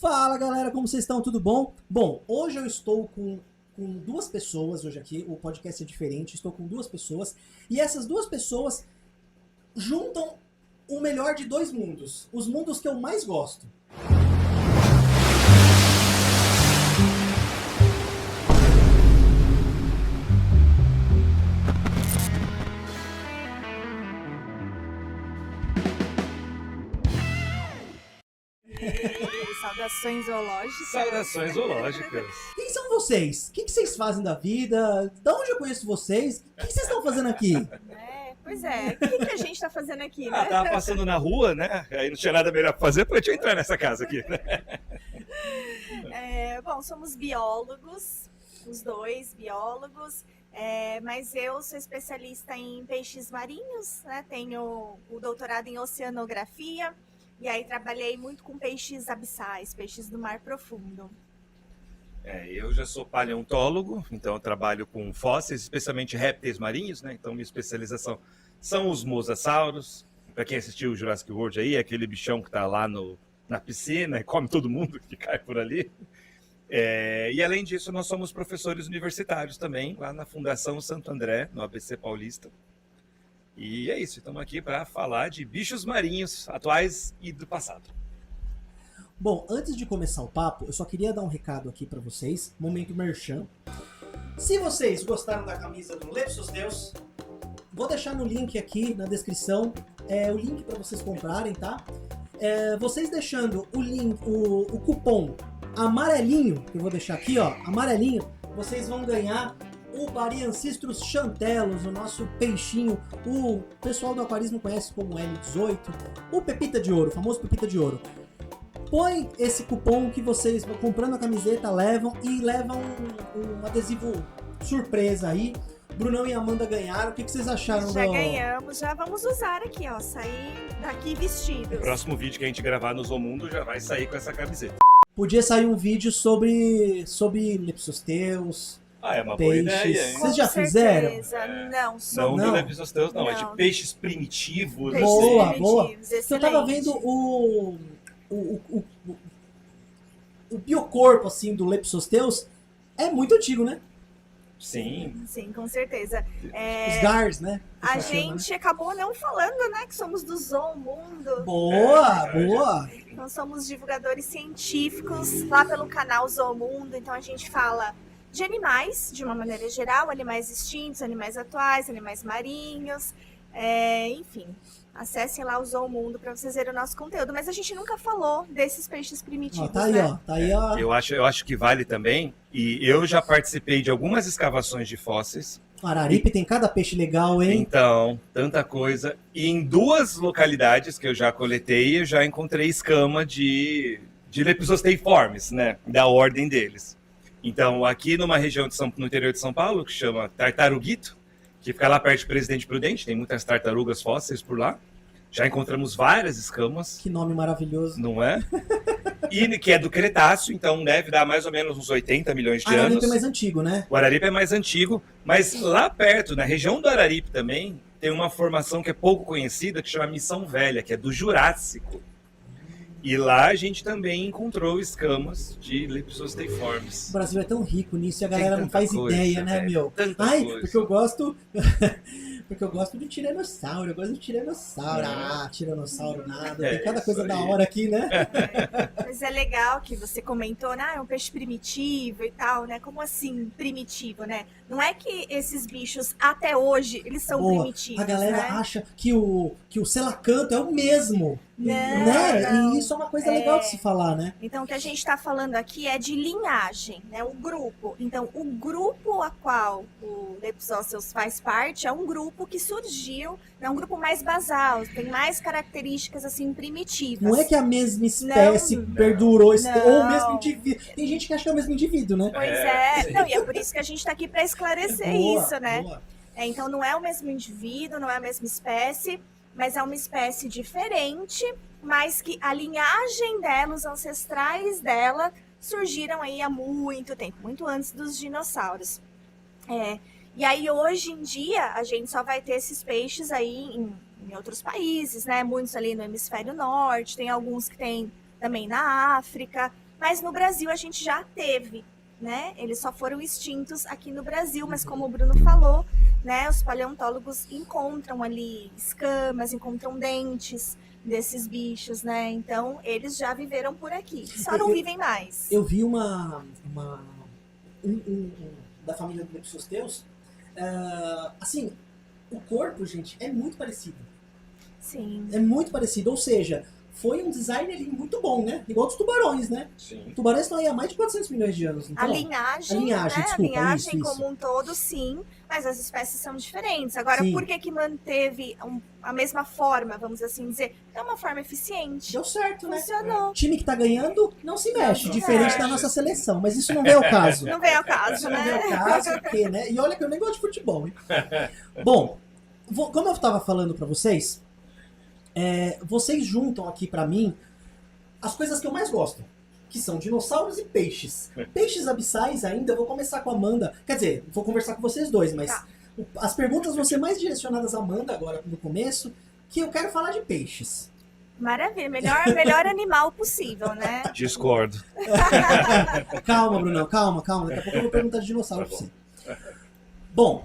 Fala galera, como vocês estão? Tudo bom? Bom, hoje eu estou com duas pessoas, hoje aqui, o podcast é diferente, estou com duas pessoas, e essas duas pessoas juntam o melhor de dois mundos, os mundos que eu mais gosto. Saudações zoológicas. Saudações zoológicas. Quem são vocês? O que vocês fazem da vida? De onde eu conheço vocês? O que vocês estão fazendo aqui? Pois é, o que a gente tá fazendo aqui, né? Tava passando na rua, né? Aí não tinha nada melhor pra fazer, pra gente entrar nessa casa aqui, né? Bom, somos biólogos, os dois biólogos, mas eu sou especialista em peixes marinhos, né? Tenho o doutorado em oceanografia. E aí trabalhei muito com peixes abissais, peixes do mar profundo. Eu já sou paleontólogo, então eu trabalho com fósseis, especialmente répteis marinhos, né? Então minha especialização são os mosasauros. Para quem assistiu o Jurassic World aí, é aquele bichão que está lá na piscina e come todo mundo que cai por ali. E além disso, nós somos professores universitários também, lá na Fundação Santo André, no ABC Paulista. E é isso, estamos aqui para falar de bichos marinhos atuais e do passado. Bom, antes de começar o papo, eu só queria dar um recado aqui para vocês, momento merchan. Se vocês gostaram da camisa do Lepsos Deus, vou deixar no link aqui na descrição, o link para vocês comprarem, tá? Vocês deixando o link, o cupom amarelinho, que eu vou deixar aqui, ó, amarelinho, vocês vão ganhar o Bariancistrus chantelos, o nosso peixinho, o pessoal do aquarismo conhece como L18, o Pepita de Ouro, o famoso Pepita de Ouro. Põe esse cupom que vocês, comprando a camiseta, levam um adesivo surpresa aí. Brunão e Amanda ganharam. O que vocês acharam? Já ganhamos, já vamos usar aqui, ó, sair daqui vestidos. O próximo vídeo que a gente gravar no Zoomundo já vai sair com essa camiseta. Podia sair um vídeo sobre Lepsosteus. É uma peixes. Boa ideia, hein? Vocês já fizeram? Não. Não de Lepsosteus, não. É de peixes primitivos. Peixes Boa. primitivos, Eu tava vendo o biocorpo, assim, do Lepsosteus é muito antigo, né? Sim, com certeza. Os GARs, né? A gente acabou não falando, né, que somos do Zoomundo. Boa! Nós somos divulgadores científicos lá pelo canal Zoomundo, então a gente fala de animais, de uma maneira geral, animais extintos, animais atuais, animais marinhos, enfim. Acessem lá o Zoomundo para vocês verem o nosso conteúdo. Mas a gente nunca falou desses peixes primitivos, tá aí, né? Tá aí, ó. Eu acho que vale também. E eu já participei de algumas escavações de fósseis. Araripe tem cada peixe legal, hein? Então, tanta coisa. E em duas localidades que eu já coletei, eu já encontrei escama de Lepsosteiformes, né? Da ordem deles. Então, aqui numa região no interior de São Paulo, que chama Tartaruguito, que fica lá perto de Presidente Prudente, tem muitas tartarugas fósseis por lá. Já encontramos várias escamas. Que nome maravilhoso. Não é? E que é do Cretáceo, então deve dar mais ou menos uns 80 milhões de anos. O Araripe é mais antigo, né? O Araripe é mais antigo, mas lá perto, na região do Araripe também, tem uma formação que é pouco conhecida, que chama Missão Velha, que é do Jurássico. E lá a gente também encontrou escamas de Lepsosteiformes. O Brasil é tão rico nisso e a galera não tanta faz coisa, ideia, né, velho? meu? Tanta Ai, coisa. porque eu gosto... Porque eu gosto de tiranossauro, tiranossauro nada, tem cada isso coisa da aí. hora aqui, né? Mas é legal que você comentou, né? É um peixe primitivo e tal, né? Como assim primitivo, né? Não é que esses bichos, até hoje, eles são primitivos, a galera né? acha que o selacanto é o mesmo, Não, né? não. E isso é uma coisa legal de se falar, né? Então, o que a gente está falando aqui é de linhagem, né? O grupo. Então, o grupo a qual o Lepsóceos faz parte é um grupo que surgiu, é um grupo mais basal, tem mais características, assim, primitivas. Não é que a mesma espécie perdurou, ou o mesmo indivíduo. Tem gente que acha que é o mesmo indivíduo, né? Pois é. Não, e é por isso que a gente está aqui para esclarecer isso, né? Boa. Então, não é o mesmo indivíduo, não é a mesma espécie, mas é uma espécie diferente, mas que a linhagem dela, os ancestrais dela, surgiram aí há muito tempo, muito antes dos dinossauros. E aí, hoje em dia, a gente só vai ter esses peixes aí em outros países, né? Muitos ali no hemisfério norte, tem alguns que tem também na África, mas no Brasil a gente já teve, né? Eles só foram extintos aqui no Brasil, mas como o Bruno falou, né, os paleontólogos encontram ali escamas, encontram dentes desses bichos, né? Então, eles já viveram por aqui, só não vivem mais. Eu vi da família do Lepsiosteuros, assim, o corpo, gente, é muito parecido. Sim. É muito parecido, ou seja, foi um design ali muito bom, né? Igual dos tubarões, né? Sim. Tubarões estão aí há mais de 400 milhões de anos. Então, A linhagem, né? desculpa, a linhagem isso. como um todo, sim, mas as espécies são diferentes. Agora, Sim. por que manteve a mesma forma, vamos assim dizer? É uma forma eficiente. Deu certo, né? Funcionou. O time que tá ganhando não se mexe, Não diferente mexe. da nossa seleção, mas isso não vem ao caso. Não vem ao caso, Não vem né? ao caso, porque, né? E olha que eu nem gosto de futebol, hein? Bom, como eu tava falando pra vocês, vocês juntam aqui pra mim as coisas que eu mais gosto, que são dinossauros e peixes. Peixes abissais ainda, eu vou começar com a Amanda. Quer dizer, vou conversar com vocês dois, mas Tá. as perguntas vão ser mais direcionadas à Amanda agora no começo, que eu quero falar de peixes. Maravilha, melhor animal possível, né? Discordo. Calma, Brunão, calma. Daqui a pouco eu vou perguntar de dinossauro pra você. Bom,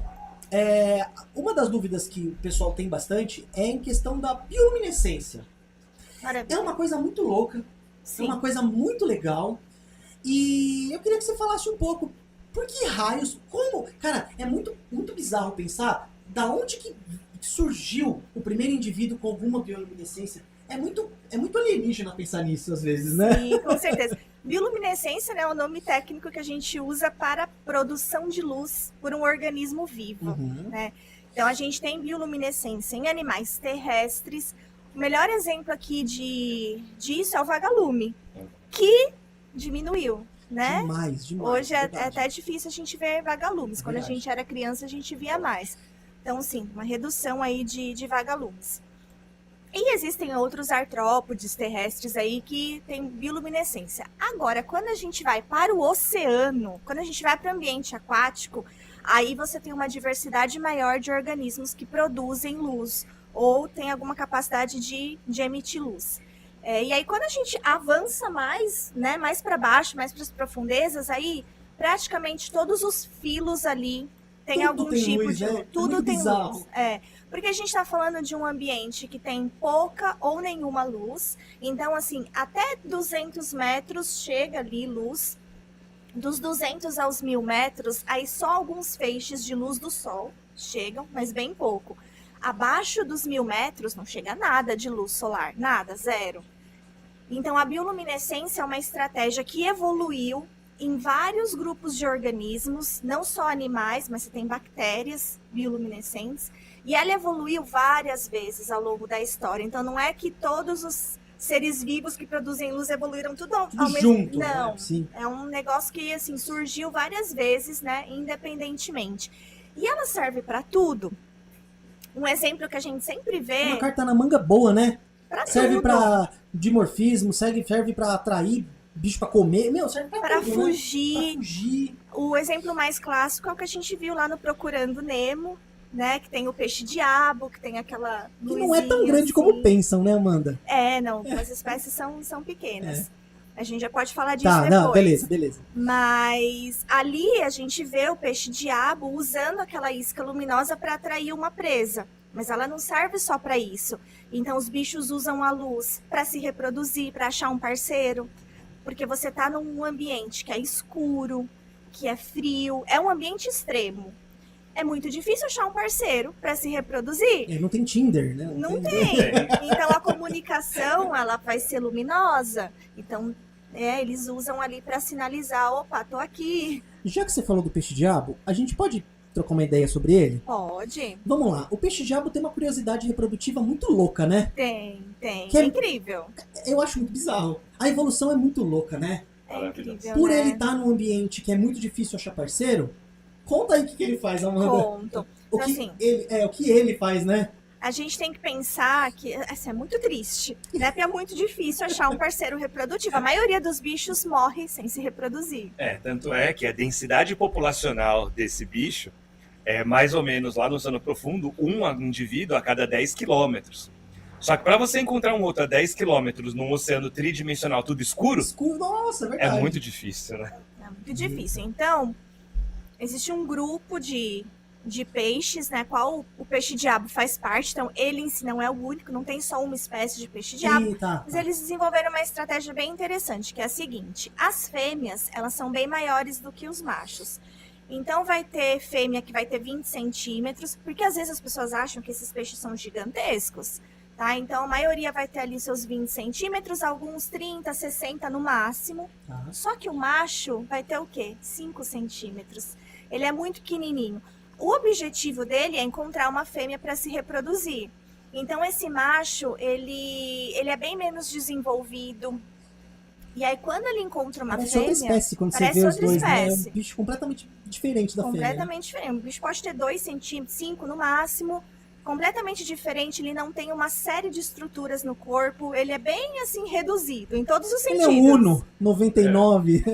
uma das dúvidas que o pessoal tem bastante é em questão da bioluminescência. Maravilha. É uma coisa muito louca, Sim. é uma coisa muito legal. E eu queria que você falasse um pouco, por que raios, como... Cara, é muito, muito bizarro pensar da onde que surgiu o primeiro indivíduo com alguma bioluminescência. É muito alienígena pensar nisso às vezes, né? Sim, com certeza. Bioluminescência, né, é o nome técnico que a gente usa para a produção de luz por um organismo vivo. Uhum. Então, a gente tem bioluminescência em animais terrestres. O melhor exemplo aqui disso é o vagalume, que diminuiu, né? Demais. Hoje é verdade. até difícil a gente ver vagalumes. Quando a Verdade. gente era criança, a gente via mais. Então, sim, uma redução aí de vagalumes. E existem outros artrópodes terrestres aí que têm bioluminescência. Agora, quando a gente vai para o oceano, quando a gente vai para o ambiente aquático, aí você tem uma diversidade maior de organismos que produzem luz ou tem alguma capacidade de emitir luz. E aí, quando a gente avança mais, né, mais para baixo, mais para as profundezas, aí praticamente todos os filos ali tem Tudo algum tem tipo luz, de né? luz. É Tudo muito tem bizarro. luz. Porque a gente está falando de um ambiente que tem pouca ou nenhuma luz. Então, assim, até 200 metros chega ali luz. Dos 200 aos 1.000 metros, aí só alguns feixes de luz do sol chegam, mas bem pouco. Abaixo dos 1.000 metros não chega nada de luz solar, nada, zero. Então, a bioluminescência é uma estratégia que evoluiu em vários grupos de organismos, não só animais, mas você tem bactérias bioluminescentes, e ela evoluiu várias vezes ao longo da história. Então, não é que todos os seres vivos que produzem luz evoluíram tudo ao mesmo Junto, Não, né? Sim. é um negócio que assim surgiu várias vezes, né, independentemente. E ela serve para tudo. Um exemplo que a gente sempre vê Uma carta na manga boa, né? para Serve tudo. pra dimorfismo, serve pra atrair bicho pra comer. Meu, serve pra Para tudo, fugir. né? Pra fugir. O exemplo mais clássico é o que a gente viu lá no Procurando Nemo, né? Que tem o peixe-diabo, que tem aquela Que não é tão luzinha, grande como assim. pensam, né, Amanda? Não, as espécies são pequenas. A gente já pode falar disso Tá, depois. não, beleza. Mas ali a gente vê o peixe-diabo usando aquela isca luminosa para atrair uma presa. Mas ela não serve só para isso. Então os bichos usam a luz para se reproduzir, para achar um parceiro. Porque você está num ambiente que é escuro, que é frio, é um ambiente extremo. É muito difícil achar um parceiro para se reproduzir. Não tem Tinder, né? Não tem. Então a comunicação ela vai ser luminosa. Então eles usam ali para sinalizar, opa, tô aqui. Já que você falou do peixe-diabo, a gente pode trocar uma ideia sobre ele? Pode. Vamos lá. O peixe-diabo tem uma curiosidade reprodutiva muito louca, né? Tem. Que É incrível. Eu acho muito bizarro. A evolução é muito louca, né? É incrível, Por né? ele estar num ambiente que é muito difícil achar parceiro, conta aí o que ele faz, Amanda. Conto. O que, Assim, o que ele faz, né? a gente tem que pensar que é muito triste, né? Porque é muito difícil achar um parceiro reprodutivo. A maioria dos bichos morre sem se reproduzir. Tanto é que a densidade populacional desse bicho é mais ou menos lá no Oceano Profundo, um indivíduo a cada 10 quilômetros. Só que para você encontrar um outro a 10 quilômetros num oceano tridimensional tudo escuro, Nossa, é é verdade. muito difícil, né? É muito difícil. Então, existe um grupo de peixes, né? Qual o peixe-diabo faz parte. Então, ele em si não é o único, não tem só uma espécie de peixe-diabo. Tá. Mas eles desenvolveram uma estratégia bem interessante, que é a seguinte. As fêmeas, elas são bem maiores do que os machos. Então, vai ter fêmea que vai ter 20 centímetros, porque às vezes as pessoas acham que esses peixes são gigantescos. Tá? Então, a maioria vai ter ali seus 20 centímetros, alguns 30, 60 no máximo. Tá. Só que o macho vai ter o quê? 5 centímetros. Ele é muito pequenininho. O objetivo dele é encontrar uma fêmea para se reproduzir. Então, esse macho, ele é bem menos desenvolvido. E aí, quando ele encontra uma Parece fêmea... outra espécie, quando você parece vê os outra dois, né? É um espécie. bicho completamente diferente da fêmea. Completamente diferente. O bicho pode ter 2 centímetros, 5 no máximo. Completamente diferente. Ele não tem uma série de estruturas no corpo. Ele é bem, assim, reduzido em todos os Ele sentidos. é um Uno, 99.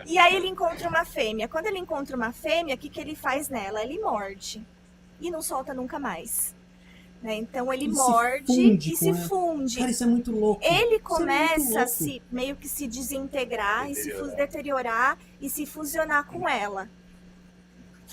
E aí ele encontra uma fêmea. Quando ele encontra uma fêmea, o que ele faz nela? Ele morde. E não solta nunca mais. Né? Então ele E se morde funde e com se ela. funde. Cara, isso é muito louco. Ele Isso é muito começa a louco. meio que se desintegrar e se Deteriorar. deteriorar e se fusionar com ela.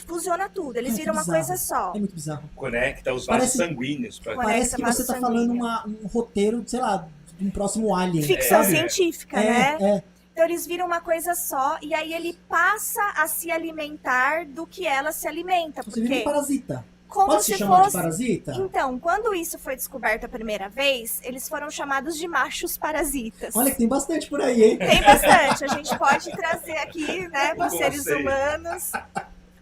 Fusiona tudo, eles Cara, que viram uma bizarro. coisa só. É muito bizarro. Conecta os vasos Parece- sanguíneos. Pra... Conecta Parece que vaso você tá sanguíneo. falando um roteiro, sei lá, de um próximo Alien. Ficção sabe? científica, né? É. Então eles viram uma coisa só e aí ele passa a se alimentar do que ela se alimenta. Você vira um Porque parasita. como Pode se se chamar de fosse. parasita? Então, quando isso foi descoberto a primeira vez, eles foram chamados de machos parasitas. Olha que tem bastante por aí, hein? Tem bastante, a gente pode trazer aqui, né, para os seres Conceito. humanos.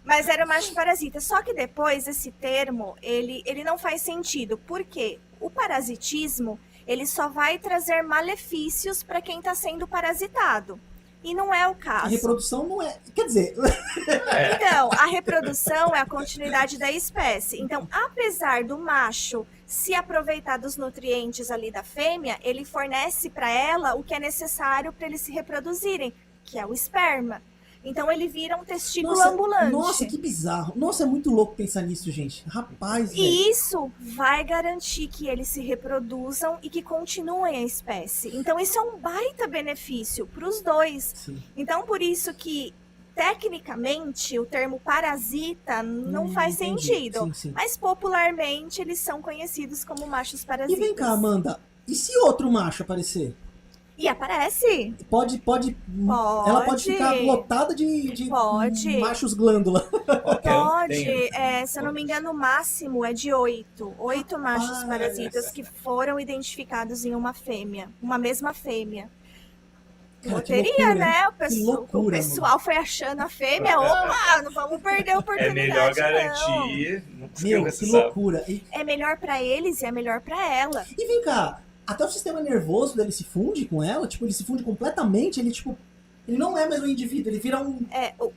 Mas era macho parasita. Só que depois esse termo, ele não faz sentido. Por quê? O parasitismo, ele só vai trazer malefícios para quem está sendo parasitado. E não é o A caso. reprodução não é. Quer dizer, Então, a reprodução é a continuidade da espécie. Então, apesar do macho se aproveitar dos nutrientes ali da fêmea, ele fornece para ela o que é necessário para eles se reproduzirem, que é o esperma. Então, ele vira um testículo ambulante. Nossa, que bizarro. Nossa, é muito louco pensar nisso, gente. Rapaz, velho. E isso vai garantir que eles se reproduzam e que continuem a espécie. Então, isso é um baita benefício para os dois. Sim. Então, por isso que, tecnicamente, o termo parasita não faz entendi. sentido. Sim, sim. Mas, popularmente, eles são conhecidos como machos E parasitas. vem cá, Amanda. E se outro macho aparecer? E aparece. Pode. Ela pode ficar lotada de Pode. machos glândula. Qualquer um Pode. tem. Se eu não me engano, o máximo é de 8. 8 machos Rapaz. parasitas que foram identificados em uma fêmea. Uma mesma fêmea. Cara, que Loteria, loucura, né? Que loucura, O pessoal foi achando a fêmea. Opa, não vamos perder a É oportunidade. melhor não. garantir. Não Meu, que você sabe. loucura. E É melhor pra eles e é melhor pra ela. vem cá, até o sistema nervoso dele se funde com ela, tipo, ele se funde completamente, ele, tipo, ele não é mais um indivíduo, ele vira um...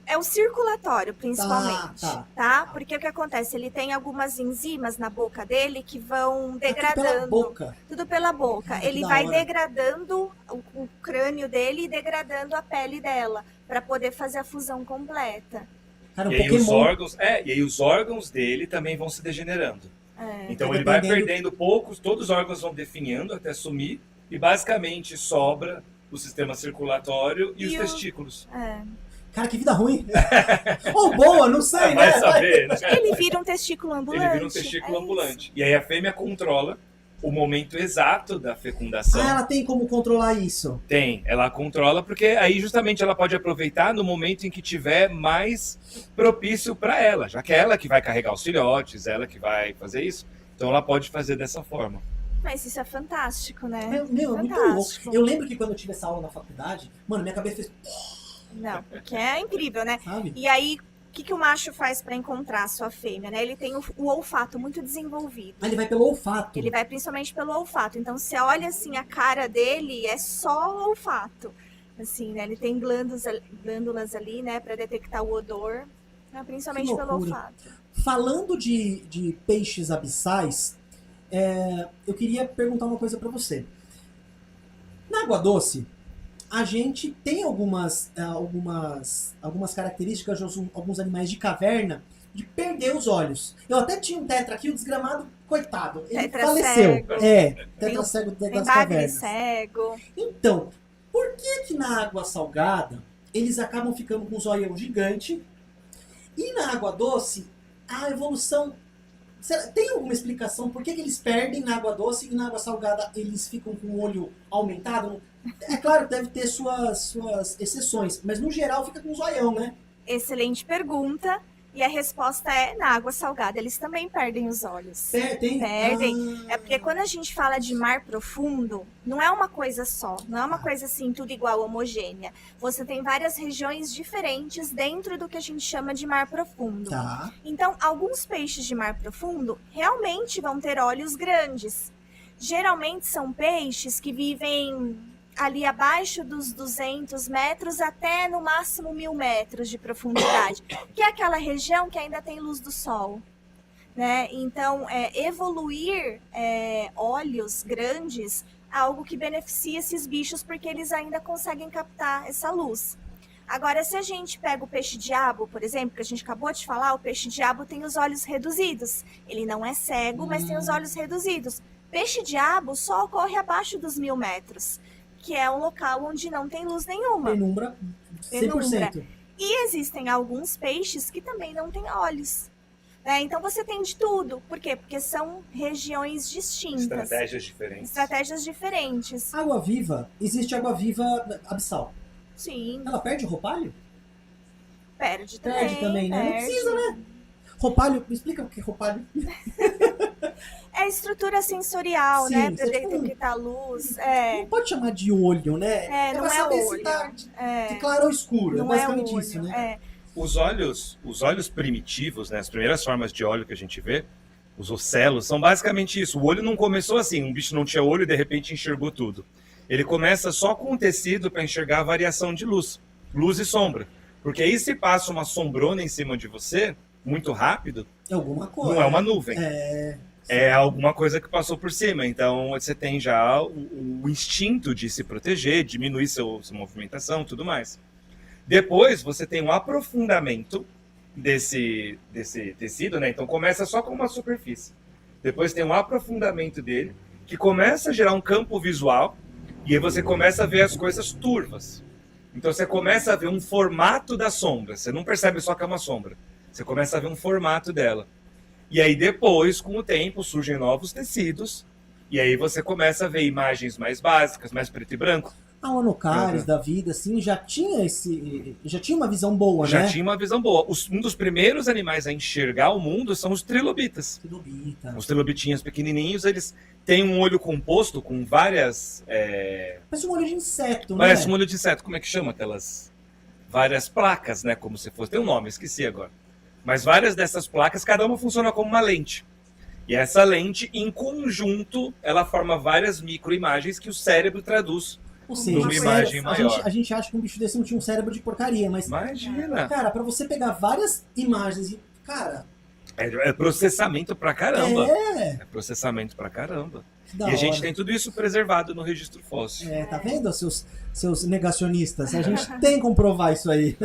É o circulatório, principalmente. Tá. Porque o que acontece? Ele tem algumas enzimas na boca dele que vão Tudo pela degradando. boca. Tudo pela boca. Cara, que Ele da vai hora. degradando o crânio dele e degradando a pele dela para poder fazer a fusão completa. Cara, um E aí os Pokémon. órgãos, e aí os órgãos dele também vão se degenerando. É. Então Vai ele vai dependendo- perdendo poucos, todos os órgãos vão definhando até sumir e basicamente sobra o sistema circulatório e os E o- testículos. Cara, que vida ruim. Ou boa, não sei, Vai né? saber, né? Ele vira um testículo ambulante. Ele vira um testículo É isso. ambulante. E aí a fêmea controla o momento exato da fecundação. Ah, ela tem como controlar isso. Tem, ela controla porque aí justamente ela pode aproveitar no momento em que tiver mais propício para ela, já que é ela que vai carregar os filhotes, ela que vai fazer isso. Então ela pode fazer dessa forma. Mas isso é fantástico, né? Meu, é muito Fantástico. louco. Eu lembro que quando eu tive essa aula na faculdade, mano, minha cabeça fez... Não, porque é incrível, né? Sabe? E aí, o que o macho faz para encontrar a sua fêmea, né? Ele tem o olfato muito desenvolvido. Aí ele vai pelo olfato. Ele vai principalmente pelo olfato. Então, você olha assim, a cara dele é só olfato. Assim, né? Ele tem glândulas ali, né? Para detectar o odor. Né? Principalmente Que pelo loucura. olfato. Falando de peixes abissais, eu queria perguntar uma coisa pra você. Na água doce, a gente tem algumas características de alguns animais de caverna de perder os olhos. Eu até tinha um tetra aqui, o desgramado, coitado, ele Tetra faleceu. cego. Tetra cego Tem das bagre cavernas. cego. Então, por que na água salgada eles acabam ficando com um zoião gigante e na água doce a evolução... Tem alguma explicação por que eles perdem na água doce e na água salgada eles ficam com o olho aumentado? É claro, deve ter suas exceções, mas no geral fica com um zoião, né? Excelente pergunta. E a resposta é, na água salgada, eles também perdem os olhos. Perdem? É porque quando a gente fala de mar profundo, não é uma coisa só. Não é uma coisa assim, tudo igual, homogênea. Você tem várias regiões diferentes dentro do que a gente chama de mar profundo. Tá. Então, alguns peixes de mar profundo realmente vão ter olhos grandes. Geralmente são peixes que vivem ali abaixo dos 200 metros até no máximo 1.000 metros de profundidade, que é aquela região que ainda tem luz do sol, né? Então, evoluir olhos grandes é algo que beneficia esses bichos porque eles ainda conseguem captar essa luz. Agora, se a gente pega o peixe-diabo, por exemplo, que a gente acabou de falar, o peixe-diabo tem os olhos reduzidos. Ele não é cego, mas tem os olhos reduzidos. Peixe-diabo só ocorre abaixo dos 1.000 metros. Que é um local onde não tem luz nenhuma. Penumbra 100%. E existem alguns peixes que também não têm olhos. Né? Então você tem de tudo. Por quê? Porque são regiões distintas. Estratégias diferentes. Água-viva, existe água-viva abissal. Sim. Ela perde o roupalho? Perde também, né? Não perde. precisa, né? Roupalho, me explica o que é roupalho. É a estrutura sensorial, Sim, né? Pra você detectar luz. Não pode chamar de olho, né? Não pra é saber olho. se tá de claro ou escuro. Não É basicamente olho. isso, né? Os olhos primitivos, né, as primeiras formas de olho que a gente vê, os ocelos, são basicamente isso. O olho não começou assim, um bicho não tinha olho e de repente enxergou tudo. Ele começa só com um tecido para enxergar a variação de luz e sombra. Porque aí se passa uma sombrona em cima de você, muito rápido, É alguma coisa. não é uma nuvem. Sim. É alguma coisa que passou por cima. Então você tem já o instinto de se proteger, diminuir sua movimentação, tudo mais. Depois você tem um aprofundamento desse tecido, né? Então começa só com uma superfície. Depois tem um aprofundamento dele, que começa a gerar um campo visual, e aí você começa a ver as coisas turvas. Então você começa a ver um formato da sombra. Você não percebe só que é uma sombra. Você começa a ver um formato dela. E aí depois, com o tempo, surgem novos tecidos. E aí você começa a ver imagens mais básicas, mais preto e branco. A Onocaris da vida, assim, já tinha uma visão boa, né? Já tinha uma visão boa. Um dos primeiros animais a enxergar o mundo são os trilobitas. Trilobita. Os trilobitinhos pequenininhos, eles têm um olho composto com várias... Parece um olho de inseto, né? Parece um olho de inseto. Como é que chama aquelas... Várias placas, né? Como se fosse... Tem um nome, esqueci agora. Mas várias dessas placas, cada uma funciona como uma lente. E essa lente, em conjunto, ela forma várias microimagens que o cérebro traduz Ou seja, numa imagem maior. A gente acha que um bicho desse não tinha um cérebro de porcaria, mas... Imagina! Cara, pra você pegar várias imagens e... Cara... É processamento pra caramba. É processamento pra caramba. da E a gente hora. tem tudo isso preservado no registro fóssil. Tá vendo, seus negacionistas? A gente tem como provar isso aí.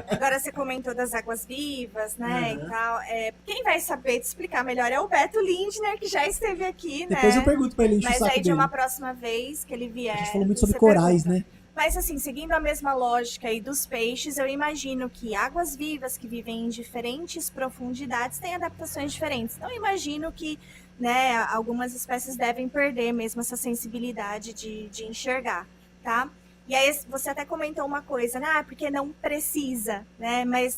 Agora você comentou das águas vivas, né, Uhum. e tal. Quem vai saber te explicar melhor é o Beto Lindner, que já esteve aqui, Depois né? eu pergunto pra ele, enche o Mas saco aí de dele. uma próxima vez que ele vier... A gente falou muito sobre você corais, pergunta. né? Mas assim, seguindo a mesma lógica aí dos peixes, eu imagino que águas vivas que vivem em diferentes profundidades têm adaptações diferentes. Então eu imagino que, né, algumas espécies devem perder mesmo essa sensibilidade de enxergar, tá? E aí você até comentou uma coisa, né? Porque não precisa, né? Mas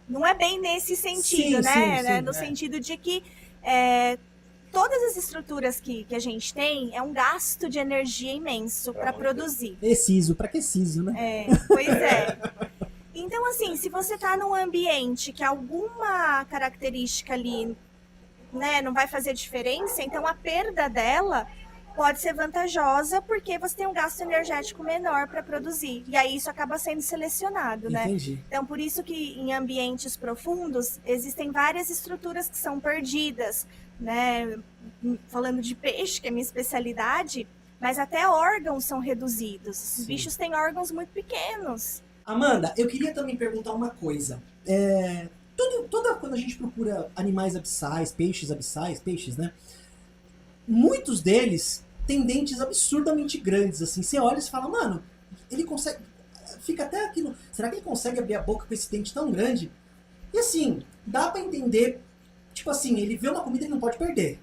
não é bem nesse sentido, Sim, né? sim, No sentido de que todas as estruturas que a gente tem é um gasto de energia imenso para produzir. Preciso, pra que ciso, né? Pois é. Então, assim, se você tá num ambiente que alguma característica ali, né, não vai fazer diferença, então a perda dela pode ser vantajosa porque você tem um gasto energético menor para produzir. E aí isso acaba sendo selecionado, né? Entendi. Então, por isso que em ambientes profundos existem várias estruturas que são perdidas, né? Falando de peixe, que é a minha especialidade, mas até órgãos são reduzidos. Os bichos têm órgãos muito pequenos. Amanda, eu queria também perguntar uma coisa. Quando a gente procura animais abissais, peixes, né? Muitos deles têm dentes absurdamente grandes, assim. Você olha e fala, mano, ele consegue... Fica até aquilo... Será que ele consegue abrir a boca com esse dente tão grande? E assim, dá pra entender... Tipo assim, ele vê uma comida e não pode perder.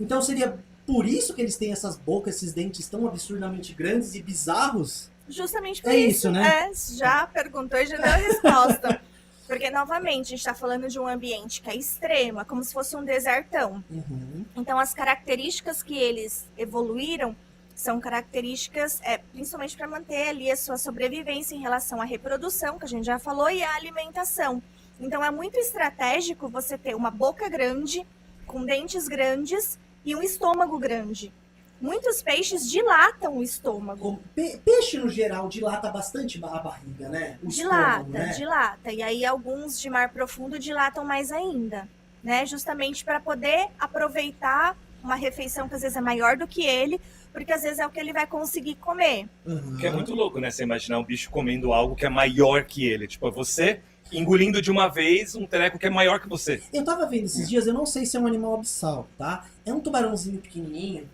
Então seria por isso que eles têm essas bocas, esses dentes tão absurdamente grandes e bizarros? Justamente por É isso, isso, né? Já perguntou e já deu a resposta. Porque, novamente, a gente está falando de um ambiente que é extremo, é como se fosse um desertão. Uhum. Então, as características que eles evoluíram são características, principalmente para manter ali a sua sobrevivência em relação à reprodução, que a gente já falou, e à alimentação. Então, é muito estratégico você ter uma boca grande, com dentes grandes e um estômago grande. Muitos peixes dilatam o estômago. Peixe, no geral, dilata bastante a barriga, né? O estômago, né? Dilata. E aí, alguns de mar profundo dilatam mais ainda, né? Justamente para poder aproveitar uma refeição que às vezes é maior do que ele, porque às vezes é o que ele vai conseguir comer. Uhum. Que é muito louco, né? Você imaginar um bicho comendo algo que é maior que ele. Tipo, você engolindo de uma vez um treco que é maior que você. Eu tava vendo esses dias, eu não sei se é um animal abissal, tá? É um tubarãozinho pequenininho,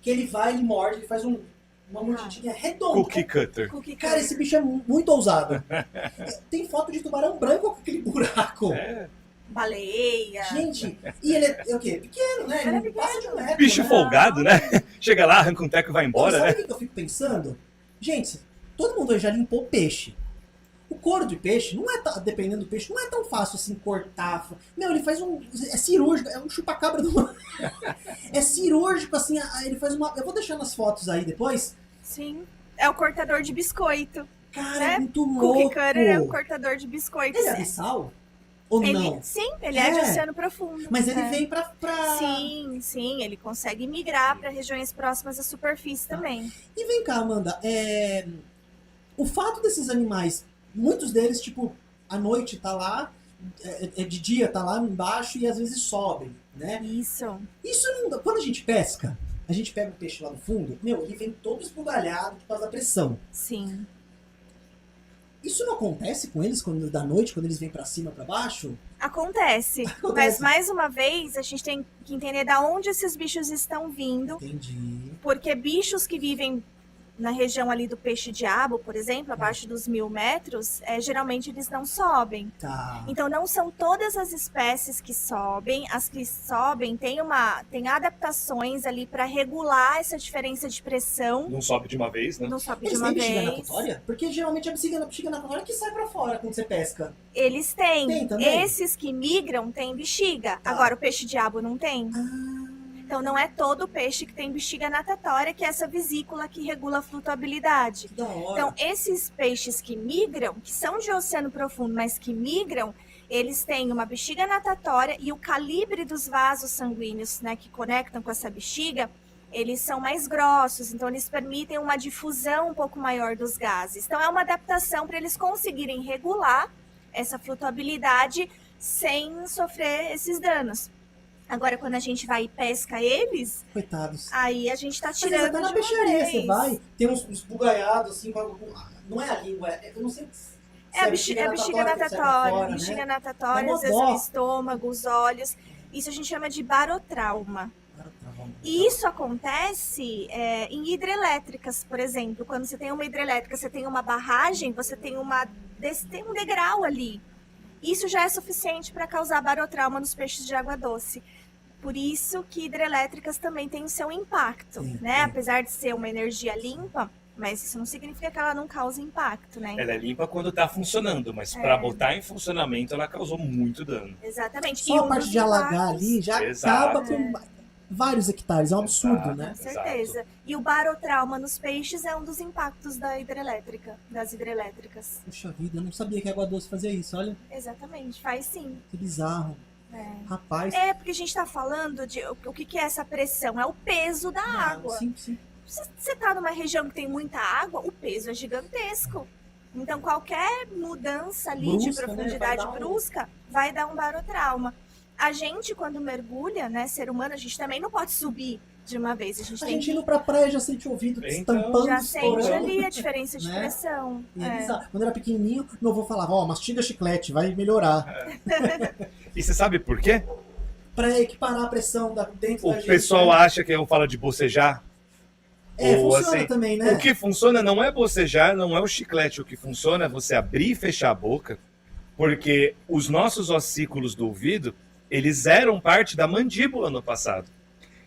que ele vai, ele morde, ele faz uma mordidinha redonda. Cookie cutter. Cara, esse bicho é muito ousado. Tem foto de tubarão branco com aquele buraco. É. Baleia. Gente, e ele é o quê? Pequeno, né? Ele não passa de um metro, Bicho né? folgado, né? Chega lá, arranca um teco e vai embora, Sabe né? o que eu fico pensando? Gente, todo mundo já limpou peixe. O couro de peixe, não é dependendo do peixe, não é tão fácil assim cortar. Meu, ele faz é cirúrgico, é um chupacabra do... É cirúrgico, assim, ele faz uma... Eu vou deixar nas fotos aí depois. Sim. É o cortador de biscoito. Cara, né? é muito Cookie louco. cutter é um cortador de biscoito. Ele é abissal? Ou não? Sim, ele é de É. oceano profundo. Mas ele É. vem pra... Sim, ele consegue migrar para regiões próximas à superfície também. E vem cá, Amanda, o fato desses animais, muitos deles, tipo, à noite tá lá, de dia tá lá embaixo e às vezes sobem, né? Isso. Isso não... Quando a gente pesca, a gente pega o peixe lá no fundo, meu, ele vem todo esbugalhado por causa da pressão. Sim. Isso não acontece com eles da noite, quando eles vêm pra cima, pra baixo? Acontece. Mas, mais uma vez, a gente tem que entender de onde esses bichos estão vindo. Entendi. Porque bichos que vivem na região ali do peixe-diabo, por exemplo, abaixo dos 1000 metros, geralmente eles não sobem. Tá. Então, não são todas as espécies que sobem. As que sobem têm adaptações ali para regular essa diferença de pressão. Não sobe de uma vez, né? Não sobe Eles de uma têm bexiga vez. natatória? Porque geralmente a bexiga natatória que sai pra fora quando você pesca. Eles têm. Tem também? Esses que migram têm bexiga. Tá. Agora, o peixe-diabo não tem. Ah, Então, não é todo peixe que tem bexiga natatória, que é essa vesícula que regula a flutuabilidade. que da hora. Então, esses peixes que migram, que são de oceano profundo, mas que migram, eles têm uma bexiga natatória e o calibre dos vasos sanguíneos, né, que conectam com essa bexiga, eles são mais grossos, então eles permitem uma difusão um pouco maior dos gases. Então, é uma adaptação para eles conseguirem regular essa flutuabilidade sem sofrer esses danos. Agora, quando a gente vai e pesca eles, Coitados. aí a gente tá Mas tirando até na de uma peixaria, vez. você vai, tem uns bugalhados assim, não é a língua, eu não sei se É a bexiga que sai pra natatória, fora, bexiga né? natatória, Dá às vezes mó o dó. estômago, os olhos. Isso a gente chama de barotrauma. E isso acontece em hidrelétricas, por exemplo. Quando você tem uma hidrelétrica, você tem uma barragem, você tem um degrau ali. Isso já é suficiente para causar barotrauma nos peixes de água doce. Por isso que hidrelétricas também têm o seu impacto, Sim, né? sim. Apesar de ser uma energia limpa, mas isso não significa que ela não cause impacto, né? Ela é limpa quando tá funcionando, mas É. para botar em funcionamento ela causou muito dano. Exatamente. Só a parte dos de alagar impactos- ali já Exato. acaba com vários hectares, é um absurdo, Exato. né? Com certeza. E o barotrauma nos peixes é um dos impactos das hidrelétricas. Puxa vida, eu não sabia que a água doce fazia isso, olha, Exatamente, faz sim. que bizarro. Rapaz. Porque a gente está falando de o que é essa pressão? É o peso da Não, água. Sim, sim. Se você está numa região que tem muita água, o peso é gigantesco. Então, qualquer mudança ali de Brusca, né? profundidade Vai dar um- brusca vai dar um barotrauma. A gente, quando mergulha, né, ser humano, a gente também não pode subir de uma vez. A A tem gente que... indo pra praia já sente o ouvido Então, estampando, Já sente estourando. ali a diferença de né? pressão. E é bizarro. Quando era pequenininho, meu avô falava, ó, mastiga chiclete, vai melhorar. E você sabe por quê? Pra equiparar a pressão dentro O da gente. pessoal né? acha que eu falo de bocejar. É, ou funciona assim, também, né? O que funciona não é bocejar, não é o chiclete. O que funciona é você abrir e fechar a boca, porque os nossos ossículos do ouvido, eles eram parte da mandíbula no passado.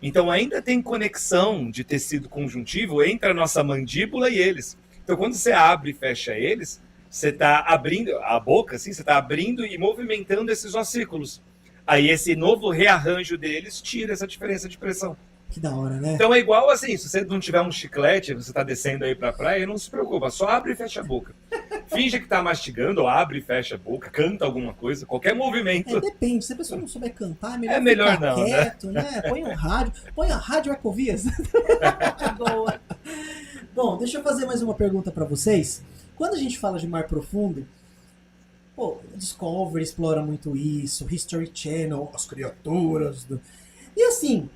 Então ainda tem conexão de tecido conjuntivo entre a nossa mandíbula e eles. Então quando você abre e fecha eles, você está abrindo a boca, assim, você está abrindo e movimentando esses ossículos. Aí esse novo rearranjo deles tira essa diferença de pressão. Que da hora, né? Então é igual assim, se você não tiver um chiclete, você tá descendo aí pra praia, não se preocupa, só abre e fecha a boca. Finge que tá mastigando, ou abre e fecha a boca, canta alguma coisa, qualquer movimento. Depende, se a pessoa não souber cantar, É melhor ficar não, quieto, né? Põe um rádio, põe a rádio Ecovias. Boa. Bom, deixa eu fazer mais uma pergunta pra vocês. Quando a gente fala de mar profundo, pô, Discovery explora muito isso, History Channel, as criaturas. E assim,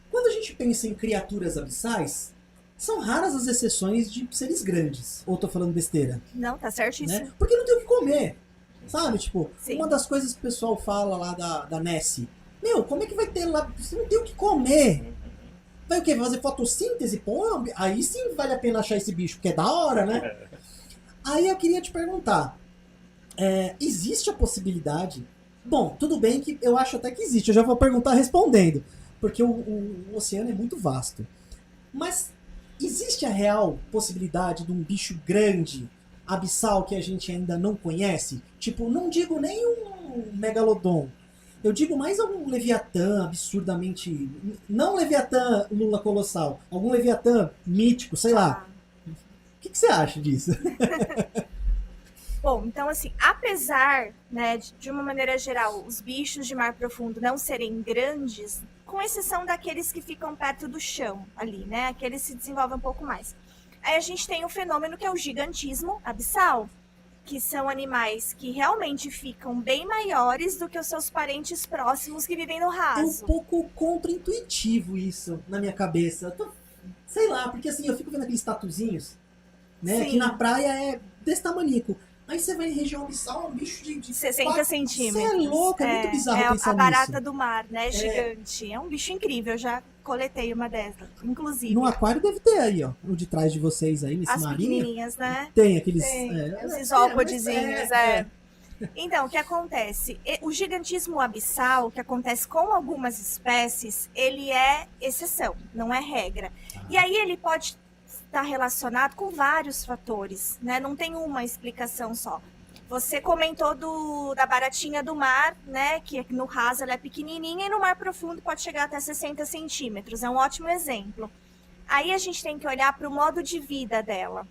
quando a gente pensa em criaturas abissais, são raras as exceções de seres grandes. Ou tô falando besteira? Não, tá certíssimo. Né? Porque não tem o que comer. Sabe? Tipo, Sim. uma das coisas que o pessoal fala lá da Nessie. Meu, como é que vai ter lá? Você não tem o que comer. Vai o quê? Vai fazer fotossíntese? Pô, aí sim vale a pena achar esse bicho, porque é da hora, né? Aí eu queria te perguntar. Existe a possibilidade... Bom, tudo bem que eu acho até que existe. Eu já vou perguntar respondendo. Porque o oceano é muito vasto. Mas existe a real possibilidade de um bicho grande, abissal, que a gente ainda não conhece? Tipo, não digo nem um megalodon. Eu digo mais algum Leviatã absurdamente... Não Leviatã Lula Colossal. Algum Leviatã mítico, sei lá. O que você acha disso? Bom, então assim, apesar, né, de uma maneira geral, os bichos de mar profundo não serem grandes, com exceção daqueles que ficam perto do chão ali, né, aqueles se desenvolvem um pouco mais. Aí a gente tem um fenômeno que é o gigantismo abissal, que são animais que realmente ficam bem maiores do que os seus parentes próximos que vivem no É um raso. pouco contra-intuitivo isso na minha cabeça. Sei lá, porque assim, eu fico vendo aqueles tatuzinhos, né, Sim. que na praia é desse tamanico. Aí você vai em região abissal, é um bicho de 60 4 centímetros. Você é louco, é muito bizarro é pensar a barata nisso. do mar, né? Gigante. É um bicho incrível. Eu já coletei uma dessas, inclusive. No aquário deve ter aí, ó. O de trás de vocês aí, nesse As marinho. pequenininhas, né? Tem aqueles... Tem, os mas isópodezinhos, Então, o que acontece? O gigantismo abissal, que acontece com algumas espécies, ele é exceção, não é regra. E aí ele pode estar relacionado com vários fatores, né? Não tem uma explicação só. Você comentou da baratinha do mar, né? Que no raso ela é pequenininha e no mar profundo pode chegar até 60 centímetros. É um ótimo exemplo. Aí a gente tem que olhar para o modo de vida dela.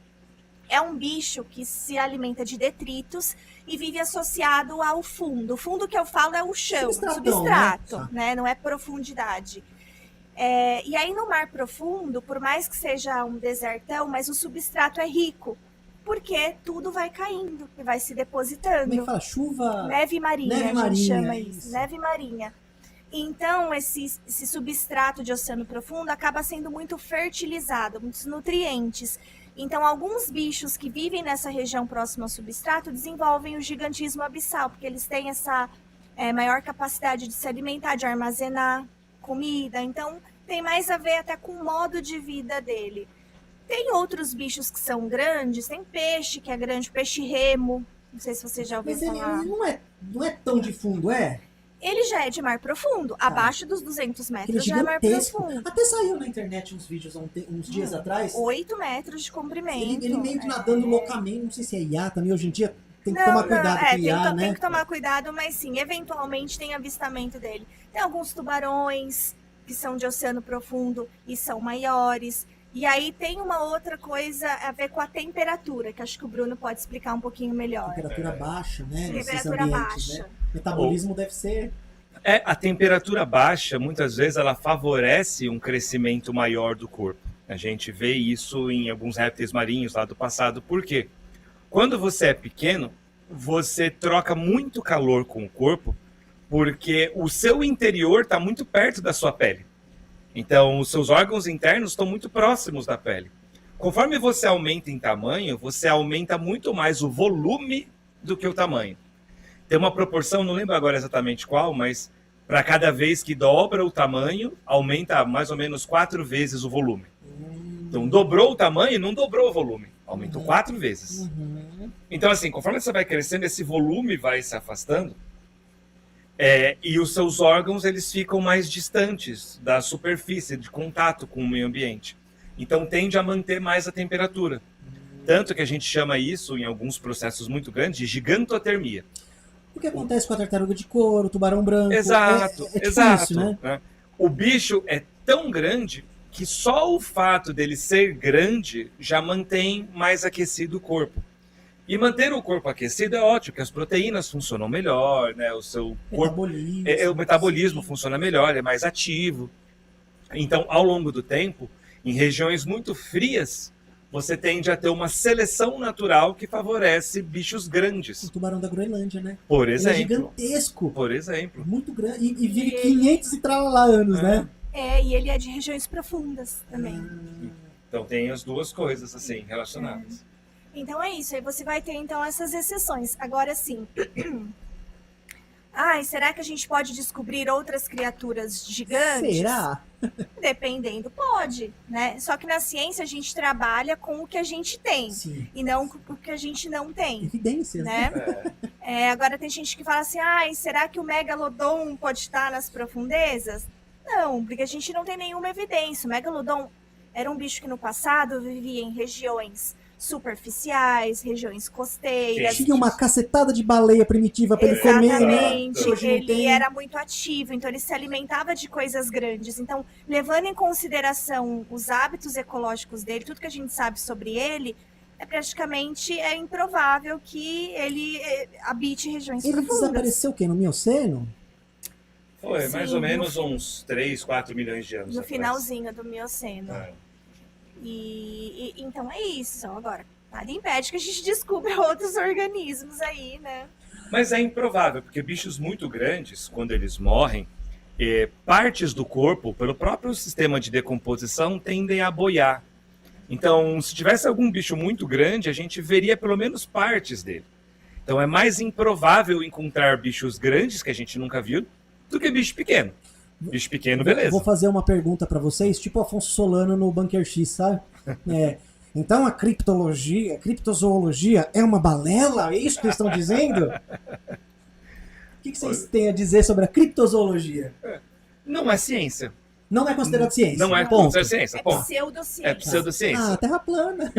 É um bicho que se alimenta de detritos e vive associado ao fundo. O fundo que eu falo é o chão, substrato, né? Não é profundidade. E aí no mar profundo, por mais que seja um desertão, mas o substrato é rico, porque tudo vai caindo e vai se depositando. Como é que fala? Chuva... Neve marinha, Neve a marinha, gente chama isso. isso. Neve marinha. Então, esse substrato de oceano profundo acaba sendo muito fertilizado, muitos nutrientes. Então, alguns bichos que vivem nessa região próxima ao substrato desenvolvem o gigantismo abissal, porque eles têm essa maior capacidade de se alimentar, de armazenar comida. Então, tem mais a ver até com o modo de vida dele. Tem outros bichos que são grandes, tem peixe que é grande, peixe remo. Não sei se você já ouviu Mas falar. ele não é tão de fundo, é? Ele já é de mar profundo, abaixo dos 200 Ele é metros já é mar gigantesco. profundo. Até saiu na internet uns vídeos uns dias atrás. 8 metros de comprimento. Ele meio que nadando loucamente, não sei se é IA também, hoje em dia tem que Não, tomar cuidado com IA, né? Tem que tomar cuidado, mas sim, eventualmente tem avistamento dele. Tem alguns tubarões que são de oceano profundo e são maiores. E aí tem uma outra coisa a ver com a temperatura, que acho que o Bruno pode explicar um pouquinho melhor. Temperatura baixa, né? Nesses Temperatura ambientes, baixa. né? Metabolismo deve ser... A temperatura baixa, muitas vezes, ela favorece um crescimento maior do corpo. A gente vê isso em alguns répteis marinhos lá do passado. Por quê? Quando você é pequeno, você troca muito calor com o corpo, porque o seu interior está muito perto da sua pele. Então, os seus órgãos internos estão muito próximos da pele. Conforme você aumenta em tamanho, você aumenta muito mais o volume do que o tamanho. Tem uma proporção, não lembro agora exatamente qual, mas para cada vez que dobra o tamanho, aumenta mais ou menos 4 vezes o volume. Então, dobrou o tamanho, não dobrou o volume. Aumentou 4 vezes. Então, assim, conforme você vai crescendo, esse volume vai se afastando. E os seus órgãos, eles ficam mais distantes da superfície de contato com o meio ambiente. Então, tende a manter mais a temperatura. Tanto que a gente chama isso, em alguns processos muito grandes, de gigantotermia. O que acontece com a tartaruga de couro, o tubarão branco? Exato, tipo exato. isso, né? O bicho é tão grande que só o fato dele ser grande já mantém mais aquecido o corpo. E manter o corpo aquecido é ótimo, porque as proteínas funcionam melhor, né? O seu corpo, o metabolismo funciona melhor, é mais ativo. Então, ao longo do tempo, em regiões muito frias, você tende a ter uma seleção natural que favorece bichos grandes. O tubarão da Groenlândia, né? Por Ele é exemplo. gigantesco. Por exemplo. Muito grande. E vive 500 e tralala anos, né? E ele é de regiões profundas também. Então tem as duas coisas, assim, relacionadas. Então é isso, aí você vai ter então essas exceções. Agora sim. Será que a gente pode descobrir outras criaturas gigantes? Será? Dependendo, pode, né? Só que na ciência a gente trabalha com o que a gente tem. Sim. E não com o que a gente não tem. Evidências, Né? Agora tem gente que fala assim, será que o megalodon pode estar nas profundezas? Não, porque a gente não tem nenhuma evidência. O megalodon era um bicho que no passado vivia em regiões superficiais, regiões costeiras. Tinha uma cacetada de baleia primitiva para ele comer, né? Exatamente, ele era muito ativo, então ele se alimentava de coisas grandes. Então, levando em consideração os hábitos ecológicos dele, tudo que a gente sabe sobre ele, praticamente improvável que ele habite regiões profundas. Ele desapareceu o quê? No Mioceno? Foi mais ou menos uns 3, 4 milhões de anos no atrás. Finalzinho do Mioceno. E então é isso. Agora, nada impede que a gente descubra outros organismos aí, né? Mas é improvável, porque bichos muito grandes, quando eles morrem, partes do corpo, pelo próprio sistema de decomposição, tendem a boiar. Então, se tivesse algum bicho muito grande, a gente veria pelo menos partes dele. Então, é mais improvável encontrar bichos grandes, que a gente nunca viu, do que bicho pequeno. Bicho pequeno, beleza. Vou fazer uma pergunta para vocês, tipo Afonso Solano no Bunker X, sabe? Então a criptozoologia é uma balela? É isso que eles estão dizendo? O que vocês têm a dizer sobre a criptozoologia? Não é ciência. Não é considerado ciência. Não é ponto. considerado ciência. Ponto. Pseudociência. É pseudociência. Terra plana.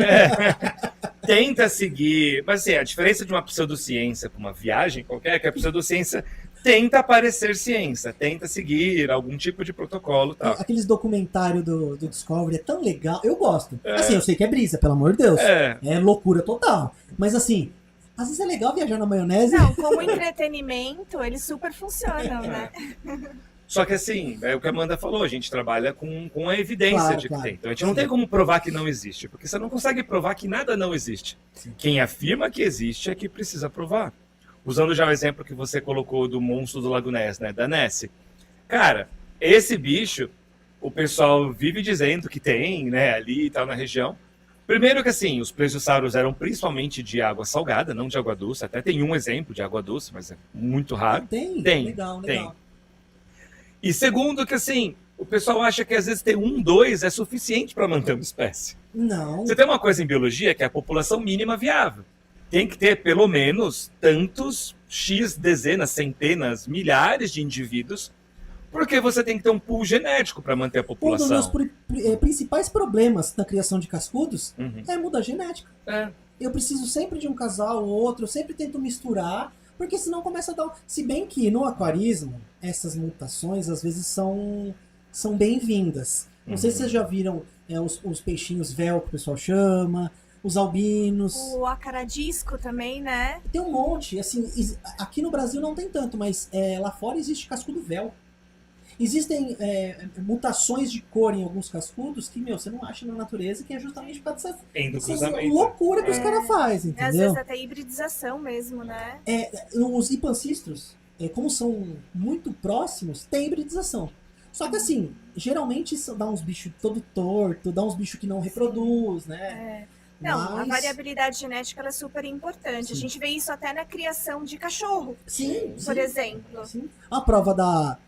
Tenta seguir. Mas assim, a diferença de uma pseudociência para uma viagem qualquer é que a pseudociência tenta parecer ciência, tenta seguir algum tipo de protocolo e tal. Aqueles documentários do Discovery é tão legal. Eu gosto. Assim, eu sei que é brisa, pelo amor de Deus. É loucura total. Mas assim, às vezes é legal viajar na maionese. Não, como entretenimento, eles super funcionam, né? Só que assim, é o que a Amanda falou, a gente trabalha com a evidência de que tem. Então a gente não tem Sim. como provar que não existe, porque você não consegue provar que nada não existe. Sim. Quem afirma que existe é que precisa provar. Usando já o exemplo que você colocou do monstro do Lago Ness, né, da Nessie. Cara, esse bicho, o pessoal vive dizendo que tem, né, ali e tal na região. Primeiro que assim, os plesiosauros eram principalmente de água salgada, não de água doce. Até tem um exemplo de água doce, mas é muito raro. Tem. Tem. Legal. E segundo que assim, o pessoal acha que às vezes ter 1, 2 é suficiente para manter uma espécie. Não. Você tem uma coisa em biologia que é a população mínima viável. Tem que ter pelo menos tantos X dezenas, centenas, milhares de indivíduos, porque você tem que ter um pool genético para manter a Um dos população. meus principais problemas na criação de cascudos é mudar a genética. É. Eu preciso sempre de um casal ou outro, eu sempre tento misturar, porque senão começa a dar... Se bem que no aquarismo, essas mutações às vezes são bem-vindas. Não sei se vocês já viram os peixinhos véu, que o pessoal chama, os albinos. O acaradisco também, né? Tem um monte, assim, aqui no Brasil não tem tanto, mas lá fora existe cascudo véu. Existem mutações de cor em alguns cascudos que, você não acha na natureza, que é justamente por causa dessa loucura que os caras fazem, entendeu? Às vezes até hibridização mesmo, né? Os hipancistros, como são muito próximos, tem hibridização. Só que assim, geralmente isso dá uns bichos todo torto, dá uns bichos que não reproduz, né? Não, a Mas- variabilidade genética ela é super importante. Sim. A gente vê isso até na criação de cachorro, Sim, por sim, exemplo. sim. A prova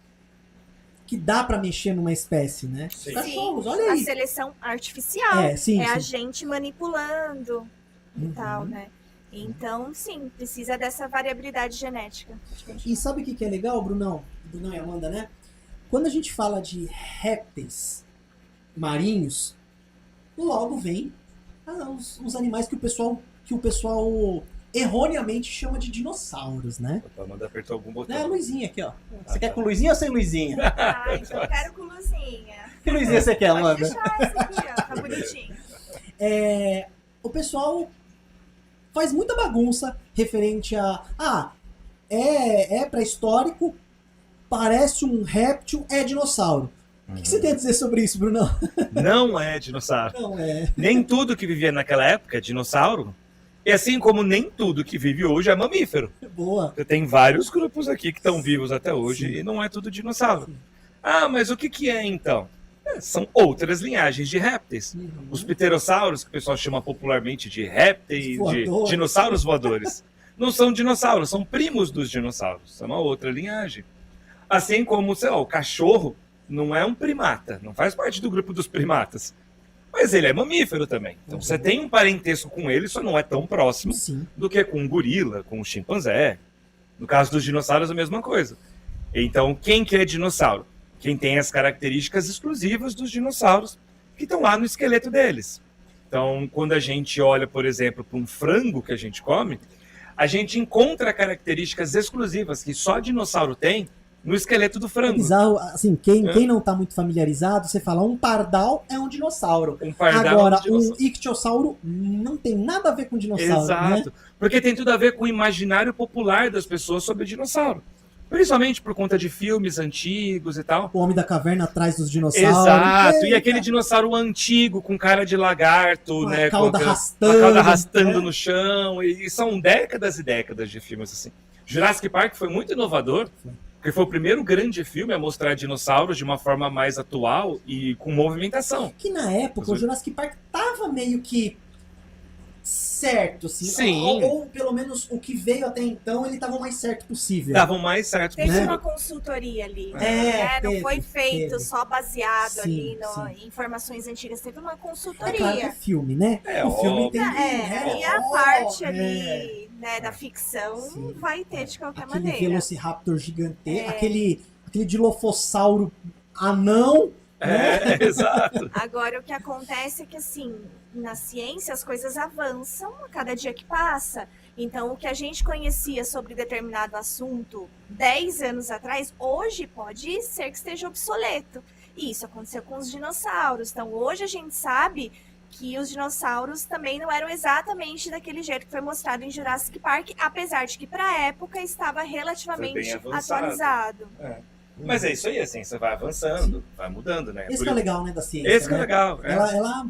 que dá pra mexer numa espécie, né? Sim. Cachorros, Sim, olha a aí. seleção artificial. Sim, a sim. gente manipulando e Uhum. tal, né? Então, sim, precisa dessa variabilidade genética. E sabe o que é legal, Brunão e Amanda, né? Quando a gente fala de répteis marinhos, logo vem os animais que o pessoal erroneamente chama de dinossauros, né? A Amanda apertou algum botão. É a luzinha aqui, ó. Você quer com luzinha ou sem luzinha? Ah, então eu quero com luzinha. Que luzinha você quer, Pode Amanda? deixar essa aqui, ó. Tá bonitinho. O pessoal faz muita bagunça referente é pré-histórico, parece um réptil, é dinossauro. O que você tem a dizer sobre isso, Brunão? Não é dinossauro. Não é. Nem tudo que vivia naquela época é dinossauro. E assim como nem tudo que vive hoje é mamífero. Boa. Tem vários grupos aqui que estão vivos até hoje Sim. e não é tudo dinossauro. Sim. Ah, mas o que é então? São outras linhagens de répteis. Uhum. Os pterossauros, que o pessoal chama popularmente de répteis, de Voadores. dinossauros voadores, não são dinossauros, são primos dos dinossauros. É uma outra linhagem. Assim como, sei lá, o cachorro não é um primata, não faz parte do grupo dos primatas. Mas ele é mamífero também. Então você tem um parentesco com ele, só não é tão próximo Sim. do que com um gorila, com um chimpanzé. No caso dos dinossauros, a mesma coisa. Então, quem que é dinossauro? Quem tem as características exclusivas dos dinossauros que estão lá no esqueleto deles. Então, quando a gente olha, por exemplo, para um frango que a gente come, a gente encontra características exclusivas que só dinossauro tem no esqueleto do É frango. bizarro, assim, quem não tá muito familiarizado, você fala um pardal é um dinossauro. Um pardal Agora, é um dinossauro. um ictiossauro não tem nada a ver com dinossauro, Exato. né? Porque tem tudo a ver com o imaginário popular das pessoas sobre dinossauro. Principalmente por conta de filmes antigos e tal. O homem da caverna atrás dos dinossauros. Exato. E Eita, aquele dinossauro antigo com cara de lagarto, com a né? cauda com arrastando, a cauda arrastando né? no chão. E são décadas e décadas de filmes assim. Jurassic Park foi muito inovador. Porque foi o primeiro grande filme a mostrar dinossauros de uma forma mais atual e com movimentação. Que na época o Jurassic Park tava meio que certo, assim. Sim. Ou pelo menos o que veio até então, ele tava o mais certo possível. Davam mais certo Teve possível. uma consultoria ali. É, né? Não teve, foi feito teve. só baseado Sim, ali sim. em informações antigas. Teve uma É claro que é consultoria. filme, né? É, o filme óbvio. tem... E a parte ali, né, da ficção Sim. vai ter de qualquer Aquele maneira. Velociraptor gigantesco, aquele Dilophosauro anão, né? Exato. Agora, o que acontece é que, assim, na ciência as coisas avançam a cada dia que passa. Então, o que a gente conhecia sobre determinado assunto 10 anos atrás, hoje pode ser que esteja obsoleto. E isso aconteceu com os dinossauros. Então, hoje a gente sabe que os dinossauros também não eram exatamente daquele jeito que foi mostrado em Jurassic Park, apesar de que, para a época, estava relativamente avançado. atualizado. Mas é isso aí, a ciência vai avançando, vai mudando, né? Esse Por que é isso- legal, né, da ciência. Esse que é né? legal. É. Ela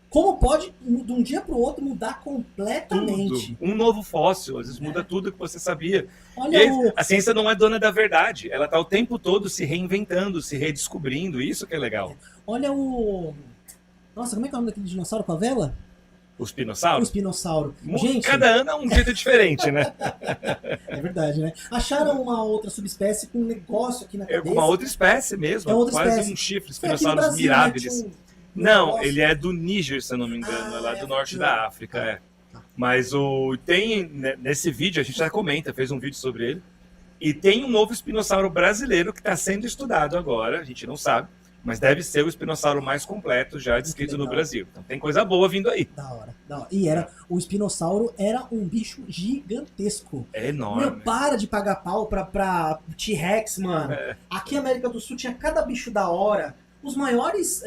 como pode, de um dia pro outro, mudar completamente. Tudo. Um novo fóssil, às vezes muda tudo que você sabia. E Olha aí, o... a ciência não é dona da verdade, ela está o tempo todo se reinventando, se redescobrindo, isso que é legal. Olha o... Nossa, como é que é o nome daquele dinossauro com a vela? Os O dinossauros, espinossauro. Gente, cada ano é um jeito diferente, né? é verdade, né? Acharam uma outra subespécie com um negócio aqui na É cabeça. uma outra espécie mesmo, É outra quase espécie. um chifre, Foi aqui no espinossauros Brasil, né? mirabilis. Tinha um Não, negócio. ele é do Níger, se eu não me engano, é lá do norte africano. da África, é. Mas nesse vídeo, a gente já comenta, fez um vídeo sobre ele, e tem um novo espinossauro brasileiro que está sendo estudado agora, a gente não sabe, mas deve ser o espinossauro mais completo já descrito no legal. Brasil. Então tem coisa boa vindo aí. Da hora, da hora. E o espinossauro era um bicho gigantesco. É enorme. Meu, para de pagar pau pra T-Rex, mano. Aqui na América do Sul tinha cada bicho da hora. Os maiores...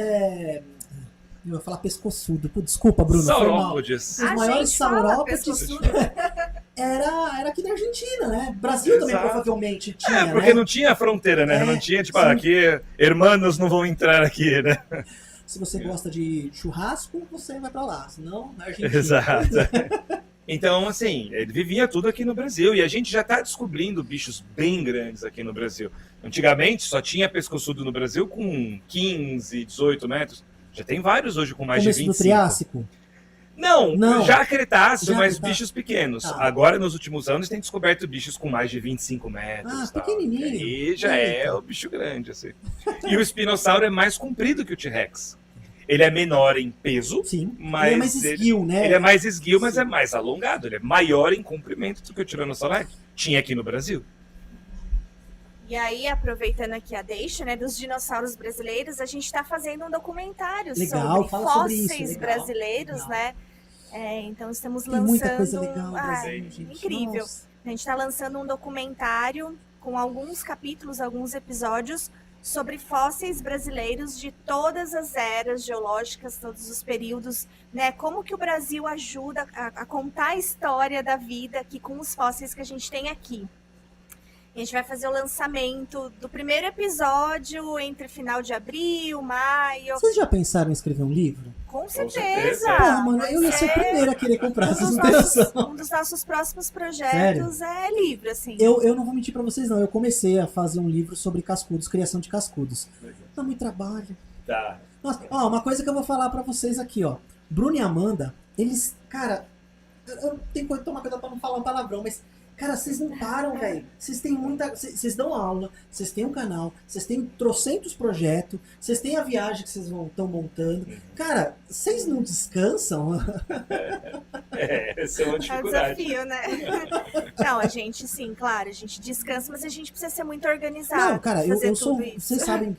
Eu ia falar pescoçudo. Pô, desculpa, Bruno. Foi mal. Saurópodes. Os maiores gente fala saurópodes pescoçudo. era aqui na Argentina, né? Brasil também Exato. provavelmente tinha, Porque né? não tinha fronteira, né? É, Não tinha, tipo, sim. aqui, hermanos não vão entrar aqui, né? Se você gosta de churrasco, você vai pra lá. Senão, na Argentina. Exato. Então, assim, ele vivia tudo aqui no Brasil. E a gente já está descobrindo bichos bem grandes aqui no Brasil. Antigamente, só tinha pescoçudo no Brasil com 15, 18 metros. Já tem vários hoje com mais Começo de do 25. Triássico? Não, já Cretáceo, Já mas Cretáceo. bichos pequenos. Tá. Agora, nos últimos anos, tem descoberto bichos com mais de 25 metros. Ah, tal. pequenininho. E aí já é o bicho grande, assim. E o espinossauro é mais comprido que o T-Rex. Ele é menor em peso, Sim. mas ele é mais esguio, né? ele é mais esguio, mas Sim. é mais alongado. Ele é maior em comprimento do que o Tiranossauro Rex. Tinha aqui no Brasil. E aí, aproveitando aqui a deixa, né, dos dinossauros brasileiros, a gente está fazendo um documentário Legal, sobre fala sobre isso, fósseis legal, brasileiros, legal. né? Então estamos Tem lançando... muita coisa legal no Ah, Brasil, gente. incrível. Nossa. A gente está lançando um documentário com alguns capítulos, alguns episódios sobre fósseis brasileiros de todas as eras geológicas, todos os períodos, né? Como que o Brasil ajuda a contar a história da vida aqui com os fósseis que a gente tem aqui. A gente vai fazer o lançamento do primeiro episódio entre final de abril, maio. Vocês já pensaram em escrever um livro? Com certeza. certeza. Pô, mano, eu ia ser o É primeiro a querer comprar, um vocês dos não têm nossos- noção. um dos nossos próximos projetos é livro, assim. Eu não vou mentir pra vocês, não. Eu comecei a fazer um livro sobre cascudos, criação de cascudos. Dá muito trabalho. Tá. Nossa, ó, uma coisa que eu vou falar pra vocês aqui, ó. Bruno e Amanda, eles, cara, eu tenho que tomar cuidado pra não falar um palavrão, mas, cara, vocês não param, velho. Vocês têm muita. Vocês dão aula, vocês têm um canal, vocês têm trocentos projetos, vocês têm a viagem que vocês estão montando. Cara, vocês não descansam? Essa é uma É um dificuldade. desafio, né? Não, a gente, sim, claro, a gente descansa, mas a gente precisa ser muito organizado. Não, cara, fazer eu sou. tudo isso. Vocês sabem,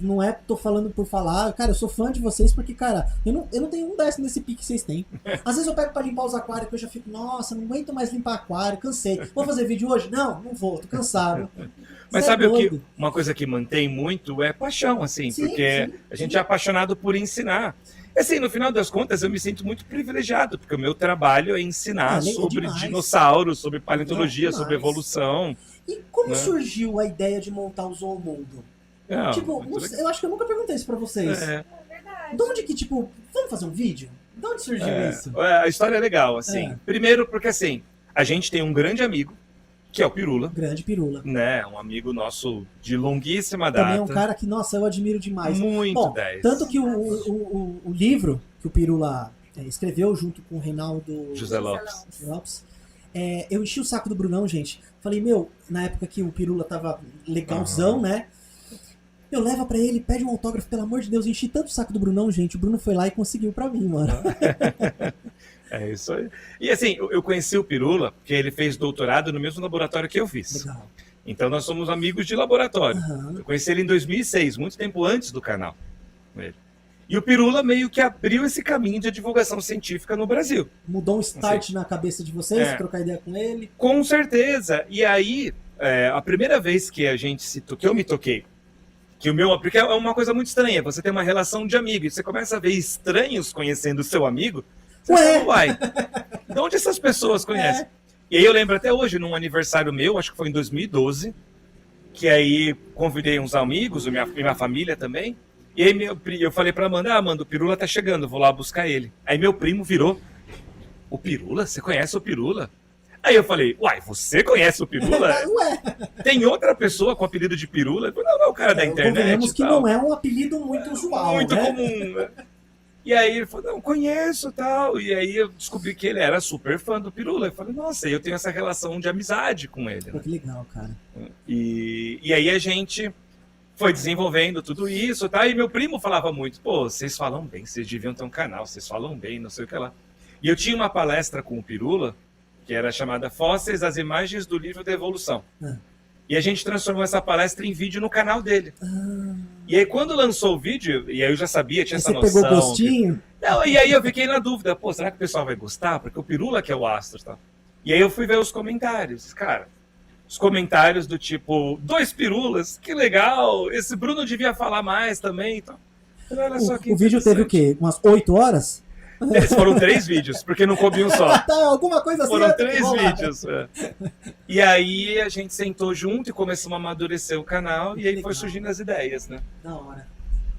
não é tô falando por falar. Cara, eu sou fã de vocês porque, cara, eu não tenho um décimo desse pique que vocês têm. Às vezes eu pego pra limpar os aquários que eu já fico, nossa, não aguento mais limpar aquário, cansei. Vou fazer vídeo hoje? Não vou, tô cansado. Mas Cê é sabe o que? doido. Uma coisa que mantém muito é paixão, assim, Sim, porque sim, a gente é apaixonado por ensinar. Assim, no final das contas, eu me sinto muito privilegiado, porque o meu trabalho é ensinar É sobre demais. dinossauros, sobre paleontologia, É sobre demais. evolução. E como Né? surgiu a ideia de montar o Zoomundo? Não, Tipo, muito não sei, eu acho que eu nunca perguntei isso pra vocês. legal. É verdade. De onde que, tipo, vamos fazer um vídeo? De onde surgiu isso? A história é legal, assim. É. Primeiro porque, assim, a gente tem um grande amigo, que é o Pirula, Grande Pirula. né? Um amigo nosso de longuíssima data. Também é um cara que, nossa, eu admiro demais. Muito Bom, 10. tanto que o livro que o Pirula escreveu junto com o Reinaldo José Lopes. Lopes, eu enchi o saco do Brunão, gente. Falei, meu, na época que o Pirula tava legalzão, né? Eu levo pra ele, pede um autógrafo, pelo amor de Deus. Enchi tanto o saco do Brunão, gente. O Bruno foi lá e conseguiu pra mim, mano. É isso aí. E assim, eu conheci o Pirula, porque ele fez doutorado no mesmo laboratório que eu fiz. Legal. Então nós somos amigos de laboratório. Aham. Eu conheci ele em 2006, muito tempo antes do canal. Ele. E o Pirula meio que abriu esse caminho de divulgação científica no Brasil. Mudou um start na cabeça de vocês, É. trocar ideia com ele. Com certeza. E aí, a primeira vez que a gente que eu me toquei, porque é uma coisa muito estranha, você tem uma relação de amigo, e você começa a ver estranhos conhecendo o seu amigo, você Ué? fala, uai, de onde essas pessoas conhecem? E aí eu lembro até hoje, num aniversário meu, acho que foi em 2012, que aí convidei uns amigos, e minha família também, e aí eu falei pra Amanda, Amanda, o Pirula tá chegando, vou lá buscar ele. Aí meu primo virou, o Pirula? Você conhece o Pirula? Aí eu falei, uai, você conhece o Pirula? Ué, Tem outra pessoa com o apelido de Pirula? Ele falou, não, é o cara da internet. convenhamos e que tal. não é um apelido muito usual, Muito né? comum. Né? E aí ele falou, não, conheço tal. E aí eu descobri que ele era super fã do Pirula. Eu falei, nossa, eu tenho essa relação de amizade com ele. Pô, Né? que legal, cara. E aí a gente foi desenvolvendo tudo isso, tá? E meu primo falava muito, pô, vocês falam bem, vocês deviam ter um canal, vocês falam bem, não sei o que lá. E eu tinha uma palestra com o Pirula, que era chamada Fósseis, as imagens do livro da evolução. Ah. E a gente transformou essa palestra em vídeo no canal dele. Ah, E aí quando lançou o vídeo, e aí eu já sabia, tinha aí essa você noção. pegou gostinho? Não, e aí eu fiquei na dúvida, pô, será que o pessoal vai gostar? Porque o Pirula que é o astro, tá? E aí eu fui ver os comentários. Cara, os comentários do tipo, 2 pirulas, que legal, esse Bruno devia falar mais também. Então, olha só que O vídeo teve o quê? Umas 8 horas? Eles foram 3 vídeos, porque não coube um só. Tá, alguma coisa assim. Foram né? 3 Vamos lá. vídeos. E aí a gente sentou junto e começamos a amadurecer o canal, e aí foi Legal. surgindo as ideias, né? Da hora.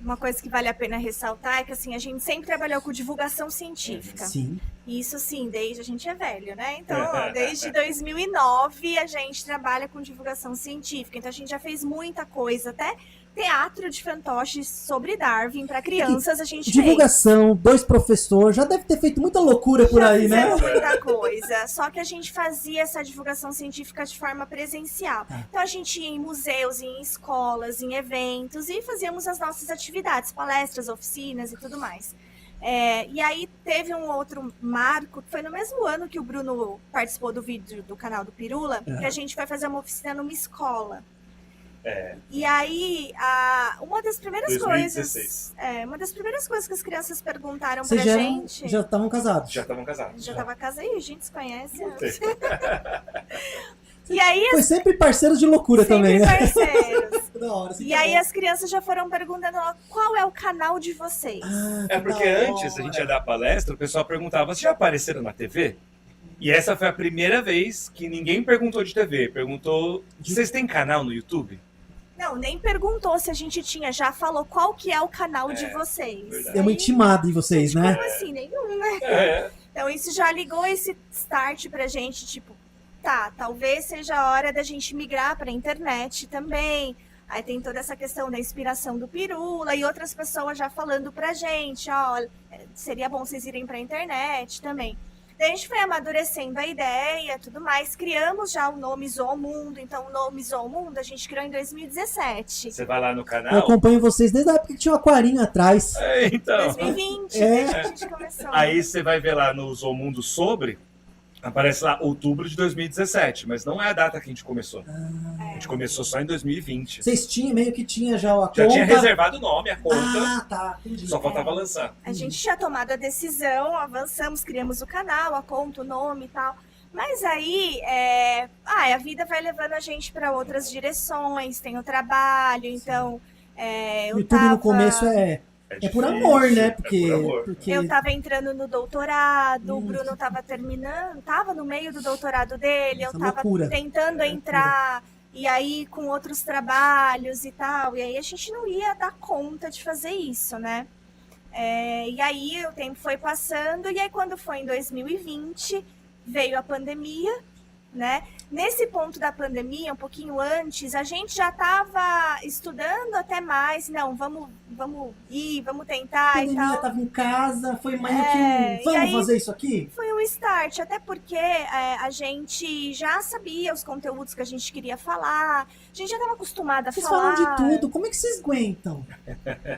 uma coisa que vale a pena ressaltar é que assim, a gente sempre trabalhou com divulgação científica. Sim. Isso sim, desde a gente é velho, né? Então, desde 2009 a gente trabalha com divulgação científica. Então a gente já fez muita coisa, até teatro de fantoches sobre Darwin para crianças a gente divulgação, 2 professores, já deve ter feito muita loucura por aí, né? Muita coisa. Só que a gente fazia essa divulgação científica de forma presencial. Então a gente ia em museus, em escolas, em eventos e fazíamos as nossas atividades, palestras, oficinas e tudo mais. E aí teve um outro marco, que foi no mesmo ano que o Bruno participou do vídeo do canal do Pirula, que a gente foi fazer uma oficina numa escola. E aí, uma das primeiras 2016. coisas. Uma das primeiras coisas que as crianças perguntaram Vocês pra gente. já estavam casados? Já estavam casados. Já tava casada e a gente se conhece. E aí, foi sempre parceiros de loucura também, né? Parceiros. Da hora, e aí as crianças já foram perguntando qual é o canal de vocês. Porque antes a gente ia dar palestra, o pessoal perguntava, vocês já apareceram na TV? E essa foi a primeira vez que ninguém perguntou de TV, perguntou, vocês têm canal no YouTube? Não, nem perguntou se a gente tinha, já falou qual que é o canal de vocês. Verdade. Deu uma intimada em vocês, né? Como assim? Nenhum, né? Então isso já ligou esse start pra gente, tipo, tá, talvez seja a hora da gente migrar pra internet também. Aí tem toda essa questão da inspiração do Pirula e outras pessoas já falando pra gente, ó, seria bom vocês irem pra internet também. Daí a gente foi amadurecendo a ideia e tudo mais. Criamos já o nome Zoomundo. Então, o nome Zoomundo a gente criou em 2017. Você vai lá no canal? Eu acompanho vocês desde a época que tinha um aquarinho atrás. Então. 2020, desde que a gente começou. Aí você vai ver lá no Zoomundo sobre, aparece lá outubro de 2017, mas não é a data que a gente começou. A gente começou só em 2020. Vocês tinham, meio que tinha já a conta. Já tinha reservado o nome, a conta. Tá, entendi. Só faltava lançar. A gente tinha tomado a decisão, avançamos, criamos o canal, a conta, o nome e tal. Mas aí, a vida vai levando a gente para outras direções, tem o trabalho, então... o YouTube no começo é por amor, né? Porque eu tava entrando no doutorado, o Bruno tava terminando, tava no meio do doutorado dele, eu tava tentando entrar, e aí com outros trabalhos e tal, e aí a gente não ia dar conta de fazer isso, né? E aí o tempo foi passando, e aí quando foi em 2020, veio a pandemia, né? Nesse ponto da pandemia, um pouquinho antes, a gente já estava estudando até mais. Não, vamos tentar. A pandemia estava em casa, foi meio que vamos fazer isso aqui? Foi um start, até porque a gente já sabia os conteúdos que a gente queria falar, a gente já estava acostumada a falar. Vocês falam de tudo, como é que vocês aguentam?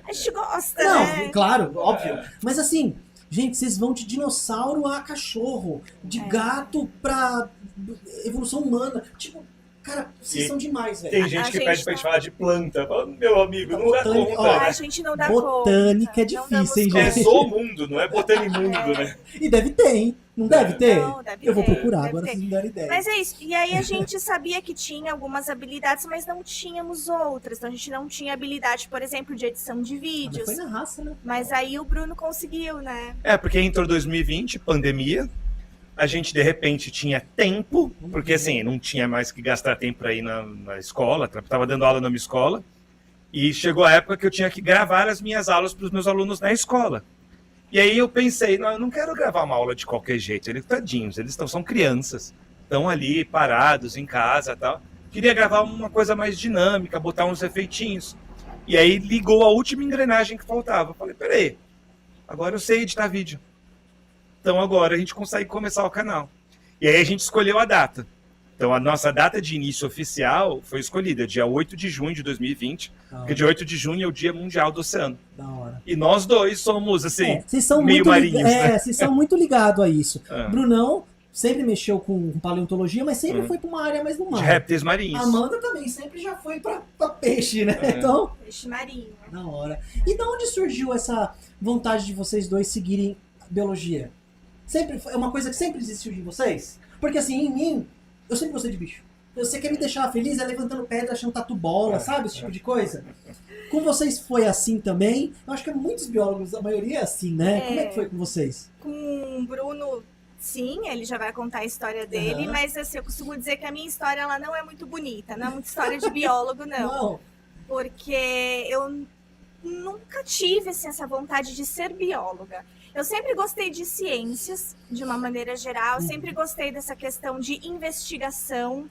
A gente gosta, Não, né? Claro, óbvio. Mas assim, gente, vocês vão de dinossauro a cachorro, de gato pra evolução humana. Tipo, cara, vocês são demais, velho. Tem gente que pede pra gente falar de planta. Fala, meu amigo, não dá conta. Ó, a gente não dá botânica conta. é difícil, hein, É gente? Zoomundo, não é Botanimundo, né? E deve ter, hein? Não deve ter? Não, deve Eu vou ter, procurar, deve agora ter. vocês me deram ideia. Mas é isso. E aí a gente sabia que tinha algumas habilidades, mas não tínhamos outras. Então a gente não tinha habilidade, por exemplo, de edição de vídeos. Mas foi na raça, né? Mas aí o Bruno conseguiu, né? Porque entrou 2020, pandemia. A gente, de repente, tinha tempo, porque assim, não tinha mais que gastar tempo para ir na escola, estava dando aula numa escola, e chegou a época que eu tinha que gravar as minhas aulas para os meus alunos na escola. E aí eu pensei, não, eu não quero gravar uma aula de qualquer jeito, eles tadinhos, são crianças, estão ali parados em casa e tal. Queria gravar uma coisa mais dinâmica, botar uns efeitinhos. E aí ligou a última engrenagem que faltava. Eu falei, peraí, agora eu sei editar vídeo. Então agora a gente consegue começar o canal. E aí a gente escolheu a data. Então a nossa data de início oficial foi escolhida, dia 8 de junho de 2020, porque dia 8 de junho é o Dia Mundial do Oceano. Da hora. E nós dois somos, assim, vocês são meio muito marinhos, né? Vocês são muito ligados a isso. Brunão sempre mexeu com paleontologia, mas sempre foi para uma área mais do mar. De répteis marinhos. Amanda também sempre já foi para peixe, né? Então, Peixe marinho. da hora. E de onde surgiu essa vontade de vocês dois seguirem biologia? É uma coisa que sempre existiu em vocês? Porque assim, em mim, eu sempre gostei de bicho. Você quer me deixar feliz é levantando pedra, achando tatu-bola, sabe? Esse tipo de coisa. Com vocês foi assim também? Eu acho que muitos biólogos, a maioria é assim, né? Como é que foi com vocês? Com o Bruno, sim, ele já vai contar a história dele, mas assim, eu costumo dizer que a minha história ela não é muito bonita, não é muita história de biólogo, não. Porque nunca tive assim, essa vontade de ser bióloga. Eu sempre gostei de ciências, de uma maneira geral, sempre gostei dessa questão de investigação,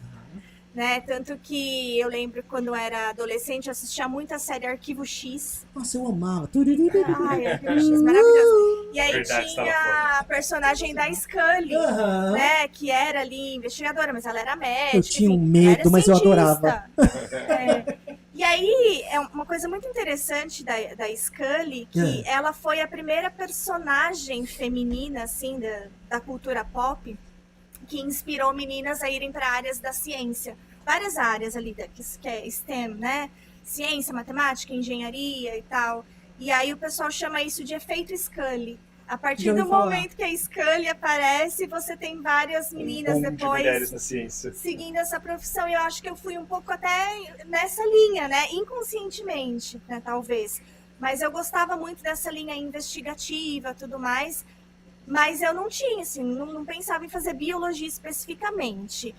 né? Tanto que eu lembro quando eu era adolescente, eu assistia muito a série Arquivo X. Nossa, eu amava. Ai, Arquivo X, maravilhoso. E aí Verdade, tinha a personagem da Scully, Aham. né? Que era ali investigadora, mas ela era médica. Eu tinha um enfim, medo, era mas eu cientista. adorava. E aí, é uma coisa muito interessante da Scully, que ela foi a primeira personagem feminina, assim, da cultura pop, que inspirou meninas a irem para áreas da ciência. Várias áreas ali, que é STEM, né? Ciência, matemática, engenharia e tal. E aí o pessoal chama isso de efeito Scully. A partir Já ouvi do falar. momento que a Scully aparece, você tem várias meninas boom de depois mulheres na ciência. seguindo essa profissão. E eu acho que eu fui um pouco até nessa linha, né? Inconscientemente, né? Talvez. Mas eu gostava muito dessa linha investigativa, tudo mais. Mas eu não tinha, assim, não pensava em fazer biologia especificamente.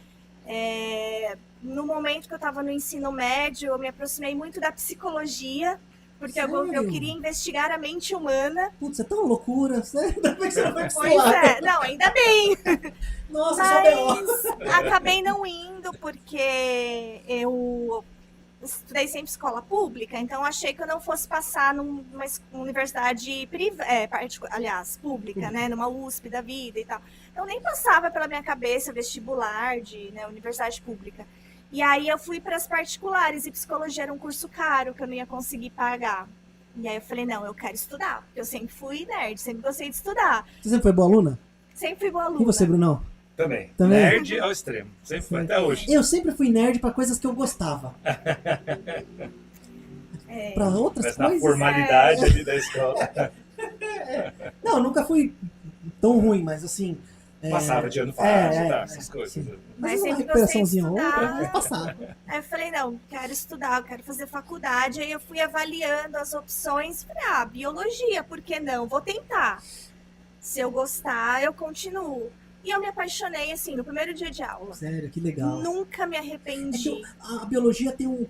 No momento que eu estava no ensino médio, eu me aproximei muito da psicologia, porque eu Sério? queria investigar a mente humana. Putz, é tão loucura, né? Ainda bem que você não foi pra esse Pois lado. é, não, ainda bem. Nossa, só B.O. Mas acabei não indo, porque eu estudei sempre escola pública, então achei que eu não fosse passar numa universidade pública, né, numa USP da vida e tal. Então nem passava pela minha cabeça vestibular de, né, universidade pública. E aí eu fui para as particulares, e psicologia era um curso caro que eu não ia conseguir pagar. E aí eu falei, não, eu quero estudar, porque eu sempre fui nerd, sempre gostei de estudar. Você sempre foi boa aluna? Sempre fui boa aluna. E você, Brunão? Também. Também? Nerd ao extremo. Sempre foi até hoje. Eu sempre fui nerd pra coisas que eu gostava. Pra outras Mas na coisas... formalidade ali da escola. Não, eu nunca fui tão ruim, mas assim... Passava de ano fácil, tá? é, Essas coisas. sim. Mas Mas uma sempre gostei de recuperaçãozinha ou outra, estudar. mas passava. Aí eu falei, não, quero estudar, eu quero fazer faculdade. Aí eu fui avaliando as opções. Falei, biologia, por que não? Vou tentar. Se eu gostar, eu continuo. E eu me apaixonei, assim, no primeiro dia de aula. Sério, que legal. Nunca me É arrependi. que a biologia tem um